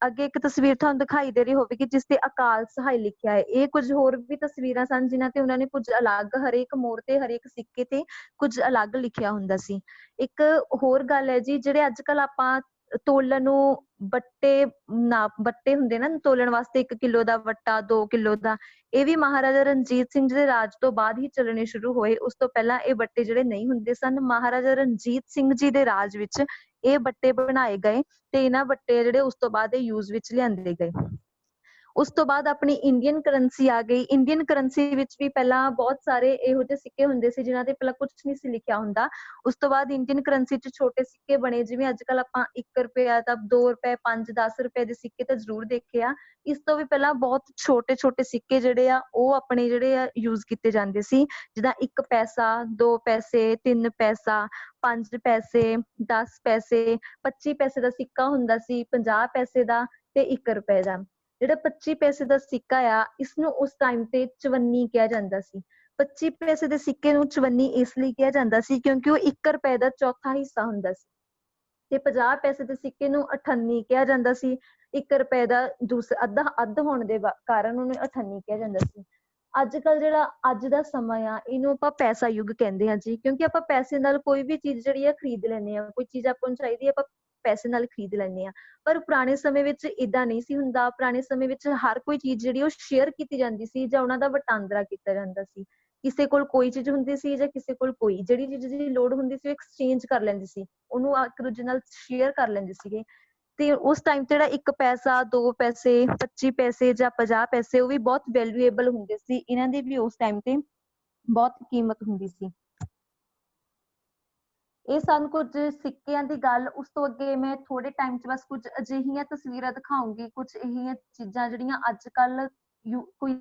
ਅੱਗੇ ਇੱਕ ਤਸਵੀਰ ਤੁਹਾਨੂੰ ਦਿਖਾਈ ਦੇ ਰਹੀ ਹੋਵੇਗੀ ਜਿਸ ਤੇ ਅਕਾਲ ਸਹਾਈ ਲਿਖਿਆ ਹੈ। ਇਹ ਕੁਝ ਹੋਰ ਵੀ ਤਸਵੀਰਾਂ ਸਨ ਜਿਨ੍ਹਾਂ ਤੇ ਉਹਨਾਂ ਨੇ ਕੁਝ ਅਲੱਗ ਹਰੇਕ ਮੋਹਰ ਤੇ ਹਰੇਕ ਸਿੱਕੇ ਤੇ ਕੁਝ ਅਲੱਗ ਲਿਖਿਆ ਹੁੰਦਾ ਸੀ। ਇੱਕ ਹੋਰ ਗੱਲ ਹੈ ਜੀ, ਜਿਹੜੇ ਅੱਜ ਕੱਲ ਆਪਾਂ ਤੋਲਣ ਨੂੰ ਬੱਟੇ ਹੁੰਦੇ ਨਾ ਤੋਲਣ ਵਾਸਤੇ, 1 ਕਿਲੋ ਦਾ ਵੱਟਾ, 2 ਕਿਲੋ ਦਾ, ਇਹ ਵੀ ਮਹਾਰਾਜਾ ਰਣਜੀਤ ਸਿੰਘ ਜੀ ਦੇ ਰਾਜ ਤੋਂ ਬਾਅਦ ਹੀ ਚੱਲਣੇ ਸ਼ੁਰੂ ਹੋਏ। ਉਸ ਤੋਂ ਪਹਿਲਾਂ ਇਹ ਬੱਟੇ ਜਿਹੜੇ ਨਹੀਂ ਹੁੰਦੇ ਸਨ। ਮਹਾਰਾਜਾ ਰਣਜੀਤ ਸਿੰਘ ਜੀ ਦੇ ਰਾਜ ਵਿੱਚ ਇਹ ਬੱਟੇ ਬਣਾਏ ਗਏ ਤੇ ਇਹਨਾਂ ਬੱਟੇ ਜਿਹੜੇ ਉਸ ਤੋਂ ਬਾਅਦ ਇਹ ਯੂਜ਼ ਵਿੱਚ ਲਿਆਂਦੇ ਗਏ। ਉਸ ਤੋਂ ਬਾਅਦ ਆਪਣੀ ਇੰਡੀਅਨ ਕਰੰਸੀ ਆ ਗਈ। ਇੰਡੀਅਨ ਕਰੰਸੀ ਵਿੱਚ ਵੀ ਪਹਿਲਾਂ ਬਹੁਤ ਸਾਰੇ ਇਹੋ ਜਿਹੇ ਸਿੱਕੇ ਹੁੰਦੇ ਸੀ ਜਿਨ੍ਹਾਂ ਤੇ ਪਹਿਲਾਂ ਕੁਝ ਨਹੀਂ ਸੀ ਲਿਖਿਆ ਹੁੰਦਾ। ਉਸ ਤੋਂ ਬਾਅਦ ਇੰਡੀਅਨ ਕਰੰਸੀ 'ਚ ਛੋਟੇ ਸਿੱਕੇ ਬਣੇ, ਜਿਵੇਂ ਅੱਜ ਕੱਲ ਆਪਾਂ 1 ਰੁਪਇਆ ਤਾਂ 2 ਰੁਪਏ, 5, 10 ਰੁਪਏ ਦੇ ਸਿੱਕੇ ਤਾਂ ਜ਼ਰੂਰ ਦੇਖੇ ਆ। ਇਸ ਤੋਂ ਵੀ ਪਹਿਲਾਂ ਬਹੁਤ ਛੋਟੇ ਸਿੱਕੇ ਜਿਹੜੇ ਆ ਉਹ ਆਪਣੇ ਜਿਹੜੇ ਆ ਯੂਜ਼ ਕੀਤੇ ਜਾਂਦੇ ਸੀ, ਜਿੱਦਾਂ 1 ਪੈਸਾ, 2 ਪੈਸੇ, 3 ਪੈਸਾ, 5 ਪੈਸੇ, 10 ਪੈਸੇ, 25 ਪੈਸੇ ਦਾ ਸਿੱਕਾ ਹੁੰਦਾ ਸੀ, 50 ਪੈਸੇ ਦਾ ਤੇ 1 ਰੁਪਏ ਦਾ। ਜਿਹੜਾ 25 ਪੈਸੇ ਦਾ ਸਿੱਕਾ ਆ, ਇਸਨੂੰ ਉਸ ਟਾਈਮ ਤੇ ਚਵੰਨੀ ਕਿਹਾ ਜਾਂਦਾ ਸੀ। 25 ਪੈਸੇ ਦੇ ਸਿੱਕੇ ਨੂੰ ਚਵੰਨੀ ਇਸ ਲਈ ਕਿਹਾ ਜਾਂਦਾ ਸੀ ਕਿਉਂਕਿ ਉਹ 1 ਰੁਪਏ ਦਾ ਚੌਥਾ ਹਿੱਸਾ ਹੁੰਦਾ ਸੀ, ਤੇ 50 ਪੈਸੇ ਦੇ ਸਿੱਕੇ ਨੂੰ ਅਠੰਨੀ ਕਿਹਾ ਜਾਂਦਾ ਸੀ। 1 ਰੁਪਏ ਦਾ ਅੱਧ ਹੋਣ ਦੇ ਕਾਰਨ ਉਹਨੂੰ ਅਠੰਨੀ ਕਿਹਾ ਜਾਂਦਾ ਸੀ। ਅੱਜ ਕੱਲ ਜਿਹੜਾ ਅੱਜ ਦਾ ਸਮਾਂ ਆ, ਇਹਨੂੰ ਆਪਾਂ ਪੈਸਾ ਯੁੱਗ ਕਹਿੰਦੇ ਹਾਂ ਜੀ, ਕਿਉਂਕਿ ਆਪਾਂ ਪੈਸੇ ਨਾਲ ਕੋਈ ਵੀ ਚੀਜ਼ ਜਿਹੜੀ ਆ ਖਰੀਦ ਲੈਂਦੇ ਆ। ਕੋਈ ਚੀਜ਼ ਆਪਾਂ ਨੂੰ ਚਾਹੀਦੀ ਆ, ਆਪਾਂ ਪੈਸੇ ਨਾਲ ਖਰੀਦ ਲੈਂਦੇ ਆ। ਪਰ ਪੁਰਾਣੇ ਸਮੇਂ ਵਿੱਚ ਏਦਾਂ ਨਹੀਂ ਸੀ ਹੁੰਦਾ। ਪੁਰਾਣੇ ਸਮੇਂ ਵਿੱਚ ਹਰ ਕੋਈ ਚੀਜ਼ ਜਿਹੜੀ ਉਹ ਸ਼ੇਅਰ ਕੀਤੀ ਜਾਂਦੀ ਸੀ ਜਾਂ ਉਹਨਾਂ ਦਾ ਵਟਾਂਦਰਾ ਕੀਤਾ ਜਾਂਦਾ ਸੀ। ਕਿਸੇ ਕੋਲ ਕੋਈ ਚੀਜ਼ ਹੁੰਦੀ ਸੀ ਜਾਂ ਕਿਸੇ ਕੋਲ ਕੋਈ, ਜਿਹੜੀ ਚੀਜ਼ ਦੀ ਲੋੜ ਹੁੰਦੀ ਸੀ ਉਹ ਐਕਸਚੇਂਜ ਕਰ ਲੈਂਦੀ ਸੀ, ਉਹਨੂੰ ਇੱਕ ਦੂਜੇ ਨਾਲ ਸ਼ੇਅਰ ਕਰ ਲੈਂਦੇ ਸੀਗੇ। ਤੇ ਉਸ ਟਾਈਮ ਤੇ ਜਿਹੜਾ 1 ਪੈਸਾ, 2 ਪੈਸੇ, 25 ਪੈਸੇ ਜਾਂ 50 ਪੈਸੇ, ਉਹ ਵੀ ਬਹੁਤ ਵੈਲਿਊਏਬਲ ਹੁੰਦੇ ਸੀ। ਇਹਨਾਂ ਦੀ ਵੀ ਉਸ ਟਾਈਮ ਤੇ ਬਹੁਤ ਕੀਮਤ ਹੁੰਦੀ ਸੀ। ਇਹ ਸਨ ਕੁਝ ਸਿੱਕਿਆਂ ਦੀ ਗੱਲ। ਉਸ ਤੋਂ ਅੱਗੇ ਮੈਂ ਥੋੜੇ ਟਾਈਮ 'ਚ ਬਸ ਕੁਝ ਅਜਿਹੀਆਂ ਤਸਵੀਰਾਂ ਦਿਖਾਉਂਗੀ, ਕੁਝ ਇਹੀਆਂ ਚੀਜ਼ਾਂ ਜਿਹੜੀਆਂ ਅੱਜ ਕੱਲ ਕੋਈ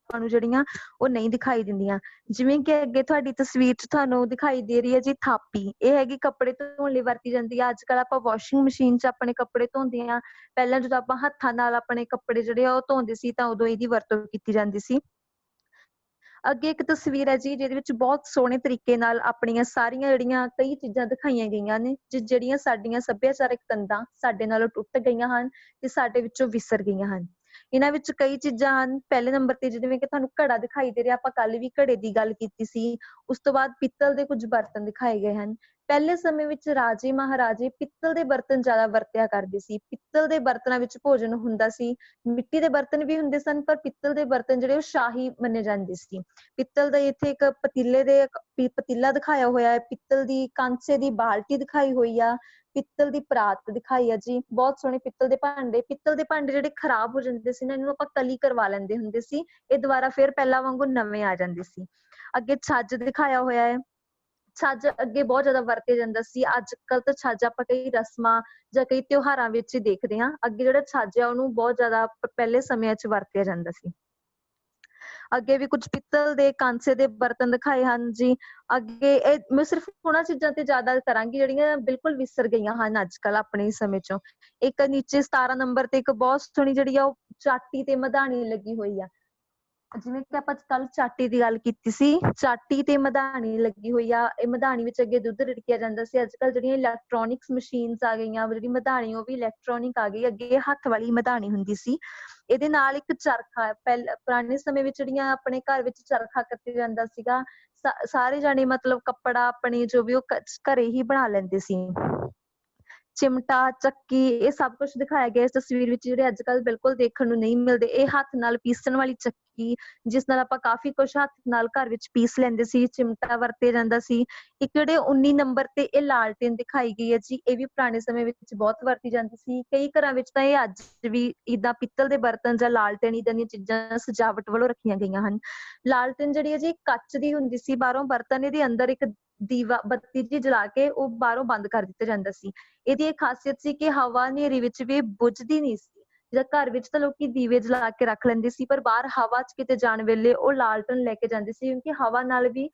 ਨੂੰ ਜਿਹੜੀਆਂ ਉਹ ਨਹੀਂ ਦਿਖਾਈ ਦਿੰਦੀਆਂ। ਜਿਵੇਂ ਕਿ ਅੱਗੇ ਤੁਹਾਡੀ ਤਸਵੀਰ 'ਚ ਤੁਹਾਨੂੰ ਦਿਖਾਈ ਦੇ ਰਹੀ ਹੈ ਜੀ ਥਾਪੀ। ਇਹ ਹੈਗੀ ਕੱਪੜੇ ਧੋਣ ਲਈ ਵਰਤੀ ਜਾਂਦੀ ਆ। ਅੱਜ ਕੱਲ ਆਪਾਂ ਵਾਸ਼ਿੰਗ ਮਸ਼ੀਨ 'ਚ ਆਪਣੇ ਕੱਪੜੇ ਧੋਂਦੇ ਹਾਂ। ਪਹਿਲਾਂ ਜਦੋਂ ਆਪਾਂ ਹੱਥਾਂ ਨਾਲ ਆਪਣੇ ਕੱਪੜੇ ਜਿਹੜੇ ਆ ਉਹ ਧੋਂਦੇ ਸੀ ਤਾਂ ਉਦੋਂ ਇਹਦੀ ਵਰਤੋਂ ਕੀਤੀ ਜਾਂਦੀ ਸੀ। ਅੱਗੇ ਇੱਕ ਤਸਵੀਰ ਹੈ ਜੀ ਜਿਹਦੇ ਵਿੱਚ ਬਹੁਤ ਸੋਹਣੇ ਤਰੀਕੇ ਨਾਲ ਆਪਣੀਆਂ ਸਾਰੀਆਂ ਜਿਹੜੀਆਂ ਕਈ ਚੀਜ਼ਾਂ ਦਿਖਾਈਆਂ ਗਈਆਂ ਨੇ, ਜਿਹੜੀਆਂ ਸਾਡੀਆਂ ਸੱਭਿਆਚਾਰਕ ਤੰਦਾਂ ਸਾਡੇ ਨਾਲੋਂ ਟੁੱਟ ਗਈਆਂ ਹਨ ਤੇ ਸਾਡੇ ਵਿੱਚੋਂ ਵਿਸਰ ਗਈਆਂ ਹਨ। ਇਹਨਾਂ ਵਿੱਚ ਕਈ ਚੀਜ਼ਾਂ ਹਨ। ਪਹਿਲੇ ਨੰਬਰ ਤੇ ਜਿਵੇਂ ਕਿ ਤੁਹਾਨੂੰ ਘੜਾ ਦਿਖਾਈ ਦੇ ਰਿਹਾ, ਆਪਾਂ ਕੱਲ ਵੀ ਘੜੇ ਦੀ ਗੱਲ ਕੀਤੀ ਸੀ। ਉਸ ਤੋਂ ਬਾਅਦ ਪਿੱਤਲ ਦੇ ਕੁਝ ਬਰਤਨ ਦਿਖਾਏ ਗਏ ਹਨ। ਪਹਿਲੇ ਸਮੇਂ ਵਿੱਚ ਰਾਜੇ ਮਹਾਰਾਜੇ ਪਿੱਤਲ ਦੇ ਬਰਤਨ ਜ਼ਿਆਦਾ ਵਰਤਿਆ ਕਰਦੇ ਸੀ। ਪਿੱਤਲ ਦੇ ਬਰਤਨਾਂ ਵਿੱਚ ਭੋਜਨ ਹੁੰਦਾ ਸੀ। ਮਿੱਟੀ ਦੇ ਬਰਤਨ ਵੀ ਹੁੰਦੇ ਸਨ, ਪਰ ਪਿੱਤਲ ਦੇ ਬਰਤਨ ਜਿਹੜੇ ਉਹ ਸ਼ਾਹੀ ਮੰਨੇ ਜਾਂਦੇ ਸੀ। ਪਿੱਤਲ ਦੇ ਇੱਥੇ ਇੱਕ ਪਤੀਲਾ ਦਿਖਾਇਆ ਹੋਇਆ ਹੈ, ਪਿੱਤਲ ਦੀ ਕਾਂਸੇ ਦੀ ਬਾਲਟੀ ਦਿਖਾਈ ਹੋਈ ਆ, ਪਿੱਤਲ ਦੀ ਪਰਾਤ ਦਿਖਾਈ ਆ ਜੀ। ਬਹੁਤ ਸੋਹਣੇ ਪਿੱਤਲ ਦੇ ਭਾਂਡੇ ਜਿਹੜੇ ਖਰਾਬ ਹੋ ਜਾਂਦੇ ਸੀ ਨਾ, ਇਹਨੂੰ ਆਪਾਂ ਕਲੀ ਕਰਵਾ ਲੈਂਦੇ ਹੁੰਦੇ ਸੀ, ਇਹ ਦੁਬਾਰਾ ਫਿਰ ਪਹਿਲਾਂ ਵਾਂਗੂ ਨਵੇਂ ਆ ਜਾਂਦੇ ਸੀ। ਅੱਗੇ ਛੱਜ ਦਿਖਾਇਆ ਹੋਇਆ ਹੈ। ਛੱਜ ਅੱਗੇ ਬਹੁਤ ਜ਼ਿਆਦਾ ਵਰਤਿਆ ਜਾਂਦਾ ਸੀ। ਅੱਜ ਕੱਲ ਤਾਂ ਛੱਜ ਆਪਾਂ ਕਈ ਰਸਮਾਂ ਜਾਂ ਕਈ ਤਿਉਹਾਰਾਂ ਵਿੱਚ ਹੀ ਦੇਖਦੇ ਹਾਂ। ਅੱਗੇ ਜਿਹੜਾ ਛੱਜ ਆ ਉਹਨੂੰ ਬਹੁਤ ਜ਼ਿਆਦਾ ਪਹਿਲੇ ਸਮਿਆਂ 'ਚ ਵਰਤਿਆ ਜਾਂਦਾ ਸੀ। ਅੱਗੇ ਵੀ ਕੁਝ ਪਿੱਤਲ ਦੇ ਕਾਂਸੇ ਦੇ ਬਰਤਨ ਦਿਖਾਏ ਹਨ ਜੀ। ਅੱਗੇ ਮੈਂ ਸਿਰਫ ਉਹਨਾਂ ਚੀਜ਼ਾਂ ਤੇ ਜ਼ਿਆਦਾ ਕਰਾਂਗੀ ਜਿਹੜੀਆਂ ਬਿਲਕੁਲ ਵਿਸਰ ਗਈਆਂ ਹਨ ਅੱਜ ਕੱਲ ਆਪਣੇ ਸਮੇਂ 'ਚੋਂ। ਇੱਕ ਨੀਚੇ 17 ਨੰਬਰ ਤੇ ਇੱਕ ਬਹੁਤ ਸੋਹਣੀ ਜਿਹੜੀ ਆ ਉਹ ਚਾਟੀ ਤੇ ਮਧਾਣੀ ਲੱਗੀ ਹੋਈ ਆ। ਜਿਵੇਂ ਕਿ ਆਪਾਂ ਕੱਲ ਚਾਟੀ ਦੀ ਗੱਲ ਕੀਤੀ ਸੀ, ਚਾਟੀ ਤੇ ਮਧਾਣੀ ਲੱਗੀ ਹੋਈ ਆ। ਇਹ ਮਧਾਣੀ ਵਿੱਚ ਅੱਗੇ ਦੁੱਧ ਰਿੜਕਿਆ ਜਾਂਦਾ ਸੀ। ਅੱਜ ਕੱਲ ਜਿਹੜੀਆਂ ਇਲੈਕਟ੍ਰੋਨਿਕਸ ਮਸ਼ੀਨਸ ਆ ਗਈਆਂ, ਜਿਹੜੀ ਮਧਾਣੀ ਉਹ ਵੀ ਇਲੈਕਟ੍ਰੋਨਿਕ ਆ ਗਈ। ਅੱਗੇ ਇਹ ਹੱਥ ਵਾਲੀ ਮਧਾਣੀ ਹੁੰਦੀ ਸੀ। ਇਹਦੇ ਨਾਲ ਇੱਕ ਚਰਖਾ, ਪੁਰਾਣੇ ਸਮੇਂ ਵਿੱਚ ਜਿਹੜੀਆਂ ਆਪਣੇ ਘਰ ਵਿੱਚ ਚਰਖਾ ਕੱਤਿਆ ਜਾਂਦਾ ਸੀਗਾ। ਸਾਰੇ ਜਾਣੇ ਮਤਲਬ ਕੱਪੜਾ ਆਪਣੇ ਜੋ ਵੀ ਉਹ ਘਰੇ ਹੀ ਬਣਾ ਲੈਂਦੇ ਸੀ। ਚਿਮਟਾ, ਚੱਕੀ, ਇਹ ਸਭ ਕੁਝ ਦਿਖਾਇਆ ਗਿਆ ਇਸ ਤਸਵੀਰ ਵਿੱਚ, ਜਿਹੜੇ ਅੱਜ ਕੱਲ ਬਿਲਕੁਲ ਦੇਖਣ ਨੂੰ ਨਹੀਂ ਮਿਲਦੇ। ਇਹ ਹੱਥ ਨਾਲ ਪੀਸਣ ਵਾਲੀ ਚੱਕੀ, ਜਿਸ ਨਾਲ ਆਪਾਂ ਕਾਫੀ ਕੁਝ ਹੱਥ ਨਾਲ ਘਰ ਵਿੱਚ ਪੀਸ ਲੈਂਦੇ ਸੀ। ਚਿਮਟਾ ਵਰਤਿਆ ਜਾਂਦਾ ਸੀ। ਇੱਕ ਜਿਹੜੇ 19 ਨੰਬਰ ਤੇ ਇਹ ਲਾਲਟੇਨ ਦਿਖਾਈ ਗਈ ਹੈ ਜੀ, ਇਹ ਵੀ ਪੁਰਾਣੇ ਸਮੇਂ ਵਿੱਚ ਬਹੁਤ ਵਰਤੀ ਜਾਂਦੀ ਸੀ। ਕਈ ਘਰਾਂ ਵਿੱਚ ਤਾਂ ਇਹ ਅੱਜ ਵੀ ਏਦਾਂ ਪਿੱਤਲ ਦੇ ਬਰਤਨ ਜਾਂ ਲਾਲਟੇਨ ਏਦਾਂ ਦੀਆਂ ਚੀਜ਼ਾਂ ਸਜਾਵਟ ਵੱਲੋਂ ਰੱਖੀਆਂ ਗਈਆਂ ਹਨ। ਲਾਲਟੇਨ ਜਿਹੜੀ ਹੈ ਜੀ ਕੱਚ ਦੀ ਹੁੰਦੀ ਸੀ, ਬਾਹਰੋਂ ਬਰਤਨ ਇਹਦੇ ਅੰਦਰ ਇੱਕ ਬੱਤੀ ਜੀ ਜਲਾ ਕੇ ਉਹ ਬਾਹਰੋਂ ਬੰਦ ਕਰ ਦਿੱਤਾ ਜਾਂਦਾ ਸੀ। ਇਹਦੀ ਇਹ ਖਾਸੀਅਤ ਸੀ ਕਿ ਹਵਾ ਹਨੇਰੀ ਵਿੱਚ ਵੀ ਬੁਝਦੀ ਨਹੀਂ ਸੀ। ਜਾਂ ਘਰ ਵਿੱਚ ਤਾਂ ਲੋਕੀ ਦੀਵੇ ਜਲਾ ਕੇ ਰੱਖ ਲੈਂਦੇ ਸੀ, ਪਰ ਬਾਹਰ ਹਵਾ 'ਚ ਕਿਤੇ ਜਾਣ ਵੇਲੇ ਉਹ ਲਾਲਟਨ ਲੈ ਕੇ ਜਾਂਦੇ ਸੀ, ਕਿਉਂਕਿ ਹਵਾ ਨਾਲ ਵੀ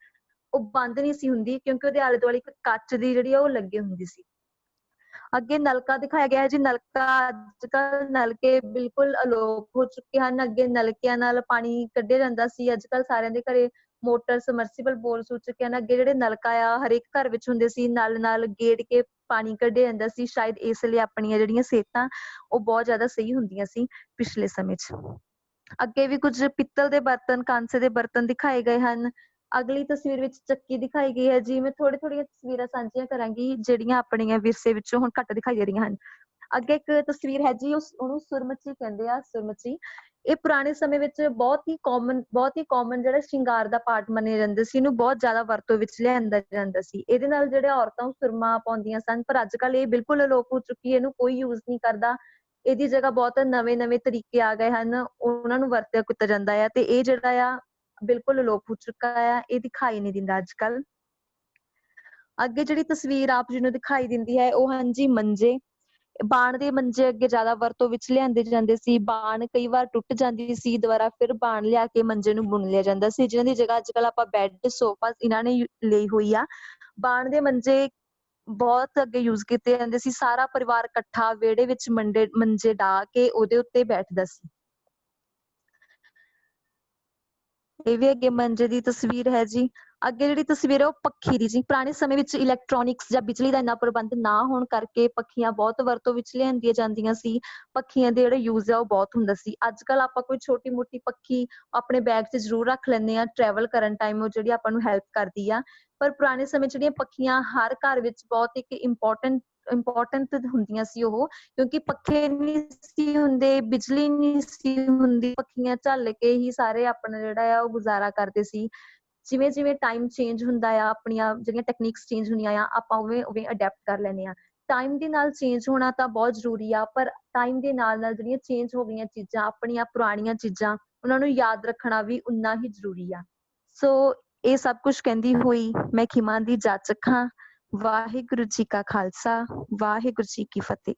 ਉਹ ਬੰਦ ਨਹੀਂ ਸੀ ਹੁੰਦੀ, ਕਿਉਂਕਿ ਉਹਦੇ ਆਲੇ ਦੁਆਲੇ ਇੱਕ ਕੱਚ ਦੀ ਜਿਹੜੀ ਆ ਉਹ ਲੱਗੀ ਹੁੰਦੀ ਸੀ। ਅੱਗੇ ਨਲਕਾ ਦਿਖਾਇਆ ਗਿਆ ਹੈ ਜੀ। ਨਲਕਾ ਅੱਜ ਕੱਲ੍ਹ ਨਲਕੇ ਬਿਲਕੁਲ ਅਲੋਪ ਹੋ ਚੁੱਕੇ ਹਨ। ਅੱਗੇ ਨਲਕਿਆਂ ਨਾਲ ਪਾਣੀ ਕੱਢਿਆ ਜਾਂਦਾ ਸੀ, ਅੱਜ ਕੱਲ੍ਹ ਸਾਰਿਆਂ ਦੇ ਘਰੇ ਮੋਟਰ ਸਮਰਸੀਬਲ ਬੋਰਸ ਹੋ ਚੁੱਕੇ ਹਨ। ਅੱਗੇ ਜਿਹੜੇ ਨਲਕਾ ਆ ਹਰੇਕ ਘਰ ਵਿੱਚ ਹੁੰਦੇ ਸੀ, ਨਾਲ ਨਾਲ ਗੇੜ ਕੇ ਪਾਣੀ ਕੱਢਿਆ ਜਾਂਦਾ ਸੀ। ਸ਼ਾਇਦ ਇਸ ਲਈ ਆਪਣੀਆਂ ਜਿਹੜੀਆਂ ਸਿਹਤਾਂ ਉਹ ਬਹੁਤ ਜ਼ਿਆਦਾ ਸਹੀ ਹੁੰਦੀਆਂ ਸੀ ਪਿਛਲੇ ਸਮੇਂ 'ਚ। ਅੱਗੇ ਵੀ ਕੁਝ ਪਿੱਤਲ ਦੇ ਬਰਤਨ, ਕਾਂਸੇ ਦੇ ਬਰਤਨ ਦਿਖਾਏ ਗਏ ਹਨ। ਅਗਲੀ ਤਸਵੀਰ ਵਿੱਚ ਚੱਕੀ ਦਿਖਾਈ ਗਈ ਹੈ ਜੀ। ਮੈਂ ਥੋੜ੍ਹੀਆਂ ਤਸਵੀਰਾਂ ਸਾਂਝੀਆਂ ਕਰਾਂਗੀ ਜਿਹੜੀਆਂ ਆਪਣੀਆਂ ਵਿਰਸੇ ਵਿੱਚੋਂ ਹੁਣ ਘੱਟ ਦਿਖਾਈ ਦੇ ਰਹੀਆਂ ਹਨ। ਅੱਗੇ ਇੱਕ ਤਸਵੀਰ ਹੈ ਜੀ, ਉਹਨੂੰ ਸੁਰਮਚੀ ਕਹਿੰਦੇ ਆ, ਸੁਰਮਚੀ। ਇਹ ਪੁਰਾਣੇ ਸਮੇਂ ਵਿੱਚ ਬਹੁਤ ਹੀ ਕਾਮਨ ਜਿਹੜਾ ਸ਼ਿੰਗਾਰ ਦਾ ਪਾਰਟ ਮੰਨਿਆ ਜਾਂਦਾ ਸੀ। ਇਹਨੂੰ ਬਹੁਤ ਜ਼ਿਆਦਾ ਵਰਤੋਂ ਵਿੱਚ ਲਿਆਂਦਾ ਜਾਂਦਾ ਸੀ। ਇਹਦੇ ਨਾਲ ਜਿਹੜੇ ਔਰਤਾਂ ਸੁਰਮਾ ਪਾਉਂਦੀਆਂ ਸਨ, ਪਰ ਅੱਜ ਕੱਲ੍ਹ ਇਹ ਬਿਲਕੁਲ ਅਲੋਪ ਹੋ ਚੁੱਕੀ ਹੈ, ਇਹਨੂੰ ਕੋਈ ਯੂਜ਼ ਨਹੀਂ ਕਰਦਾ। ਇਹਦੀ ਜਗ੍ਹਾ ਬਹੁਤ ਨਵੇਂ ਤਰੀਕੇ ਆ ਗਏ ਹਨ, ਉਹਨਾਂ ਨੂੰ ਵਰਤਿਆ ਕੀਤਾ ਜਾਂਦਾ ਆ, ਤੇ ਇਹ ਜਿਹੜਾ ਆ ਬਿਲਕੁਲ ਅਲੋਪ ਹੋ ਚੁੱਕਾ ਆ, ਇਹ ਦਿਖਾਈ ਨਹੀਂ ਦਿੰਦਾ ਅੱਜ ਕੱਲ੍ਹ। ਅੱਗੇ ਜਿਹੜੀ ਤਸਵੀਰ ਆਪ ਜੀ ਨੂੰ ਦਿਖਾਈ ਦਿੰਦੀ ਹੈ ਉਹ ਹਨ ਜੀ ਮੰਜੇ। ਬਾਣ ਦੇ ਮੰਜੇ ਅੱਗੇ ਜ਼ਿਆਦਾ ਵਰਤੋਂ ਵਿੱਚ ਲਿਆਂਦੇ ਜਾਂਦੇ ਸੀ। ਬਾਣ ਕਈ ਵਾਰ ਟੁੱਟ ਜਾਂਦੀ ਸੀ, ਦੁਬਾਰਾ ਫਿਰ ਬਾਣ ਲਿਆ ਕੇ ਮੰਜੇ ਨੂੰ ਬੁਣ ਲਿਆ ਜਾਂਦਾ ਸੀ, ਜਿਹਨਾਂ ਦੀ ਜਗ੍ਹਾ ਅੱਜ ਕੱਲ੍ਹ ਆਪਾਂ ਬੈੱਡ, ਸੋਫਾ ਇਹਨਾਂ ਨੇ ਲਈ ਹੋਈ ਆ। ਬਾਣ ਦੇ ਮੰਜੇ ਬਹੁਤ ਅੱਗੇ ਯੂਜ਼ ਕੀਤੇ ਜਾਂਦੇ ਸੀ। ਸਾਰਾ ਪਰਿਵਾਰ ਇਕੱਠਾ ਵਿਹੜੇ ਵਿੱਚ ਮੰਜੇ ਢਾ ਕੇ ਉਹਦੇ ਉੱਤੇ ਬੈਠਦਾ ਸੀ। ਇਹ ਵੀ ਅੱਗੇ ਮੰਜੇ ਦੀ ਤਸਵੀਰ ਹੈ ਜੀ। ਅੱਗੇ ਜਿਹੜੀ ਤਸਵੀਰ ਹੈ ਉਹ ਪੱਖੀ ਦੀ ਜੀ। ਪੁਰਾਣੇ ਸਮੇਂ ਵਿੱਚ ਇਲੈਕਟ੍ਰੋਨਿਕਸ ਜਾਂ ਬਿਜਲੀ ਦਾ ਇੰਨਾ ਪ੍ਰਬੰਧ ਨਾ ਹੋਣ ਕਰਕੇ ਪੱਖੀਆਂ ਬਹੁਤ ਵਰਤੋਂ ਵਿੱਚ ਲਿਆਂਦੀਆਂ ਜਾਂਦੀਆਂ ਸੀ। ਪੱਖੀਆਂ ਦੇ ਜਿਹੜੇ ਯੂਜ਼ ਆ ਉਹ ਬਹੁਤ ਹੁੰਦਾ ਸੀ। ਅੱਜ ਕੱਲ੍ਹ ਆਪਾਂ ਕੋਈ ਛੋਟੀ ਮੋਟੀ ਪੱਖੀ ਆਪਣੇ ਬੈਗ 'ਚ ਜ਼ਰੂਰ ਰੱਖ ਲੈਂਦੇ ਹਾਂ ਟਰੈਵਲ ਕਰਨ ਟਾਈਮ, ਉਹ ਜਿਹੜੀ ਆਪਾਂ ਨੂੰ ਹੈਲਪ ਕਰਦੀ ਆ। ਪਰ ਪੁਰਾਣੇ ਸਮੇਂ 'ਚ ਜਿਹੜੀਆਂ ਪੱਖੀਆਂ ਹਰ ਘਰ ਵਿੱਚ ਬਹੁਤ ਇੱਕ ਇੰਪੋਰਟੈਂਟ ਹੁੰਦੀਆਂ ਸੀ ਉਹ, ਕਿਉਂਕਿ ਪੱਖੇ ਨਹੀਂ ਸੀ ਹੁੰਦੇ, ਬਿਜਲੀ ਨਹੀਂ ਸੀ ਹੁੰਦੀ, ਪੱਖੀਆਂ ਝੱਲ ਕੇ ਹੀ ਸਾਰੇ ਆਪਣਾ ਜਿਹੜਾ ਆ ਉਹ ਗੁਜ਼ਾਰਾ ਕਰਦੇ ਸੀ। ਜਿਵੇਂ ਜਿਵੇਂ ਟਾਈਮ ਚੇਂਜ ਹੁੰਦਾ ਆ, ਆਪਣੀਆਂ ਜਿਹੜੀਆਂ ਟੈਕਨੀਕਸ ਚੇਂਜ ਹੁੰਦੀਆਂ ਆ, ਆਪਾਂ ਉਵੇਂ ਅਡੈਪਟ ਕਰ ਲੈਂਦੇ ਹਾਂ। ਟਾਈਮ ਦੇ ਨਾਲ ਚੇਂਜ ਹੋਣਾ ਤਾਂ ਬਹੁਤ ਜ਼ਰੂਰੀ ਆ, ਪਰ ਟਾਈਮ ਦੇ ਨਾਲ ਨਾਲ ਜਿਹੜੀਆਂ ਚੇਂਜ ਹੋ ਗਈਆਂ ਚੀਜ਼ਾਂ, ਆਪਣੀਆਂ ਪੁਰਾਣੀਆਂ ਚੀਜ਼ਾਂ, ਉਹਨਾਂ ਨੂੰ ਯਾਦ ਰੱਖਣਾ ਵੀ ਉਨਾ ਹੀ ਜ਼ਰੂਰੀ ਆ। ਸੋ ਇਹ ਸਭ ਕੁਝ ਕਹਿੰਦੀ ਹੋਈ ਮੈਂ ਖਿਮਾ ਦੀ ਜਾਚਕ ਹਾਂ। ਵਾਹਿਗੁਰੂ ਜੀ ਕਾ ਖਾਲਸਾ, ਵਾਹਿਗੁਰੂ ਜੀ ਕੀ ਫਤਿਹ।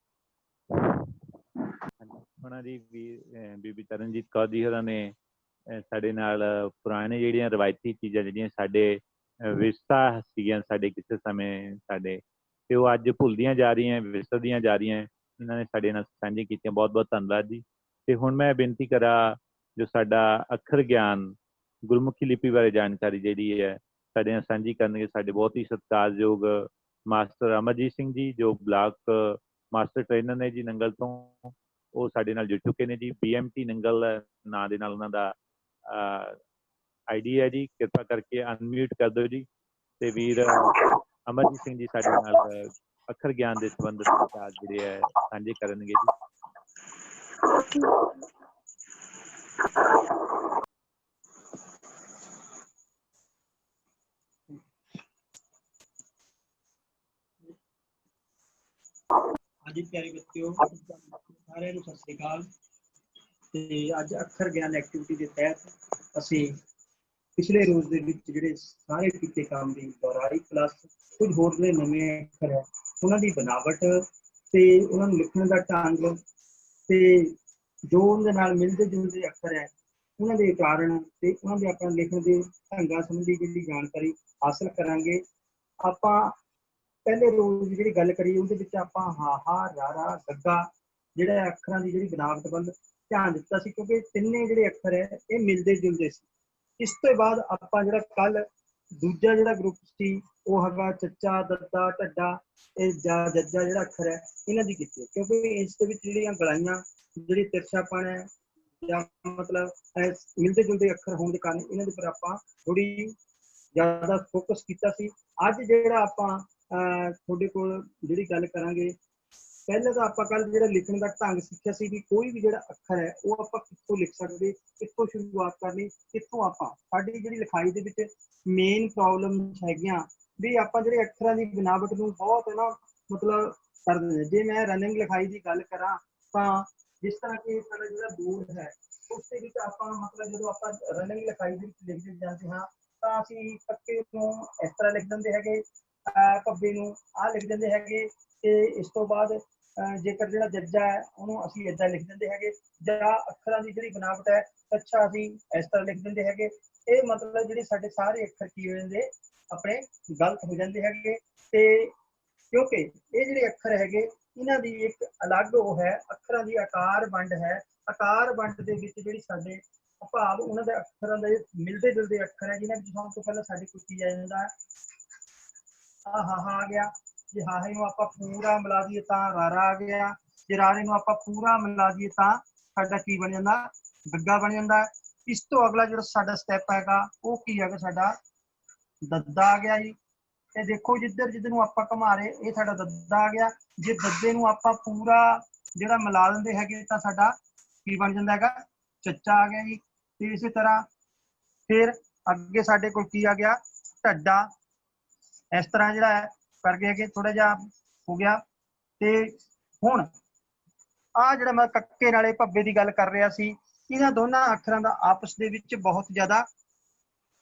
ਉਹਨਾਂ ਦੀ ਬੀਬੀ ਤਰਨਜੀਤ ਕੌਰ ਜੀ ਹੋਰਾਂ ਨੇ ਸਾਡੇ ਨਾਲ ਪੁਰਾਣੇ ਜਿਹੜੀਆਂ ਰਵਾਇਤੀ ਚੀਜ਼ਾਂ ਜਿਹੜੀਆਂ ਸਾਡੇ ਵਿਰਸਾ ਸੀਗੀਆਂ ਸਾਡੇ ਕਿਸੇ ਸਮੇਂ ਸਾਡੇ, ਤੇ ਉਹ ਅੱਜ ਭੁੱਲਦੀਆਂ ਜਾ ਰਹੀਆਂ, ਵਿਸਰਦੀਆਂ ਜਾ ਰਹੀਆਂ, ਇਹਨਾਂ ਨੇ ਸਾਡੇ ਨਾਲ ਸਾਂਝੀ ਕੀਤੀਆਂ। ਬਹੁਤ ਬਹੁਤ ਧੰਨਵਾਦ ਜੀ। ਤੇ ਹੁਣ ਮੈਂ ਬੇਨਤੀ ਕਰਾਂ, ਜੋ ਸਾਡਾ ਅੱਖਰ ਗਿਆਨ ਗੁਰਮੁਖੀ ਲਿਪੀ ਬਾਰੇ ਜਾਣਕਾਰੀ ਜਿਹੜੀ ਹੈ ਸਾਡੇ ਨਾਲ ਸਾਂਝੀ ਕਰਨਗੇ ਸਾਡੇ ਬਹੁਤ ਹੀ ਸਤਿਕਾਰਯੋਗ ਮਾਸਟਰ ਅਮਰਜੀਤ ਸਿੰਘ ਜੀ, ਜੋ ਬਲਾਕ ਮਾਸਟਰ ਟ੍ਰੇਨਰ ਨੇ ਜੀ ਨੰਗਲ ਤੋਂ। ਉਹ ਸਾਡੇ ਨਾਲ ਜੁੜ ਚੁੱਕੇ ਨੇ ਜੀ। BMT ਨੰਗਲ ਨਾਂ ਦੇ ਨਾਲ ਉਹਨਾਂ ਦਾ ID ਹੈ ਜੀ। ਕਿਰਪਾ ਕਰਕੇ ਅਨਮਿਊਟ ਕਰ ਦਿਓ ਜੀ। ਤੇ ਵੀਰ ਅਮਰਜੀਤ ਸਿੰਘ ਜੀ ਸਾਡੇ ਨਾਲ ਅੱਖਰ ਗਿਆਨ ਦੇ ਸੰਬੰਧਿਤ ਵਿਚਾਰ ਜਿਹੜੇ ਹੈ ਸਾਂਝੇ ਕਰਨਗੇ ਜੀ। ਹਾਂਜੀ ਪਿਆਰੇ ਬੱਚਿਓ, ਸਾਰਿਆਂ ਨੂੰ ਸਤਿ ਸ੍ਰੀ ਅਕਾਲ। ਤੇ ਅੱਜ ਅੱਖਰ ਗਿਆਨ ਐਕਟੀਵਿਟੀ ਦੇ ਤਹਿਤ ਅਸੀਂ ਪਿਛਲੇ ਰੋਜ਼ ਦੇ ਵਿੱਚ ਜਿਹੜੇ ਸਾਰੇ ਕੀਤੇ ਕੰਮ ਦੀ ਦੁਹਰਾਈ, ਪਲੱਸ ਕੁਝ ਹੋਰ ਜਿਹੜੇ ਨਵੇਂ ਅੱਖਰ ਹੈ ਉਹਨਾਂ ਦੀ ਬਣਾਵਟ ਤੇ ਉਹਨਾਂ ਨੂੰ ਲਿਖਣ ਦਾ ਢੰਗ, ਤੇ ਜੋ ਉਹਦੇ ਨਾਲ ਮਿਲਦੇ ਜੁਲਦੇ ਅੱਖਰ ਹੈ ਉਹਨਾਂ ਦੇ ਕਾਰਨ ਤੇ ਉਹਨਾਂ ਦੇ ਆਪਣਾ ਲਿਖਣ ਦੇ ਢੰਗਾਂ ਸੰਬੰਧੀ ਜਿਹੜੀ ਜਾਣਕਾਰੀ ਹਾਸਲ ਕਰਾਂਗੇ। ਆਪਾਂ ਪਹਿਲੇ ਰੋਜ਼ ਜਿਹੜੀ ਗੱਲ ਕਰੀ ਉਹਦੇ ਵਿੱਚ ਆਪਾਂ ਹਾਹਾ, ਰਾਰਾ, ਗੱਗਾ ਜਿਹੜਾ ਅੱਖਰਾਂ ਦੀ ਜਿਹੜੀ ਬਣਾਵਟ ਵੱਲ ਧਿਆਨ ਦਿੱਤਾ ਸੀ, ਕਿਉਂਕਿ ਤਿੰਨੇ ਜਿਹੜੇ ਅੱਖਰ ਹੈ ਇਹ ਮਿਲਦੇ ਜੁਲਦੇ ਸੀ। ਇਸ ਤੋਂ ਬਾਅਦ ਆਪਾਂ ਜਿਹੜਾ ਕੱਲ ਦੂਜਾ ਜਿਹੜਾ ਗਰੁੱਪ ਸੀ ਉਹ ਹੈਗਾ ਚੱਚਾ, ਦੱਦਾ, ਢੱਡਾ ਤੇ ਜੱਜਾ ਜਿਹੜਾ ਅੱਖਰ ਹੈ ਇਹਨਾਂ ਦੀ ਕੀਤੀ, ਕਿਉਂਕਿ ਇਸ ਦੇ ਵਿੱਚ ਜਿਹੜੀਆਂ ਗਲਾਈਆਂ, ਜਿਹੜੀ ਤਿਰਛਾਪਣ ਹੈ ਜਾਂ ਮਤਲਬ ਮਿਲਦੇ ਜੁਲਦੇ ਅੱਖਰ ਹੋਣ ਦੇ ਕਾਰਨ ਇਹਨਾਂ ਦੇ ਉੱਪਰ ਆਪਾਂ ਥੋੜੀ ਜ਼ਿਆਦਾ ਫੋਕਸ ਕੀਤਾ ਸੀ। ਅੱਜ ਜਿਹੜਾ ਆਪਾਂ ਤੁਹਾਡੇ ਕੋਲ ਜਿਹੜੀ ਗੱਲ ਕਰਾਂਗੇ, ਪਹਿਲਾਂ ਤਾਂ ਆਪਾਂ ਕੱਲ ਜਿਹੜਾ ਲਿਖਣ ਦਾ ਢੰਗ ਸਿੱਖਿਆ ਸੀ ਵੀ ਕੋਈ ਵੀ ਜਿਹੜਾ ਅੱਖਰ ਹੈ ਉਹ ਆਪਾਂ ਕਿੱਥੋਂ ਲਿਖ ਸਕਦੇ, ਕਿੱਥੋਂ ਸ਼ੁਰੂਆਤ ਕਰਨੀ, ਕਿੱਥੋਂ ਆਪਾਂ ਸਾਡੀ ਜਿਹੜੀ ਲਿਖਾਈ ਦੇ ਵਿੱਚ ਮੇਨ ਪ੍ਰੋਬਲਮਸ ਹੈਗੀਆਂ ਵੀ ਆਪਾਂ ਜਿਹੜੇ ਅੱਖਰਾਂ ਦੀ ਬਣਾਵਟ ਨੂੰ ਬਹੁਤ ਨਾ ਮਤਲਬ ਕਰ ਦਿੰਦੇ। ਜੇ ਮੈਂ ਰਨਿੰਗ ਲਿਖਾਈ ਦੀ ਗੱਲ ਕਰਾਂ ਤਾਂ ਜਿਸ ਤਰ੍ਹਾਂ ਕਿ ਸਾਡਾ ਜਿਹੜਾ ਬੋਰਡ ਹੈ ਉਸ ਦੇ ਵਿੱਚ ਆਪਾਂ ਮਤਲਬ ਜਦੋਂ ਆਪਾਂ ਰਨਿੰਗ ਲਿਖਾਈ ਦੇ ਵਿੱਚ ਲਿਖਦੇ ਜਾਂਦੇ ਹਾਂ ਤਾਂ ਅਸੀਂ ਪੱਕੇ ਨੂੰ ਇਸ ਤਰ੍ਹਾਂ ਲਿਖ ਦਿੰਦੇ ਹੈਗੇ, ਭੱਬੇ ਨੂੰ ਆਹ ਲਿਖ ਦਿੰਦੇ ਹੈਗੇ, ਤੇ ਇਸ ਤੋਂ ਬਾਅਦ ਜੇਕਰ ਜਿਹੜਾ ਜੱਜਾ ਹੈ ਉਹਨੂੰ ਅਸੀਂ ਏਦਾਂ ਲਿਖ ਦਿੰਦੇ ਹੈਗੇ, ਜਾਂ ਅੱਖਰਾਂ ਦੀ ਜਿਹੜੀ ਬਣਾਵਟ ਹੈ ਅੱਛਾ ਅਸੀਂ ਇਸ ਤਰ੍ਹਾਂ ਲਿਖ ਦਿੰਦੇ ਹੈਗੇ। ਇਹ ਮਤਲਬ ਜਿਹੜੇ ਸਾਡੇ ਸਾਰੇ ਅੱਖਰ ਕੀ ਹੋ ਜਾਂਦੇ ਆਪਣੇ ਗਲਤ ਹੋ ਜਾਂਦੇ ਹੈਗੇ। ਤੇ ਕਿਉਂਕਿ ਇਹ ਜਿਹੜੇ ਅੱਖਰ ਹੈਗੇ ਇਹਨਾਂ ਦੀ ਇੱਕ ਅਲੱਗ ਉਹ ਹੈ, ਅੱਖਰਾਂ ਦੀ ਆਕਾਰ ਵੰਡ ਹੈ। ਆਕਾਰ ਵੰਡ ਦੇ ਵਿੱਚ ਜਿਹੜੀ ਸਾਡੇ ਭਾਵ ਉਹਨਾਂ ਦੇ ਅੱਖਰਾਂ ਦੇ ਮਿਲਦੇ ਜੁਲਦੇ ਅੱਖਰ ਹੈ, ਜਿਨ੍ਹਾਂ ਵਿੱਚ ਸਭ ਤੋਂ ਪਹਿਲਾਂ ਸਾਡੇ ਕੋਲ ਕੀ ਆ ਜਾਂਦਾ ਹੈ, ਹਾਹਾ ਆ ਗਿਆ। ਜੇ ਹਾਹੇ ਨੂੰ ਆਪਾਂ ਪੂਰਾ ਮਿਲਾ ਦਈਏ ਤਾਂ ਰਾਰਾ ਆ ਗਿਆ। ਜੇ ਰਾਰੇ ਨੂੰ ਆਪਾਂ ਪੂਰਾ ਮਿਲਾ ਦਈਏ ਤਾਂ ਸਾਡਾ ਕੀ ਬਣ ਜਾਂਦਾ, ਗੱਗਾ ਬਣ ਜਾਂਦਾ। ਇਸ ਤੋਂ ਅਗਲਾ ਜਿਹੜਾ ਸਾਡਾ ਸਟੈਪ ਹੈਗਾ ਉਹ ਕੀ ਹੈਗਾ, ਸਾਡਾ ਦੱਦਾ ਆ ਗਿਆ ਜੀ। ਤੇ ਦੇਖੋ ਜਿੱਧਰ ਜਿੱਧਰ ਨੂੰ ਆਪਾਂ ਘੁਮਾ ਰਹੇ ਇਹ ਸਾਡਾ ਦੱਦਾ ਆ ਗਿਆ। ਜੇ ਦੱਦੇ ਨੂੰ ਆਪਾਂ ਪੂਰਾ ਜਿਹੜਾ ਮਿਲਾ ਦਿੰਦੇ ਹੈਗੇ ਤਾਂ ਸਾਡਾ ਕੀ ਬਣ ਜਾਂਦਾ ਹੈਗਾ, ਚੱਚਾ ਆ ਗਿਆ ਜੀ। ਤੇ ਇਸੇ ਤਰ੍ਹਾਂ ਫਿਰ ਅੱਗੇ ਸਾਡੇ ਕੋਲ ਕੀ ਆ ਗਿਆ, ਢੱਡਾ। ਇਸ ਤਰ੍ਹਾਂ ਜਿਹੜਾ ਹੈ ਕਰਕੇ ਹੈਗੇ ਥੋੜਾ ਜਿਹਾ ਹੋ ਗਿਆ। ਤੇ ਹੁਣ ਆ ਜਿਹੜਾ ਮੈਂ ਕੱਕੇ ਨਾਲੇ ਭੱਬੇ ਦੀ ਗੱਲ ਕਰ ਰਿਹਾ ਸੀ, ਇਹਨਾਂ ਦੋਨਾਂ ਅੱਖਰਾਂ ਦਾ ਆਪਸ ਦੇ ਵਿੱਚ ਬਹੁਤ ਜ਼ਿਆਦਾ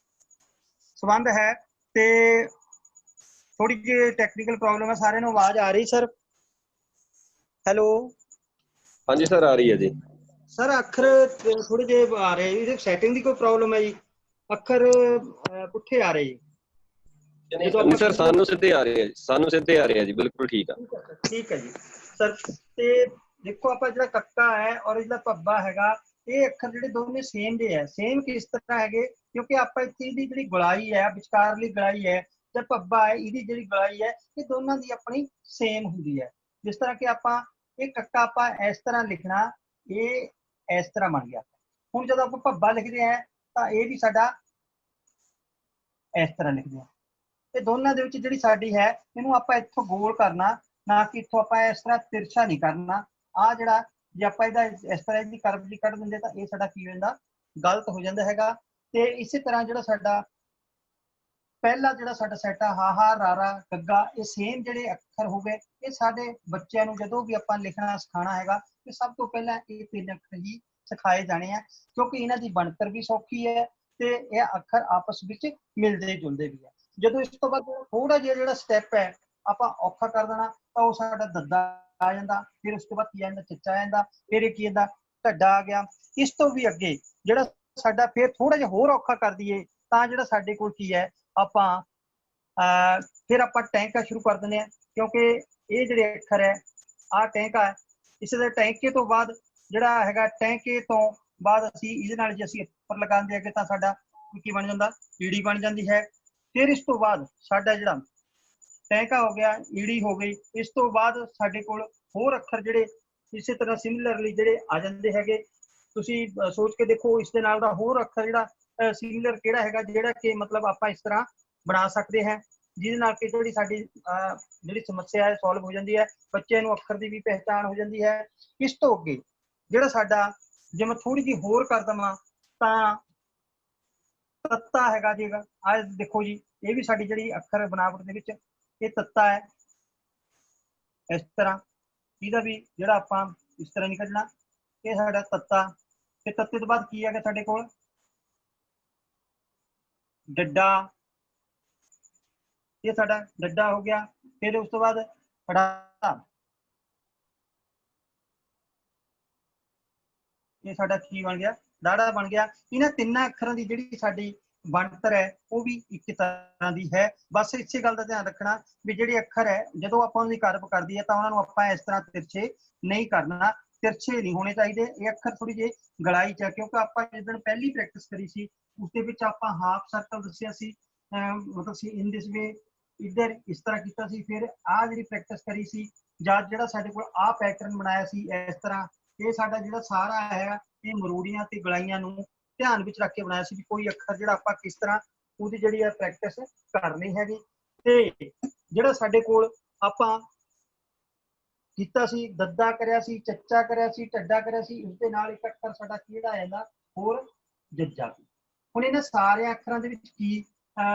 ਸੰਬੰਧ ਹੈ। ਤੇ ਥੋੜੀ ਜਿਹੀ ਟੈਕਨੀਕਲ ਪ੍ਰੋਬਲਮ ਹੈ। ਸਾਰਿਆਂ ਨੂੰ ਆਵਾਜ਼ ਆ ਰਹੀ ਸਰ? ਹੈਲੋ ਹਾਂਜੀ ਸਰ, ਆ ਰਹੀ ਹੈ ਜੀ। ਸਰ ਅੱਖਰ ਥੋੜੇ ਜਿਹੇ ਆ ਰਹੇ ਜੀ, ਸੈਟਿੰਗ ਦੀ ਕੋਈ ਪ੍ਰੋਬਲਮ ਹੈ ਜੀ? ਅੱਖਰ ਪੁੱਠੇ ਆ ਰਹੇ ਜੀ। ਨਹੀਂ ਸਰ, ਸਾਨੂੰ ਸਿੱਧੇ ਆ ਰਹੇ ਆ ਜੀ, ਸਾਨੂੰ ਸਿੱਧੇ ਆ ਰਹੇ ਆ ਜੀ, ਬਿਲਕੁਲ ਠੀਕ ਆ। ਠੀਕ ਹੈ ਜੀ ਸਰ। ਤੇ ਦੇਖੋ ਆਪਾਂ ਜਿਹੜਾ ਕੱਕਾ ਹੈ ਔਰ ਜਿਹੜਾ ਭੱਬਾ ਹੈਗਾ, ਇਹ ਅੱਖਰ ਜਿਹੜੇ ਦੋਨੇ ਸੇਮ ਦੇ ਹੈ। ਸੇਮ ਕਿਸ ਤਰ੍ਹਾਂ ਹੈਗੇ, ਕਿਉਂਕਿ ਆਪਾਂ ਇੱਥੇ ਇਹਦੀ ਜਿਹੜੀ ਗੁਲਾਈ ਹੈ, ਵਿਚਕਾਰਲੀ ਗੁਲਾਈ ਹੈ, ਤੇ ਭੱਬਾ ਹੈ ਇਹਦੀ ਜਿਹੜੀ ਗੁਲਾਈ ਹੈ, ਇਹ ਦੋਨਾਂ ਦੀ ਆਪਣੀ ਸੇਮ ਹੁੰਦੀ ਹੈ। ਜਿਸ ਤਰ੍ਹਾਂ ਕਿ ਆਪਾਂ ਇਹ ਕੱਕਾ ਆਪਾਂ ਇਸ ਤਰ੍ਹਾਂ ਲਿਖਣਾ, ਇਹ ਇਸ ਤਰ੍ਹਾਂ ਬਣ ਗਿਆ। ਹੁਣ ਜਦੋਂ ਆਪਾਂ ਭੱਬਾ ਲਿਖਦੇ ਹਾਂ ਤਾਂ ਇਹ ਵੀ ਸਾਡਾ ਇਸ ਤਰ੍ਹਾਂ ਲਿਖਦੇ ਹਾਂ। ਤੇ ਦੋਨਾਂ ਦੇ ਵਿੱਚ ਜਿਹੜੀ ਸਾਡੀ ਹੈ, ਇਹਨੂੰ ਆਪਾਂ ਇੱਥੋਂ ਗੋਲ ਕਰਨਾ, ਨਾ ਕਿ ਇੱਥੋਂ ਆਪਾਂ ਇਸ ਤਰ੍ਹਾਂ ਤਿਰਛਾ ਨਹੀਂ ਕਰਨਾ। ਆਹ ਜਿਹੜਾ ਜੇ ਆਪਾਂ ਇਹਦਾ ਇਸ ਤਰ੍ਹਾਂ ਦੀ ਕਰਵ ਜੀ ਕੱਢ ਦਿੰਦੇ ਤਾਂ ਇਹ ਸਾਡਾ ਕੀ ਹੋ ਜਾਂਦਾ, ਗਲਤ ਹੋ ਜਾਂਦਾ ਹੈਗਾ। ਤੇ ਇਸੇ ਤਰ੍ਹਾਂ ਜਿਹੜਾ ਸਾਡਾ ਪਹਿਲਾ ਜਿਹੜਾ ਸਾਡਾ ਸੈਟ ਆ ਹਾਹਾ ਰਾਰਾ ਗੱਗਾ, ਇਹ ਸੇਮ ਜਿਹੜੇ ਅੱਖਰ ਹੋ ਗਏ। ਇਹ ਸਾਡੇ ਬੱਚਿਆਂ ਨੂੰ ਜਦੋਂ ਵੀ ਆਪਾਂ ਲਿਖਣਾ ਸਿਖਾਉਣਾ ਹੈਗਾ ਤੇ ਸਭ ਤੋਂ ਪਹਿਲਾਂ ਇਹ 3 ਅੱਖਰ ਹੀ ਸਿਖਾਏ ਜਾਣੇ ਆ, ਕਿਉਂਕਿ ਇਹਨਾਂ ਦੀ ਬਣਤਰ ਵੀ ਸੌਖੀ ਹੈ ਤੇ ਇਹ ਅੱਖਰ ਆਪਸ ਵਿੱਚ ਮਿਲਦੇ ਜੁਲਦੇ ਵੀ ਹੈ। ਜਦੋਂ ਇਸ ਤੋਂ ਬਾਅਦ ਥੋੜਾ ਜਿਹਾ ਜਿਹੜਾ ਸਟੈਪ ਹੈ ਆਪਾਂ ਔਖਾ ਕਰ ਦੇਣਾ ਤਾਂ ਉਹ ਸਾਡਾ ਦੱਦਾ ਆ ਜਾਂਦਾ। ਫਿਰ ਉਸ ਤੋਂ ਬਾਅਦ ਕੀ ਆ ਜਾਂਦਾ, ਚੱਚਾ ਆ ਜਾਂਦਾ। ਫਿਰ ਇਹ ਕੀ ਜਾਂਦਾ, ਢੱਡਾ ਆ ਗਿਆ। ਇਸ ਤੋਂ ਵੀ ਅੱਗੇ ਜਿਹੜਾ ਸਾਡਾ ਫਿਰ ਥੋੜਾ ਜਿਹਾ ਹੋਰ ਔਖਾ ਕਰ ਦਈਏ ਤਾਂ ਜਿਹੜਾ ਸਾਡੇ ਕੋਲ ਕੀ ਹੈ, ਆਪਾਂ ਫਿਰ ਆਪਾਂ ਟੈਂਕਾ ਸ਼ੁਰੂ ਕਰ ਦਿੰਦੇ ਹਾਂ, ਕਿਉਂਕਿ ਇਹ ਜਿਹੜੇ ਅੱਖਰ ਹੈ ਆਹ ਟੈਂਕਾ ਹੈ। ਇਸੇ ਦੇ ਟੈਂਕੇ ਤੋਂ ਬਾਅਦ ਜਿਹੜਾ ਹੈਗਾ, ਟੈਂਕੇ ਤੋਂ ਬਾਅਦ ਅਸੀਂ ਇਹਦੇ ਨਾਲ ਜੇ ਅਸੀਂ ਉੱਪਰ ਲਗਾਉਂਦੇ ਅੱਗੇ ਤਾਂ ਸਾਡਾ ਕੀ ਬਣ ਜਾਂਦਾ, ਈੜੀ ਬਣ ਜਾਂਦੀ ਹੈ। ਫਿਰ ਇਸ ਤੋਂ ਬਾਅਦ ਸਾਡਾ ਜਿਹੜਾ ਟੈਂਕਾ ਹੋ ਗਿਆ, ਈੜੀ ਹੋ ਗਈ। ਇਸ ਤੋਂ ਬਾਅਦ ਸਾਡੇ ਕੋਲ ਹੋਰ ਅੱਖਰ ਜਿਹੜੇ ਇਸੇ ਤਰ੍ਹਾਂ ਸਿਮਿਲਰਲੀ ਜਿਹੜੇ ਆ ਜਾਂਦੇ ਹੈਗੇ। ਤੁਸੀਂ ਸੋਚ ਕੇ ਦੇਖੋ ਇਸ ਦੇ ਨਾਲ ਦਾ ਹੋਰ ਅੱਖਰ ਜਿਹੜਾ ਸਿਮਿਲਰ ਕਿਹੜਾ ਹੈਗਾ, ਜਿਹੜਾ ਕਿ ਮਤਲਬ ਆਪਾਂ ਇਸ ਤਰ੍ਹਾਂ ਬਣਾ ਸਕਦੇ ਹਾਂ, ਜਿਹਦੇ ਨਾਲ ਕਿ ਜਿਹੜੀ ਸਾਡੀ ਜਿਹੜੀ ਸਮੱਸਿਆ ਹੈ ਸੋਲਵ ਹੋ ਜਾਂਦੀ ਹੈ। ਬੱਚੇ ਨੂੰ ਅੱਖਰ ਦੀ ਵੀ ਪਹਿਚਾਣ ਹੋ ਜਾਂਦੀ ਹੈ। ਇਸ ਤੋਂ ਅੱਗੇ ਜਿਹੜਾ ਸਾਡਾ, ਜੇ ਮੈਂ ਥੋੜੀ ਜਿਹੀ ਹੋਰ ਕਰ ਦੇਵਾਂ ਤਾਂ ਤੱਤਾ ਹੈਗਾ ਜੀ। ਆਹ ਦੇਖੋ ਜੀ, ਇਹ ਵੀ ਸਾਡੀ ਜਿਹੜੀ ਅੱਖਰ ਬਣਾਵਟ ਦੇ ਵਿੱਚ ਇਹ ਤੱਤਾ ਹੈ। ਇਸ ਤਰ੍ਹਾਂ ਇਹਦਾ ਵੀ ਜਿਹੜਾ ਆਪਾਂ ਇਸ ਤਰ੍ਹਾਂ ਨਹੀਂ ਕੱਢਣਾ, ਇਹ ਸਾਡਾ ਤੱਤਾ। ਤੇ ਤੱਤੇ ਤੋਂ ਬਾਅਦ ਕੀ ਹੈਗਾ ਸਾਡੇ ਕੋਲ, ਡੱਡਾ। ਇਹ ਸਾਡਾ ਡੱਡਾ ਹੋ ਗਿਆ। ਫਿਰ ਉਸ ਤੋਂ ਬਾਅਦ ੜਾ, ਇਹ ਸਾਡਾ ਕੀ ਬਣ ਗਿਆ, ਦਾੜਾ ਬਣ ਗਿਆ। ਇਹਨਾਂ ਤਿੰਨਾਂ ਅੱਖਰਾਂ ਦੀ ਜਿਹੜੀ ਸਾਡੀ ਬਣਤਰ ਹੈ ਉਹ ਵੀ ਇੱਕ ਤਰ੍ਹਾਂ ਦੀ ਹੈ। ਬਸ ਇਸੇ ਗੱਲ ਦਾ ਧਿਆਨ ਰੱਖਣਾ ਵੀ ਜਿਹੜੇ ਅੱਖਰ ਹੈ ਜਦੋਂ ਆਪਾਂ ਉਹਨਾਂ ਦੀ ਕਰਵ ਕਰਦੀ ਹੈ ਤਾਂ ਉਹਨਾਂ ਨੂੰ ਆਪਾਂ ਇਸ ਤਰ੍ਹਾਂ ਤਿਰਛੇ ਨਹੀਂ ਕਰਨਾ, ਤਿਰਛੇ ਨਹੀਂ ਹੋਣੇ ਚਾਹੀਦੇ। ਇਹ ਅੱਖਰ ਥੋੜੀ ਜਿਹੀ ਗਲਾਈ ਚ, ਕਿਉਂਕਿ ਆਪਾਂ ਜਿਸ ਦਿਨ ਪਹਿਲੀ ਪ੍ਰੈਕਟਿਸ ਕਰੀ ਸੀ ਉਸ ਦੇ ਵਿੱਚ ਆਪਾਂ ਹਾਫ ਸਰਕਲ ਦੱਸਿਆ ਸੀ, ਮਤਲਬ ਸੀ ਇਨ ਦਿਸ ਵੇ, ਇੱਧਰ ਇਸ ਤਰ੍ਹਾਂ ਕੀਤਾ ਸੀ। ਫਿਰ ਆਹ ਜਿਹੜੀ ਪ੍ਰੈਕਟਿਸ ਕਰੀ ਸੀ ਜਾਂ ਜਿਹੜਾ ਸਾਡੇ ਕੋਲ ਆਹ ਪੈਟਰਨ ਬਣਾਇਆ ਸੀ ਇਸ ਤਰ੍ਹਾਂ, ਇਹ ਸਾਡਾ ਜਿਹੜਾ ਸਾਰਾ ਹੈ ਇਹ ਮਰੂੜੀਆਂ ਤੇ ਗਲਾਈਆਂ ਨੂੰ ਧਿਆਨ ਵਿੱਚ ਰੱਖ ਕੇ ਬਣਾਇਆ ਸੀ ਵੀ ਕੋਈ ਅੱਖਰ ਜਿਹੜਾ ਆਪਾਂ ਕਿਸ ਤਰ੍ਹਾਂ ਉਹਦੀ ਜਿਹੜੀ ਹੈ ਪ੍ਰੈਕਟਿਸ ਕਰਨੀ ਹੈਗੀ। ਤੇ ਜਿਹੜਾ ਸਾਡੇ ਕੋਲ ਆਪਾਂ ਕੀਤਾ ਸੀ, ਦੱਦਾ ਕਰਿਆ ਸੀ, ਚੱਚਾ ਕਰਿਆ ਸੀ, ਢੱਡਾ ਕਰਿਆ ਸੀ, ਉਸਦੇ ਨਾਲ ਇੱਕ ਅੱਖਰ ਸਾਡਾ ਕਿਹੜਾ ਆ ਜਾਂਦਾ, ਹੋਰ ਜੱਜਾ। ਹੁਣ ਇਹਨਾਂ ਸਾਰਿਆਂ ਅੱਖਰਾਂ ਦੇ ਵਿੱਚ ਕੀ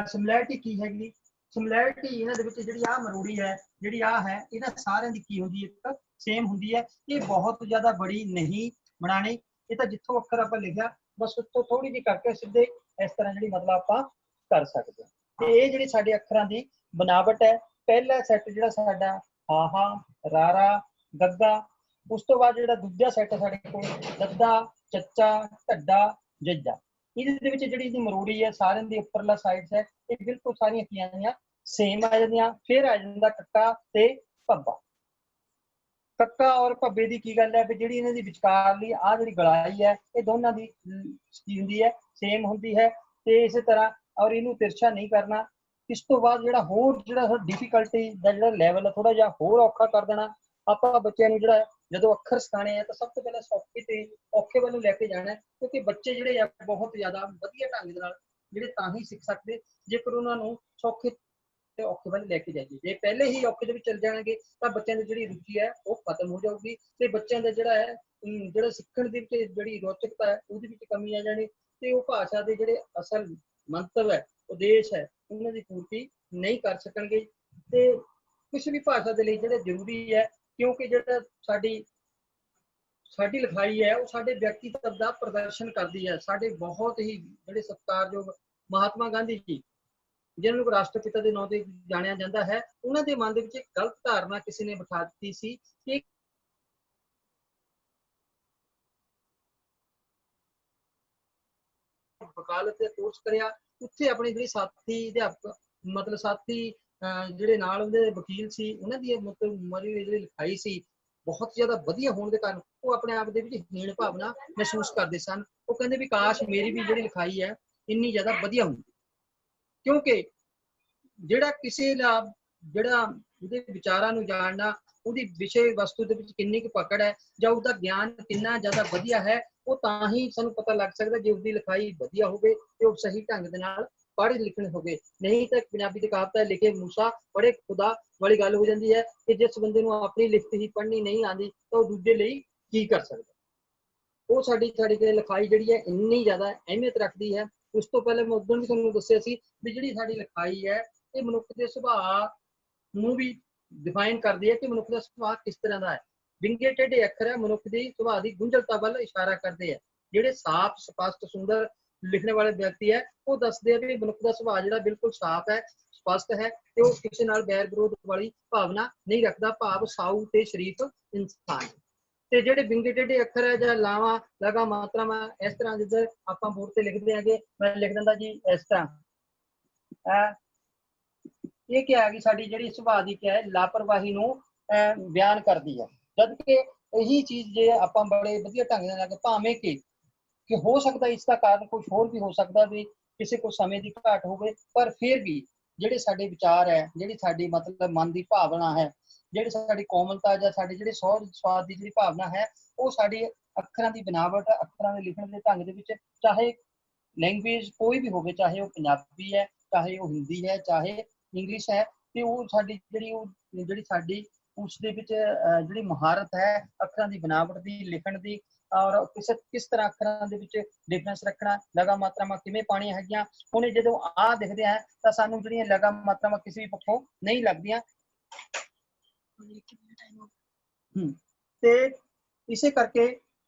ਸਿਮਿਲੈਰਿਟੀ ਕੀ ਹੈਗੀ, ਸਿਮਿਲੈਰਿਟੀ ਇਹਨਾਂ ਦੇ ਵਿੱਚ ਜਿਹੜੀ ਆਹ ਮਰੂੜੀ ਹੈ, ਜਿਹੜੀ ਆਹ ਹੈ, ਇਹਨਾਂ ਸਾਰਿਆਂ ਦੀ ਕੀ ਹੁੰਦੀ ਹੈ, ਇੱਕ ਸੇਮ ਹੁੰਦੀ ਹੈ। ਇਹ ਬਹੁਤ ਜ਼ਿਆਦਾ ਬੜੀ ਨਹੀਂ ਬਣਾਣੀ, ਇਹ ਤਾਂ ਜਿੱਥੋਂ ਅੱਖਰ ਆਪਾਂ ਲਿਖਿਆ ਬਸ ਉੱਥੋਂ ਥੋੜੀ ਜਿਹੀ ਕਰਕੇ ਸਿੱਧੇ ਇਸ ਤਰ੍ਹਾਂ ਜਿਹੜੀ ਮਤਲਬ ਆਪਾਂ ਕਰ ਸਕਦੇ ਹਾਂ। ਤੇ ਇਹ ਜਿਹੜੀ ਸਾਡੇ ਅੱਖਰਾਂ ਦੀ ਬਨਾਵਟ ਹੈ, ਪਹਿਲਾ ਸੈੱਟ ਜਿਹੜਾ ਸਾਡਾ ਹਾਹਾ ਰਾਰਾ ਗੱਗਾ, ਉਸ ਤੋਂ ਬਾਅਦ ਜਿਹੜਾ ਦੂਜਾ ਸੈੱਟ ਸਾਡੇ ਕੋਲ ਦੱਦਾ ਚੱਚਾ ਢੱਡਾ ਜੱਜਾ। ਇਹਦੇ ਵਿੱਚ ਜਿਹੜੀ ਇਹਦੀ ਮਰੂੜੀ ਹੈ ਸਾਰਿਆਂ ਦੀ ਉੱਪਰਲਾ ਸਾਈਡ ਹੈ ਇਹ ਬਿਲਕੁਲ ਸਾਰੀਆਂ ਕੀਆਂ ਦੀਆਂ ਸੇਮ ਆ ਜਾਂਦੀਆਂ। ਫਿਰ ਆ ਜਾਂਦਾ ਕੱਕਾ ਤੇ ਭੱਬਾ। ਕੱਕਾ ਔਰ ਭੱਬੇ ਦੀ ਕੀ ਗੱਲ ਹੈ ਵੀ ਜਿਹੜੀ ਇਹਨਾਂ ਦੀ ਵਿਚਕਾਰਲੀ ਆਹ ਜਿਹੜੀ ਗਲਾਈ ਹੈ ਇਹ ਦੋਨਾਂ ਦੀ ਕੀ ਹੁੰਦੀ ਹੈ, ਸੇਮ ਹੁੰਦੀ ਹੈ। ਤੇ ਇਸੇ ਤਰ੍ਹਾਂ ਔਰ ਇਹਨੂੰ ਤਿਰਛਾ ਨਹੀਂ ਕਰਨਾ। ਇਸ ਤੋਂ ਬਾਅਦ ਜਿਹੜਾ ਹੋਰ ਜਿਹੜਾ ਡਿਫੀਕਲਟੀ ਦਾ ਜਿਹੜਾ ਲੈਵਲ ਥੋੜਾ ਜਿਹਾ ਹੋਰ ਔਖਾ ਕਰ ਦੇਣਾ। ਆਪਾਂ ਬੱਚਿਆਂ ਨੂੰ ਜਿਹੜਾ ਜਦੋਂ ਅੱਖਰ ਸਿਖਾਣੇ ਆ ਤਾਂ ਸਭ ਤੋਂ ਪਹਿਲਾਂ ਸੌਖੇ ਤੇ ਔਖੇ ਵੱਲ ਨੂੰ ਲੈ ਕੇ ਜਾਣਾ, ਕਿਉਂਕਿ ਬੱਚੇ ਜਿਹੜੇ ਆ ਬਹੁਤ ਜ਼ਿਆਦਾ ਵਧੀਆ ਢੰਗ ਦੇ ਨਾਲ ਜਿਹੜੇ ਤਾਂ ਹੀ ਸਿੱਖ ਸਕਦੇ ਜੇਕਰ ਉਹਨਾਂ ਨੂੰ ਸੌਖੇ ਤੇ ਔਖੇ ਵੱਲ ਲੈ ਕੇ ਜਾਈਏ। ਜੇ ਪਹਿਲੇ ਹੀ ਔਖੇ ਦੇ ਵਿੱਚ ਚੱਲ ਜਾਣਗੇ ਤਾਂ ਬੱਚਿਆਂ ਦੀ ਜਿਹੜੀ ਰੁਚੀ ਹੈ ਉਹ ਖਤਮ ਹੋ ਜਾਊਗੀ ਤੇ ਬੱਚਿਆਂ ਦਾ ਜਿਹੜਾ ਹੈ ਜਿਹੜਾ ਸਿੱਖਣ ਦੇ ਵਿੱਚ ਜਿਹੜੀ ਰੋਚਕਤਾ ਹੈ ਉਹਦੇ ਵਿੱਚ ਕਮੀ ਆ ਜਾਣੀ ਤੇ ਉਹ ਭਾਸ਼ਾ ਦੇ ਜਿਹੜੇ ਅਸਲ ਮੰਤਵ ਹੈ, ਉਦੇਸ਼ ਹੈ, ਉਹਨਾਂ ਦੀ ਪੂਰਤੀ ਨਹੀਂ ਕਰ ਸਕਣਗੇ। ਤੇ ਕਿਸੇ ਵੀ ਭਾਸ਼ਾ ਦੇ ਲਈ ਜਿਹੜਾ ਜ਼ਰੂਰੀ ਹੈ, ਕਿਉਂਕਿ ਜਿਹੜਾ ਸਾਡੀ ਲਿਖਾਈ ਹੈ ਉਹ ਸਾਡੇ ਵਿਅਕਤੀਤਵ ਦਾ ਪ੍ਰਦਰਸ਼ਨ ਕਰਦੀ ਹੈ। ਸਾਡੇ ਬਹੁਤ ਹੀ ਜਿਹੜੇ ਸਤਿਕਾਰਯੋਗ ਮਹਾਤਮਾ ਗਾਂਧੀ ਜੀ, ਜਿਹਨਾਂ ਨੂੰ ਰਾਸ਼ਟਰਪਿਤਾ ਦੇ ਨਾਂ ਤੇ ਜਾਣਿਆ ਜਾਂਦਾ ਹੈ, ਉਹਨਾਂ ਦੇ ਮਨ ਦੇ ਵਿੱਚ ਇੱਕ ਗਲਤ ਧਾਰਨਾ ਕਿਸੇ ਨੇ ਬਿਠਾ ਦਿੱਤੀ ਸੀ ਕਿ ਵਕਾਲਤ ਦੇ ਕੋਰਸ ਕਰਿਆ, ਉੱਥੇ ਆਪਣੇ ਜਿਹੜੇ ਸਾਥੀ ਅਧਿਆਪਕ ਮਤਲਬ ਸਾਥੀ ਜਿਹੜੇ ਨਾਲ ਉਹਦੇ ਵਕੀਲ ਸੀ, ਉਹਨਾਂ ਦੀ ਮਤਲਬ ਮਰੀ ਜਿਹੜੀ ਲਿਖਾਈ ਸੀ ਬਹੁਤ ਜ਼ਿਆਦਾ ਵਧੀਆ ਹੋਣ ਦੇ ਕਾਰਨ ਉਹ ਆਪਣੇ ਆਪ ਦੇ ਵਿੱਚ ਹੀਣ ਭਾਵਨਾ ਮਹਿਸੂਸ ਕਰਦੇ ਸਨ। ਉਹ ਕਹਿੰਦੇ ਵੀ ਕਾਸ਼ ਮੇਰੀ ਵੀ ਜਿਹੜੀ ਲਿਖਾਈ ਹੈ ਇੰਨੀ ਜ਼ਿਆਦਾ ਵਧੀਆ ਹੁੰਦੀ, ਕਿਉਂਕਿ ਜਿਹੜਾ ਕਿਸੇ ਦਾ ਜਿਹੜਾ ਉਹਦੇ ਵਿਚਾਰਾਂ ਨੂੰ ਜਾਣਨਾ, ਉਹਦੀ ਵਿਸ਼ੇ ਵਸਤੂ ਦੇ ਵਿੱਚ ਕਿੰਨੀ ਕੁ ਪਕੜ ਹੈ ਜਾਂ ਉਹਦਾ ਗਿਆਨ ਕਿੰਨਾ ਜ਼ਿਆਦਾ ਵਧੀਆ ਹੈ, ਉਹ ਤਾਂ ਹੀ ਸਾਨੂੰ ਪਤਾ ਲੱਗ ਸਕਦਾ ਜੇ ਉਹਦੀ ਲਿਖਾਈ ਵਧੀਆ ਹੋਵੇ ਤੇ ਉਹ ਸਹੀ ਢੰਗ ਦੇ ਨਾਲ ਪੜ੍ਹ ਲਿਖਣ ਹੋਵੇ। ਨਹੀਂ ਤਾਂ ਪੰਜਾਬੀ ਦੀ ਕਹਾਵਤ ਹੈ, ਲਿਖੇ ਮੂਸਾ ਪੜ੍ਹੇ ਖੁਦਾ ਵਾਲੀ ਗੱਲ ਹੋ ਜਾਂਦੀ ਹੈ ਕਿ ਜਿਸ ਬੰਦੇ ਨੂੰ ਆਪਣੀ ਲਿਖਤ ਹੀ ਪੜ੍ਹਨੀ ਨਹੀਂ ਆਉਂਦੀ ਤਾਂ ਉਹ ਦੂਜੇ ਲਈ ਕੀ ਕਰ ਸਕਦਾ। ਉਹ ਸਾਡੀ ਲਿਖਾਈ ਜਿਹੜੀ ਹੈ ਇੰਨੀ ਜ਼ਿਆਦਾ ਅਹਿਮੀਅਤ ਰੱਖਦੀ ਹੈ। ਉਸ ਤੋਂ ਪਹਿਲੇ ਮੈਂ ਉਦੋਂ ਵੀ ਤੁਹਾਨੂੰ ਦੱਸਿਆ ਸੀ ਵੀ ਜਿਹੜੀ ਸਾਡੀ ਲਿਖਾਈ ਹੈ ਇਹ ਮਨੁੱਖ ਦੇ ਸੁਭਾਅ ਨੂੰ ਵੀ ਡਿਫਾਈਨ ਕਰਦੀ ਹੈ ਕਿ ਮਨੁੱਖ ਦਾ ਸੁਭਾਅ ਕਿਸ ਤਰ੍ਹਾਂ ਦਾ ਹੈ। ਵਿੰਗੇ ਟੇਢੇ ਅੱਖਰ ਹੈ ਮਨੁੱਖ ਦੀ ਸੁਭਾਅ ਦੀ ਗੁੰਝਲਤਾ ਵੱਲ ਇਸ਼ਾਰਾ ਕਰਦੇ ਆ। ਜਿਹੜੇ ਸਾਫ਼ ਸਪਸ਼ਟ ਸੁੰਦਰ ਲਿਖਣ ਵਾਲੇ ਵਿਅਕਤੀ ਹੈ ਉਹ ਦੱਸਦੇ ਆ ਵੀ ਮਨੁੱਖ ਦਾ ਸੁਭਾਅ ਜਿਹੜਾ ਬਿਲਕੁਲ ਸਾਫ਼ ਹੈ, ਸਪਸ਼ਟ ਹੈ ਤੇ ਉਹ ਕਿਸੇ ਨਾਲ ਬੈਰ ਵਿਰੋਧ ਵਾਲੀ ਭਾਵਨਾ ਨਹੀਂ ਰੱਖਦਾ, ਭਾਵ ਸਾਊ ਤੇ ਸ਼ਰੀਫ ਇਨਸਾਨ। ਤੇ ਜਿਹੜੇ ਵਿੰਗੇ ਟੇਢੇ ਅੱਖਰ ਹੈ ਜਾਂ ਲਾਵਾਂ ਲਗਾ ਮਾਤਰਾਵਾਂ ਇਸ ਤਰ੍ਹਾਂ ਜਿੱਦਾਂ ਆਪਾਂ ਬੋਰਡ ਤੇ ਲਿਖਦੇ ਆਂਗੇ, ਮੈਂ ਲਿਖ ਦਿੰਦਾ ਜੀ ਇਸ ਤਰ੍ਹਾਂ, ਇਹ ਕੀ ਹੈਗੀ ਸਾਡੀ ਜਿਹੜੀ ਸੁਭਾਅ ਦੀ ਕਿਆ ਹੈ ਲਾਪਰਵਾਹੀ ਨੂੰ ਬਿਆਨ ਕਰਦੀ ਹੈ। ਜਦ ਕਿ ਇਹੀ ਚੀਜ਼ ਜੇ ਆਪਾਂ ਬੜੇ ਵਧੀਆ ਢੰਗ ਨਾਲ ਭਾਵੇਂ ਕਿ ਹੋ ਸਕਦਾ ਇਸ ਦਾ ਕਾਰਨ ਕੁਝ ਹੋਰ ਵੀ ਹੋ ਸਕਦਾ ਵੀ ਕਿਸੇ ਕੋਲ ਸਮੇਂ ਦੀ ਘਾਟ ਹੋਵੇ, ਪਰ ਫਿਰ ਵੀ ਜਿਹੜੇ ਸਾਡੇ ਵਿਚਾਰ ਹੈ, ਜਿਹੜੀ ਸਾਡੀ ਮਤਲਬ ਮਨ ਦੀ ਭਾਵਨਾ ਹੈ, ਜਿਹੜੀ ਸਾਡੀ ਕੋਮਲਤਾ ਜਾਂ ਸਾਡੇ ਜਿਹੜੇ ਸਵਾਦ ਦੀ ਜਿਹੜੀ ਭਾਵਨਾ ਹੈ ਉਹ ਸਾਡੀ ਅੱਖਰਾਂ ਦੀ ਬਨਾਵਟ, ਅੱਖਰਾਂ ਦੇ ਲਿਖਣ ਦੇ ਢੰਗ ਦੇ ਵਿੱਚ, ਚਾਹੇ ਲੈਂਗੁਏਜ ਕੋਈ ਵੀ ਹੋਵੇ, ਚਾਹੇ ਉਹ ਪੰਜਾਬੀ ਹੈ, ਚਾਹੇ ਉਹ ਹਿੰਦੀ ਹੈ, ਚਾਹੇ ਇੰਗਲਿਸ਼ ਹੈ, ਤੇ ਉਹ ਸਾਡੀ ਜਿਹੜੀ ਸਾਡੀ ਉਸ ਦੇ ਵਿੱਚ ਜਿਹੜੀ ਮਹਾਰਤ ਹੈ ਅੱਖਰਾਂ ਦੀ ਬਨਾਵਟ ਦੀ, ਲਿਖਣ ਦੀ, ਔਰ ਕਿਸ ਤਰ੍ਹਾਂ ਅੱਖਰਾਂ ਦੇ ਵਿੱਚ ਡਿਫਰੈਂਸ ਰੱਖਣਾ, ਲਗਾ ਮਾਤਰਾਵਾਂ ਕਿਵੇਂ ਪਾਉਣੀਆਂ ਹੈਗੀਆਂ। ਹੁਣ ਜਦੋਂ ਆਹ ਦੇਖਦੇ ਆ ਤਾਂ ਸਾਨੂੰ ਜਿਹੜੀਆਂ ਲਗਾ ਮਾਤਰਾਵਾਂ ਕਿਸੇ ਵੀ ਪੱਖੋਂ ਨਹੀਂ ਲੱਗਦੀਆਂ। ਤੇ ਇਸੇ ਕਰਕੇ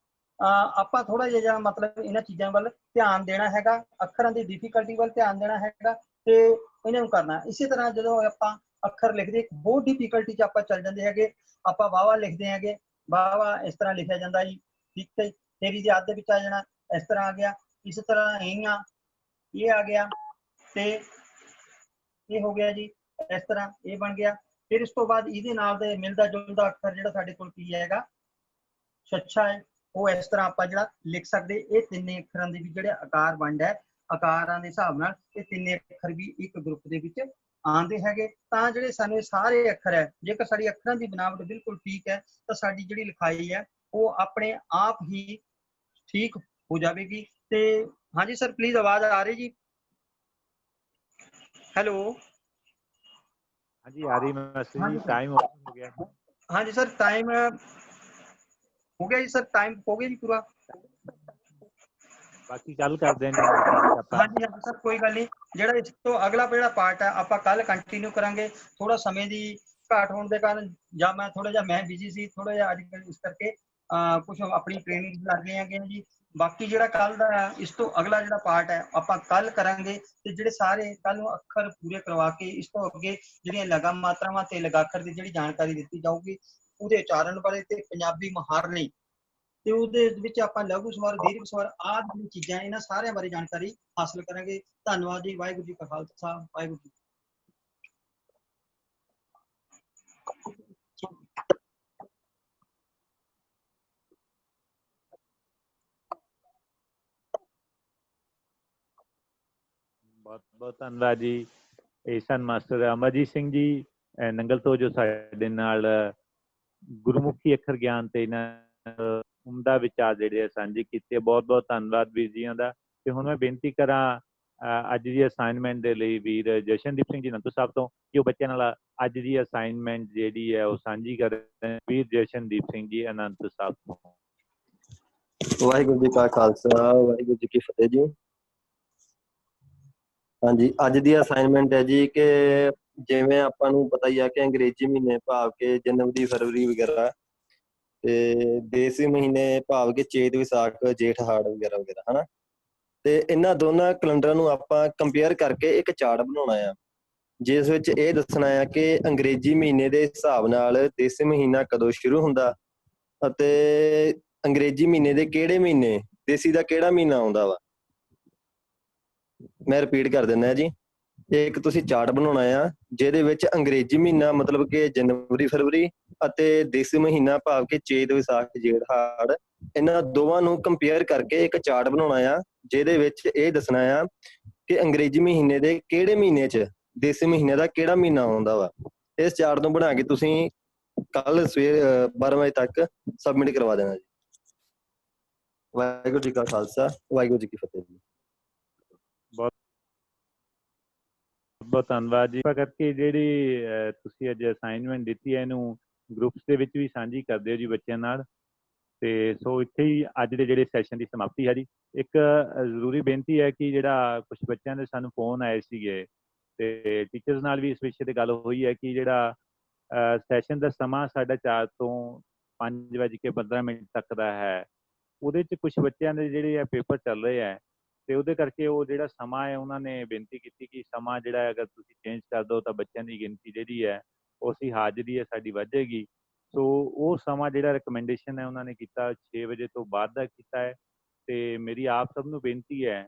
ਆਪਾਂ ਥੋੜਾ ਜਿਹਾ ਮਤਲਬ ਇਹਨਾਂ ਚੀਜ਼ਾਂ ਵੱਲ ਧਿਆਨ ਦੇਣਾ ਹੈਗਾ, ਅੱਖਰਾਂ ਦੀ ਡਿਫੀਕਲਟੀ ਵੱਲ ਧਿਆਨ ਦੇਣਾ ਹੈਗਾ ਤੇ ਇਹਨਾਂ ਨੂੰ ਕਰਨਾ। ਇਸੇ ਤਰ੍ਹਾਂ ਜਦੋਂ ਆਪਾਂ ਅੱਖਰ ਲਿਖਦੇ ਇੱਕ ਬਹੁਤ ਡਿਫੀਕਲਟੀ 'ਚ ਆਪਾਂ ਚੱਲ ਜਾਂਦੇ ਹੈਗੇ, ਆਪਾਂ ਵਾਵਾ ਲਿਖਦੇ ਹੈਗੇ, ਵਾਵਾ ਇਸ ਤਰ੍ਹਾਂ ਲਿਖਿਆ ਜਾਂਦਾ ਜੀ, ਠੀਕ ਹੈ। ਤੇਰੀ ਦੀ ਅੱਧ ਦੇ ਵਿੱਚ ਆ ਜਾਣਾ ਇਸ ਤਰ੍ਹਾਂ ਆ ਗਿਆ, ਇਸ ਤਰ੍ਹਾਂ ਇਹ ਆ ਗਿਆ ਤੇ ਇਹ ਹੋ ਗਿਆ ਜੀ, ਇਸ ਤਰ੍ਹਾਂ ਇਹ ਬਣ ਗਿਆ। ਫਿਰ ਇਸ ਤੋਂ ਬਾਅਦ ਇਹਦੇ ਨਾਲ ਦੇ ਮਿਲਦਾ ਜੁਲਦਾ ਅੱਖਰ ਜਿਹੜਾ ਸਾਡੇ ਕੋਲ ਕੀ ਹੈਗਾ, ਛੱਛਾ ਹੈ, ਉਹ ਇਸ ਤਰ੍ਹਾਂ ਆਪਾਂ ਜਿਹੜਾ ਲਿਖ ਸਕਦੇ। ਇਹ ਤਿੰਨੇ ਅੱਖਰਾਂ ਦੇ ਵੀ ਜਿਹੜੇ ਆਕਾਰ ਵੰਡ ਹੈ, ਆਕਾਰਾਂ ਦੇ ਹਿਸਾਬ ਨਾਲ ਇਹ ਤਿੰਨੇ ਅੱਖਰ ਵੀ ਇੱਕ ਗਰੁੱਪ ਦੇ ਵਿੱਚ ਆਉਂਦੇ ਹੈਗੇ। ਤਾਂ ਜਿਹੜੇ ਸਾਨੂੰ ਇਹ ਸਾਰੇ ਅੱਖਰ ਹੈ, ਜੇਕਰ ਸਾਡੀ ਅੱਖਰਾਂ ਦੀ ਬਨਾਵਟ ਬਿਲਕੁਲ ਠੀਕ ਹੈ ਤਾਂ ਸਾਡੀ ਜਿਹੜੀ ਲਿਖਾਈ ਹੈ ਉਹ ਆਪਣੇ ਆਪ ਹੀ ਠੀਕ ਹੋ ਜਾਵੇਗੀ। ਤੇ ਹਾਂਜੀ ਸਰ ਪਲੀਜ਼ ਆਵਾਜ਼ ਆ ਰਹੀ ਜੀ? ਹੈਲੋ ਹਾਂਜੀ ਆ ਰਹੀ ਮਾਸਟਰ ਜੀ, ਟਾਈਮ ਹੋ ਗਿਆ। ਹਾਂਜੀ ਸਰ ਟਾਈਮ ਹੋ ਗਿਆ ਜੀ, ਸਰ ਟਾਈਮ ਹੋ ਗਿਆ ਜੀ ਪੂਰਾ। ਬਾਕੀ ਕੱਲ ਕਰਦੇ ਨੇ ਆਪਾਂ। ਹਾਂਜੀ ਹਾਂਜੀ ਸਰ ਕੋਈ ਗੱਲ ਨਹੀਂ, ਜਿਹੜਾ ਇਸ ਤੋਂ ਅਗਲਾ ਜਿਹੜਾ ਪਾਰਟ ਹੈ ਆਪਾਂ ਕੱਲ ਕੰਟੀਨਿਊ ਕਰਾਂਗੇ। ਥੋੜਾ ਸਮੇਂ ਦੀ ਘਾਟ ਹੋਣ ਦੇ ਕਾਰਨ ਜਾਂ ਮੈਂ ਥੋੜਾ ਜਿਹਾ ਮੈਂ ਬਿਜ਼ੀ ਸੀ ਥੋੜਾ ਜਿਹਾ ਅੱਜ ਕੱਲ੍ਹ, ਇਸ ਕਰਕੇ ਕੁਝ ਆਪਣੀ ਟ੍ਰੇਨਿੰਗ ਲੱਗ ਗਏ ਹੈਗੇ ਜੀ। ਬਾਕੀ ਜਿਹੜਾ ਕੱਲ ਦਾ ਇਸ ਤੋਂ ਅਗਲਾ ਜਿਹੜਾ ਪਾਰਟ ਹੈ ਆਪਾਂ ਕੱਲ ਕਰਾਂਗੇ। ਤੇ ਜਿਹੜੇ ਸਾਰੇ ਕੱਲ ਨੂੰ ਅੱਖਰ ਪੂਰੇ ਕਰਵਾ ਕੇ ਇਸ ਤੋਂ ਅੱਗੇ ਜਿਹੜੀਆਂ ਲਗਾ ਮਾਤਰਾਵਾਂ ਤੇ ਲਗਾਖਰ ਦੀ ਜਿਹੜੀ ਜਾਣਕਾਰੀ ਦਿੱਤੀ ਜਾਊਗੀ, ਉਹਦੇ ਉਚਾਰਨ ਬਾਰੇ ਤੇ ਪੰਜਾਬੀ ਮੁਹਾਰਨੀ ਤੇ ਉਹਦੇ ਵਿੱਚ ਆਪਾਂ ਲਘੂ ਸਵਰ, ਦੀਰਘ ਸਵਰ ਆਦਿ ਚੀਜ਼ਾਂ, ਇਹਨਾਂ ਸਾਰਿਆਂ ਬਾਰੇ ਜਾਣਕਾਰੀ ਹਾਸਲ ਕਰਾਂਗੇ। ਧੰਨਵਾਦ ਜੀ। ਵਾਹਿਗੁਰੂ ਜੀ ਕਾ ਖਾਲਸਾ, ਵਾਹਿਗੁਰੂ ਜੀ। ਬਹੁਤ ਬਹੁਤ ਧੰਨਵਾਦ ਜੀ। ਇਹ ਸਨ ਮਾਸਟਰ ਅਮਰਜੀਤ ਸਿੰਘ ਜੀ ਨੰਗਲ ਤੋਂ, ਜੋ ਸਾਡੇ ਨਾਲ ਗੁਰਮੁਖੀ ਅੱਖਰ ਗਿਆਨ ਤੇ ਇਹਨਾਂ ਉਮਦਾ ਵਿਚਾਰ ਜਿਹੜੇ ਆ ਸਾਂਝੇ ਕੀਤੇ। ਬਹੁਤ ਬਹੁਤ ਧੰਨਵਾਦ ਵੀਰ ਜੀਆਂ ਦਾ। ਤੇ ਹੁਣ ਮੈਂ ਬੇਨਤੀ ਕਰਾਂ ਅੱਜ ਦੀ ਅਸਾਈਨਮੈਂਟ ਦੇ ਲਈ ਵੀਰ ਜਸ਼ਨਦੀਪ ਸਿੰਘ ਜੀ ਅਨੰਦਪੁਰ ਸਾਹਿਬ ਤੋਂ, ਕਿ ਉਹ ਬੱਚਿਆਂ ਨਾਲ ਅੱਜ ਦੀ ਅਸਾਈਨਮੈਂਟ ਜਿਹੜੀ ਹੈ ਉਹ ਸਾਂਝੀ ਕਰਨ। ਵੀਰ ਜਸ਼ਨਦੀਪ ਸਿੰਘ ਜੀ ਅਨੰਦਪੁਰ ਸਾਹਿਬ ਤੋਂ। ਵਾਹਿਗੁਰੂ ਜੀ ਕਾ ਖਾਲਸਾ, ਵਾਹਿਗੁਰੂ ਜੀ ਕੀ ਫਤਿਹ ਜੀ। ਹਾਂਜੀ, ਅੱਜ ਦੀ ਅਸਾਈਨਮੈਂਟ ਹੈ ਜੀ ਕਿ ਜਿਵੇਂ ਆਪਾਂ ਨੂੰ ਪਤਾ ਹੀ ਆ ਕਿ ਅੰਗਰੇਜ਼ੀ ਮਹੀਨੇ ਭਾਵ ਕਿ ਜਨਵਰੀ, ਫਰਵਰੀ ਵਗੈਰਾ, ਤੇ ਦੇਸੀ ਮਹੀਨੇ ਭਾਵ ਕਿ ਚੇਤ, ਵਿਸਾਖ, ਜੇਠ, ਹਾੜ ਵਗੈਰਾ ਵਗੈਰਾ, ਹਨਾ। ਤੇ ਇਹਨਾਂ ਦੋਨਾਂ ਕੈਲੰਡਰਾਂ ਨੂੰ ਆਪਾਂ ਕੰਪੇਅਰ ਕਰਕੇ ਇੱਕ ਚਾਰਟ ਬਣਾਉਣਾ ਆ, ਜਿਸ ਵਿੱਚ ਇਹ ਦੱਸਣਾ ਆ ਕਿ ਅੰਗਰੇਜ਼ੀ ਮਹੀਨੇ ਦੇ ਹਿਸਾਬ ਨਾਲ ਦੇਸੀ ਮਹੀਨਾ ਕਦੋਂ ਸ਼ੁਰੂ ਹੁੰਦਾ ਅਤੇ ਅੰਗਰੇਜ਼ੀ ਮਹੀਨੇ ਦੇ ਕਿਹੜੇ ਮਹੀਨੇ ਦੇਸੀ ਦਾ ਕਿਹੜਾ ਮਹੀਨਾ ਆਉਂਦਾ ਵਾ। ਮੈਂ ਰਿਪੀਟ ਕਰ ਦਿੰਦਾ ਜੀ। ਇੱਕ ਤੁਸੀਂ ਚਾਰਟ ਬਣਾਉਣਾ ਆ ਜਿਹਦੇ ਵਿੱਚ ਅੰਗਰੇਜ਼ੀ ਮਹੀਨਾ ਮਤਲਬ ਕਿ ਜਨਵਰੀ, ਫਰਵਰੀ ਅਤੇ ਦੇਸੀ ਮਹੀਨਾ ਭਾਵ ਕਿ ਚੇਤ, ਵਿਸਾਖ, ਜੇਠ, ਹਾੜ, ਇਹਨਾਂ ਦੋਵਾਂ ਨੂੰ ਕੰਪੇਅਰ ਕਰਕੇ ਇੱਕ ਚਾਰਟ ਬਣਾਉਣਾ ਆ, ਜਿਹਦੇ ਵਿੱਚ ਇਹ ਦੱਸਣਾ ਆ ਕਿ ਅੰਗਰੇਜ਼ੀ ਮਹੀਨੇ ਦੇ ਕਿਹੜੇ ਮਹੀਨੇ 'ਚ ਦੇਸੀ ਮਹੀਨੇ ਦਾ ਕਿਹੜਾ ਮਹੀਨਾ ਆਉਂਦਾ ਵਾ। ਇਸ ਚਾਰਟ ਨੂੰ ਬਣਾ ਕੇ ਤੁਸੀਂ ਕੱਲ ਸਵੇਰ 12 ਵਜੇ ਤੱਕ ਸਬਮਿਟ ਕਰਵਾ ਦੇਣਾ ਜੀ। ਵਾਹਿਗੁਰੂ ਜੀ ਕਾ ਖਾਲਸਾ, ਵਾਹਿਗੁਰੂ ਜੀ ਕੀ ਫਤਿਹ ਜੀ। ਬਹੁਤ ਬਹੁਤ ਧੰਨਵਾਦ ਜੀ। ਕਰਕੇ ਜਿਹੜੀ ਤੁਸੀਂ ਅੱਜ ਅਸਾਈਨਮੈਂਟ ਦਿੱਤੀ ਹੈ ਇਹਨੂੰ ਗਰੁੱਪਸ ਦੇ ਵਿੱਚ ਵੀ ਸਾਂਝੀ ਕਰਦੇ ਹੋ ਜੀ ਬੱਚਿਆਂ ਨਾਲ। ਤੇ ਸੋ ਇੱਥੇ ਹੀ ਅੱਜ ਦੇ ਜਿਹੜੇ ਸੈਸ਼ਨ ਦੀ ਸਮਾਪਤੀ ਹੈ ਜੀ। ਇੱਕ ਜ਼ਰੂਰੀ ਬੇਨਤੀ ਹੈ ਕਿ ਜਿਹੜਾ ਕੁਝ ਬੱਚਿਆਂ ਦੇ ਸਾਨੂੰ ਫੋਨ ਆਏ ਸੀਗੇ ਤੇ ਟੀਚਰਸ ਨਾਲ ਵੀ ਇਸ ਵਿਸ਼ੇ 'ਤੇ ਗੱਲ ਹੋਈ ਹੈ ਕਿ ਜਿਹੜਾ ਸੈਸ਼ਨ ਦਾ ਸਮਾਂ ਸਾਡਾ 4 ਤੋਂ 5:15 ਤੱਕ ਦਾ ਹੈ। ਉਹਦੇ 'ਚ ਕੁਝ ਬੱਚਿਆਂ ਦੇ ਜਿਹੜੇ ਆ ਪੇਪਰ ਚੱਲ ਰਹੇ ਹੈ ਤੇ ਉਹਦੇ ਕਰਕੇ ਉਹ ਜਿਹੜਾ ਸਮਾਂ ਹੈ ਉਹਨਾਂ ਨੇ ਬੇਨਤੀ ਕੀਤੀ ਕਿ ਸਮਾਂ ਜਿਹੜਾ ਹੈ ਅਗਰ ਤੁਸੀਂ ਚੇਂਜ ਕਰ ਦਿਓ ਤਾਂ ਬੱਚਿਆਂ ਦੀ ਗਿਣਤੀ ਜਿਹੜੀ ਹੈ ਉਹ ਅਸੀਂ ਹਾਜ਼ਰੀ ਹੈ ਸਾਡੀ ਵਧੇਗੀ। ਸੋ ਉਹ ਸਮਾਂ ਜਿਹੜਾ ਰਿਕਮੈਂਡੇਸ਼ਨ ਹੈ ਉਹਨਾਂ ਨੇ ਕੀਤਾ 6 ਵਜੇ ਤੋਂ ਬਾਅਦ ਦਾ ਕੀਤਾ ਹੈ। ਤੇ ਮੇਰੀ ਆਪ ਸਭ ਨੂੰ ਬੇਨਤੀ ਹੈ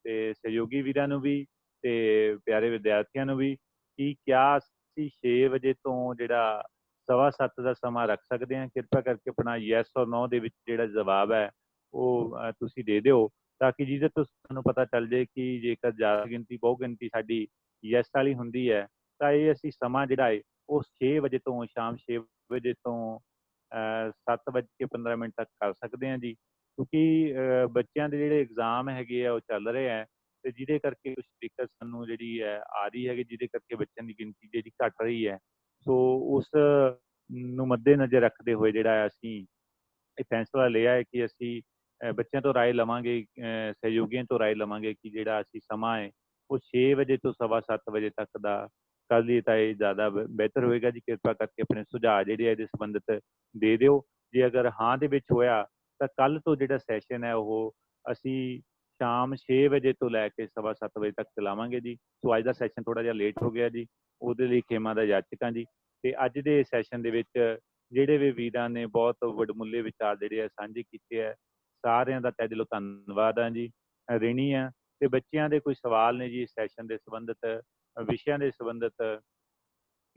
ਤੇ ਸਹਿਯੋਗੀ ਵੀਰਾਂ ਨੂੰ ਵੀ ਤੇ ਪਿਆਰੇ ਵਿਦਿਆਰਥੀਆਂ ਨੂੰ ਵੀ ਕਿ ਕਿਆ ਅਸੀਂ 6 ਵਜੇ ਤੋਂ ਜਿਹੜਾ 7:15 ਦਾ ਸਮਾਂ ਰੱਖ ਸਕਦੇ ਹਾਂ। ਕਿਰਪਾ ਕਰਕੇ ਆਪਣਾ ਯੈਸ ਔਰ ਨੋ ਦੇ ਵਿੱਚ ਜਿਹੜਾ ਜਵਾਬ ਹੈ ਉਹ ਤੁਸੀਂ ਦੇ ਦਿਓ ਤਾਂ ਕਿ ਜਿਹਦੇ ਤੋਂ ਸਾਨੂੰ ਪਤਾ ਚੱਲ ਜਾਏ ਕਿ ਜੇਕਰ ਜ਼ਿਆਦਾ ਗਿਣਤੀ ਬਹੁ ਗਿਣਤੀ ਸਾਡੀ ਯੈਸ ਵਾਲੀ ਹੁੰਦੀ ਹੈ ਤਾਂ ਇਹ ਅਸੀਂ ਸਮਾਂ ਜਿਹੜਾ ਹੈ ਉਹ 6 ਵਜੇ ਤੋਂ ਸ਼ਾਮ 6 ਵਜੇ ਤੋਂ 7:15 ਤੱਕ ਕਰ ਸਕਦੇ ਹਾਂ ਜੀ। ਕਿਉਂਕਿ ਬੱਚਿਆਂ ਦੇ ਜਿਹੜੇ ਐਗਜ਼ਾਮ ਹੈਗੇ ਆ ਉਹ ਚੱਲ ਰਹੇ ਹੈ ਤੇ ਜਿਹਦੇ ਕਰਕੇ ਕੁਛ ਦਿੱਕਤ ਸਾਨੂੰ ਜਿਹੜੀ ਹੈ ਆ ਰਹੀ ਹੈਗੀ, ਜਿਹਦੇ ਕਰਕੇ ਬੱਚਿਆਂ ਦੀ ਗਿਣਤੀ ਜਿਹੜੀ ਘਟ ਰਹੀ ਹੈ। ਸੋ ਉਸ ਨੂੰ ਮੱਦੇ ਨਜ਼ਰ ਰੱਖਦੇ ਹੋਏ ਜਿਹੜਾ ਅਸੀਂ ਇਹ ਫੈਸਲਾ ਲਿਆ ਹੈ ਕਿ ਅਸੀਂ ਬੱਚਿਆਂ ਤੋਂ ਰਾਏ ਲਵਾਂਗੇ, ਸਹਿਯੋਗੀਆਂ ਤੋਂ ਰਾਏ ਲਵਾਂਗੇ ਕਿ ਜਿਹੜਾ ਅਸੀਂ ਸਮਾਂ ਹੈ ਉਹ 6 ਵਜੇ ਤੋਂ 7:15 ਵਜੇ ਤੱਕ ਦਾ ਕਰ ਲਈਏ ਤਾਂ ਇਹ ਜ਼ਿਆਦਾ ਬਿਹਤਰ ਹੋਏਗਾ ਜੀ। ਕਿਰਪਾ ਕਰਕੇ ਆਪਣੇ ਸੁਝਾਅ ਜਿਹੜੇ ਇਹਦੇ ਸੰਬੰਧਿਤ ਦੇ ਦਿਓ। ਜੇ ਅਗਰ ਹਾਂ ਦੇ ਵਿੱਚ ਹੋਇਆ ਤਾਂ ਕੱਲ੍ਹ ਤੋਂ ਜਿਹੜਾ ਸੈਸ਼ਨ ਹੈ ਉਹ ਅਸੀਂ ਸ਼ਾਮ 6 ਵਜੇ ਤੋਂ ਲੈ ਕੇ 7:15 ਵਜੇ ਤੱਕ ਚਲਾਵਾਂਗੇ ਜੀ। ਸੋ ਅੱਜ ਦਾ ਸੈਸ਼ਨ ਥੋੜ੍ਹਾ ਜਿਹਾ ਲੇਟ ਹੋ ਗਿਆ ਜੀ, ਉਹਦੇ ਲਈ ਖੇਮਾ ਦਾ ਯਾਚਕਾਂ ਜੀ। ਤੇ ਅੱਜ ਦੇ ਸੈਸ਼ਨ ਦੇ ਵਿੱਚ ਜਿਹੜੇ ਵੀ ਵੀਰਾਂ ਨੇ ਬਹੁਤ ਵਡਮੁੱਲੇ ਵਿਚਾਰ ਜਿਹੜੇ ਆ ਸਾਂਝੇ ਕੀਤੇ ਆ, ਸਾਰਿਆਂ ਦਾ ਤਹਿ ਦਿਲੋਂ ਧੰਨਵਾਦ ਆ ਜੀ। ਰਿਣੀ ਆ ਤੇ ਬੱਚਿਆਂ ਦੇ ਕੋਈ ਸਵਾਲ ਨੇ ਜੀ ਸੈਸ਼ਨ ਦੇ ਸੰਬੰਧਿਤ, ਵਿਸ਼ਿਆਂ ਦੇ ਸੰਬੰਧਿਤ,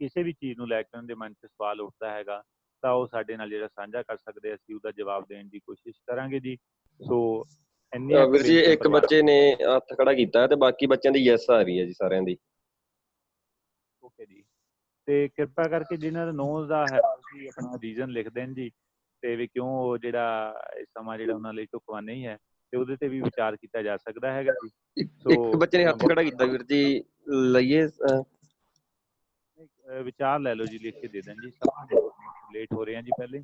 ਕਿਸੇ ਵੀ ਚੀਜ਼ ਨੂੰ ਲੈ ਕੇ ਉਹਨਾਂ ਦੇ ਮਨ 'ਚ ਸਵਾਲ ਉੱਠਦਾ ਹੈਗਾ ਤਾਂ ਉਹ ਸਾਡੇ ਨਾਲ ਜਿਹੜਾ ਸਾਂਝਾ ਕਰ ਸਕਦੇ, ਅਸੀਂ ਉਹਦਾ ਜਵਾਬ ਦੇਣ ਦੀ ਕੋਸ਼ਿਸ਼ ਕਰਾਂਗੇ ਜੀ। ਸੋ ਵੀਰ ਜੀ ਇੱਕ ਬੱਚੇ ਨੇ ਹੱਥ ਖੜਾ ਕੀਤਾ ਤੇ ਬਾਕੀ ਬੱਚਿਆਂ ਦੀ ਯੈਸ ਆ ਰਹੀ ਹੈ ਜੀ ਸਾਰਿਆਂ ਦੀ। ਓਕੇ ਜੀ। ਤੇ ਕਿਰਪਾ ਕਰਕੇ ਜਿਹਨਾਂ ਦਾ ਨੋਜ਼ ਦਾ ਹੈ ਤੁਸੀਂ ਆਪਣਾ ਰੀਜ਼ਨ ਲਿਖ ਦੇਣ ਜੀ ਤੇ ਵੀ ਕਿਉਂ ਉਹ ਜਿਹੜਾ ਸਮਾਂ ਜਿਹੜਾ ਉਹਨਾਂ ਲਈ ਢੁਕਵਾਂ ਨਹੀਂ ਹੈ ਤੇ ਉਹਦੇ ਤੇ ਵੀ ਵਿਚਾਰ ਕੀਤਾ ਜਾ ਸਕਦਾ ਹੈਗਾ ਜੀ। ਇੱਕ ਬੱਚੇ ਨੇ ਹੱਥ ਖੜਾ ਕੀਤਾ ਵੀਰ ਜੀ, ਲਈਏ ਵਿਚਾਰ ਲੈ ਲਓ ਜੀ, ਲਿਖ ਕੇ ਦੇ ਦੇਣ ਜੀ। ਲੇਟ ਹੋ ਰਹੇ ਆ ਜੀ ਪਹਿਲੇ।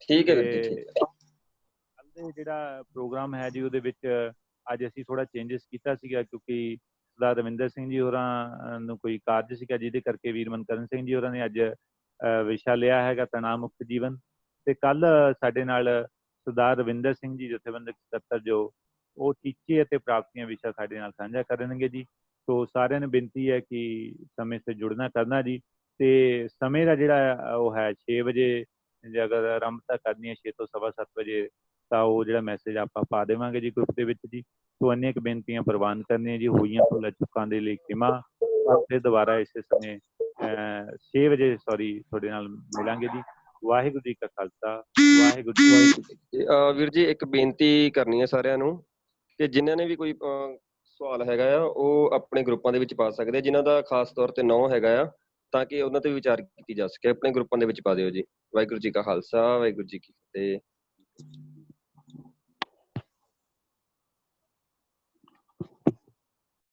ਠੀਕ ਹੈ ਵੀਰ ਜੀ। ਕੱਲ ਦੇ ਜਿਹੜਾ ਪ੍ਰੋਗਰਾਮ ਹੈ ਜੀ ਉਹਦੇ ਵਿੱਚ ਅੱਜ ਅਸੀਂ ਥੋੜਾ ਚੇਂਜਸ ਕੀਤਾ ਸੀਗਾ ਕਿਉਂਕਿ ਸਰਦਾਰ ਰਵਿੰਦਰ ਸਿੰਘ ਜੀ ਹੋਰਾਂ ਨੂੰ ਕੋਈ ਕਾਰਜ ਸੀਗਾ, ਜਿਹਦੇ ਕਰਕੇ ਵੀਰ ਮਨਕਰਨ ਸਿੰਘ ਜੀ ਹੋਰਾਂ ਨੇ ਅੱਜ ਵਿਸ਼ਾ ਲਿਆ ਹੈਗਾ ਤਣਾਅ ਮੁਕਤ ਜੀਵਨ। ਤੇ ਕੱਲ ਸਾਡੇ ਨਾਲ ਸਰਦਾਰ ਰਵਿੰਦਰ ਸਿੰਘ ਜੀ ਜਥੇਬੰਦਕ ਸਕੱਤਰ ਜੋ ਉਹ ਟੀਚੇ ਅਤੇ ਪ੍ਰਾਪਤੀਆਂ ਵਿਸ਼ਾ ਸਾਡੇ ਨਾਲ ਸਾਂਝਾ ਕਰਨਗੇ ਜੀ। ਸੋ ਸਾਰਿਆਂ ਨੂੰ ਬੇਨਤੀ ਹੈ ਕਿ ਸਮੇਂ ਸੇ ਜੁੜਨਾ ਕਰਨਾ ਜੀ। ਤੇ ਸਮੇਂ ਦਾ ਜਿਹੜਾ ਉਹ ਹੈ 6 ਵਜੇ ਜੇ ਅਗਰ ਆਰੰਭਤਾ ਕਰਨੀ ਹੈ 6 ਤੋਂ 7:15 ਵਜੇ ਤਾਂ ਉਹ ਜਿਹੜਾ ਮੈਸੇਜ ਆਪਾਂ ਪਾ ਦੇਵਾਂਗੇ ਜੀ ਗਰੁੱਪ ਦੇ ਵਿੱਚ ਜੀ। ਸੋ ਇੰਨੀਆਂ ਕੁ ਬੇਨਤੀਆਂ ਪ੍ਰਵਾਨ ਕਰਨੀਆਂ ਜੀ, ਹੋਈਆਂ ਭੁੱਲਾਂ ਚੁੱਕਾਂ ਦੇ ਲਈ ਖਿਮਾ। ਫਿਰ ਦੁਬਾਰਾ ਇਸੇ ਸਮੇਂ 6 ਵਜੇ ਤੁਹਾਡੇ ਨਾਲ ਮਿਲਾਂਗੇ ਜੀ। ਵਾਹਿਗੁਰੂ ਜੀ ਕਾ ਖਾਲਸਾ, ਵਾਹਿਗੁਰੂ ਜੀ ਕੀ ਫਤਿਹ। ਵੀਰ ਜੀ ਇੱਕ ਬੇਨਤੀ ਕਰਨੀ ਹੈ ਸਾਰਿਆਂ ਨੂੰ ਕਿ ਜਿਨ੍ਹਾਂ ਨੇ ਵੀ ਕੋਈ ਸਵਾਲ ਹੈਗਾ ਆ ਉਹ ਆਪਣੇ ਗਰੁੱਪਾਂ ਦੇ ਵਿੱਚ ਪਾ ਸਕਦੇ ਆ, ਜਿਨ੍ਹਾਂ ਦਾ ਖਾਸ ਤੌਰ ਤੇ ਨਾਂ ਹੈਗਾ ਆ, ਤਾਂ ਕਿ ਉਹਨਾਂ ਤੇ ਵੀ ਵਿਚਾਰ ਕੀਤੀ ਜਾ ਸਕੇ। ਆਪਣੇ ਗਰੁੱਪਾਂ ਦੇ ਵਿੱਚ ਪਾ ਦਿਓ ਜੀ। ਵਾਹਿਗੁਰੂ ਜੀ ਕਾ ਖਾਲਸਾ, ਵਾਹਿਗੁਰੂ ਜੀ ਕੀ ਫਤਿਹ।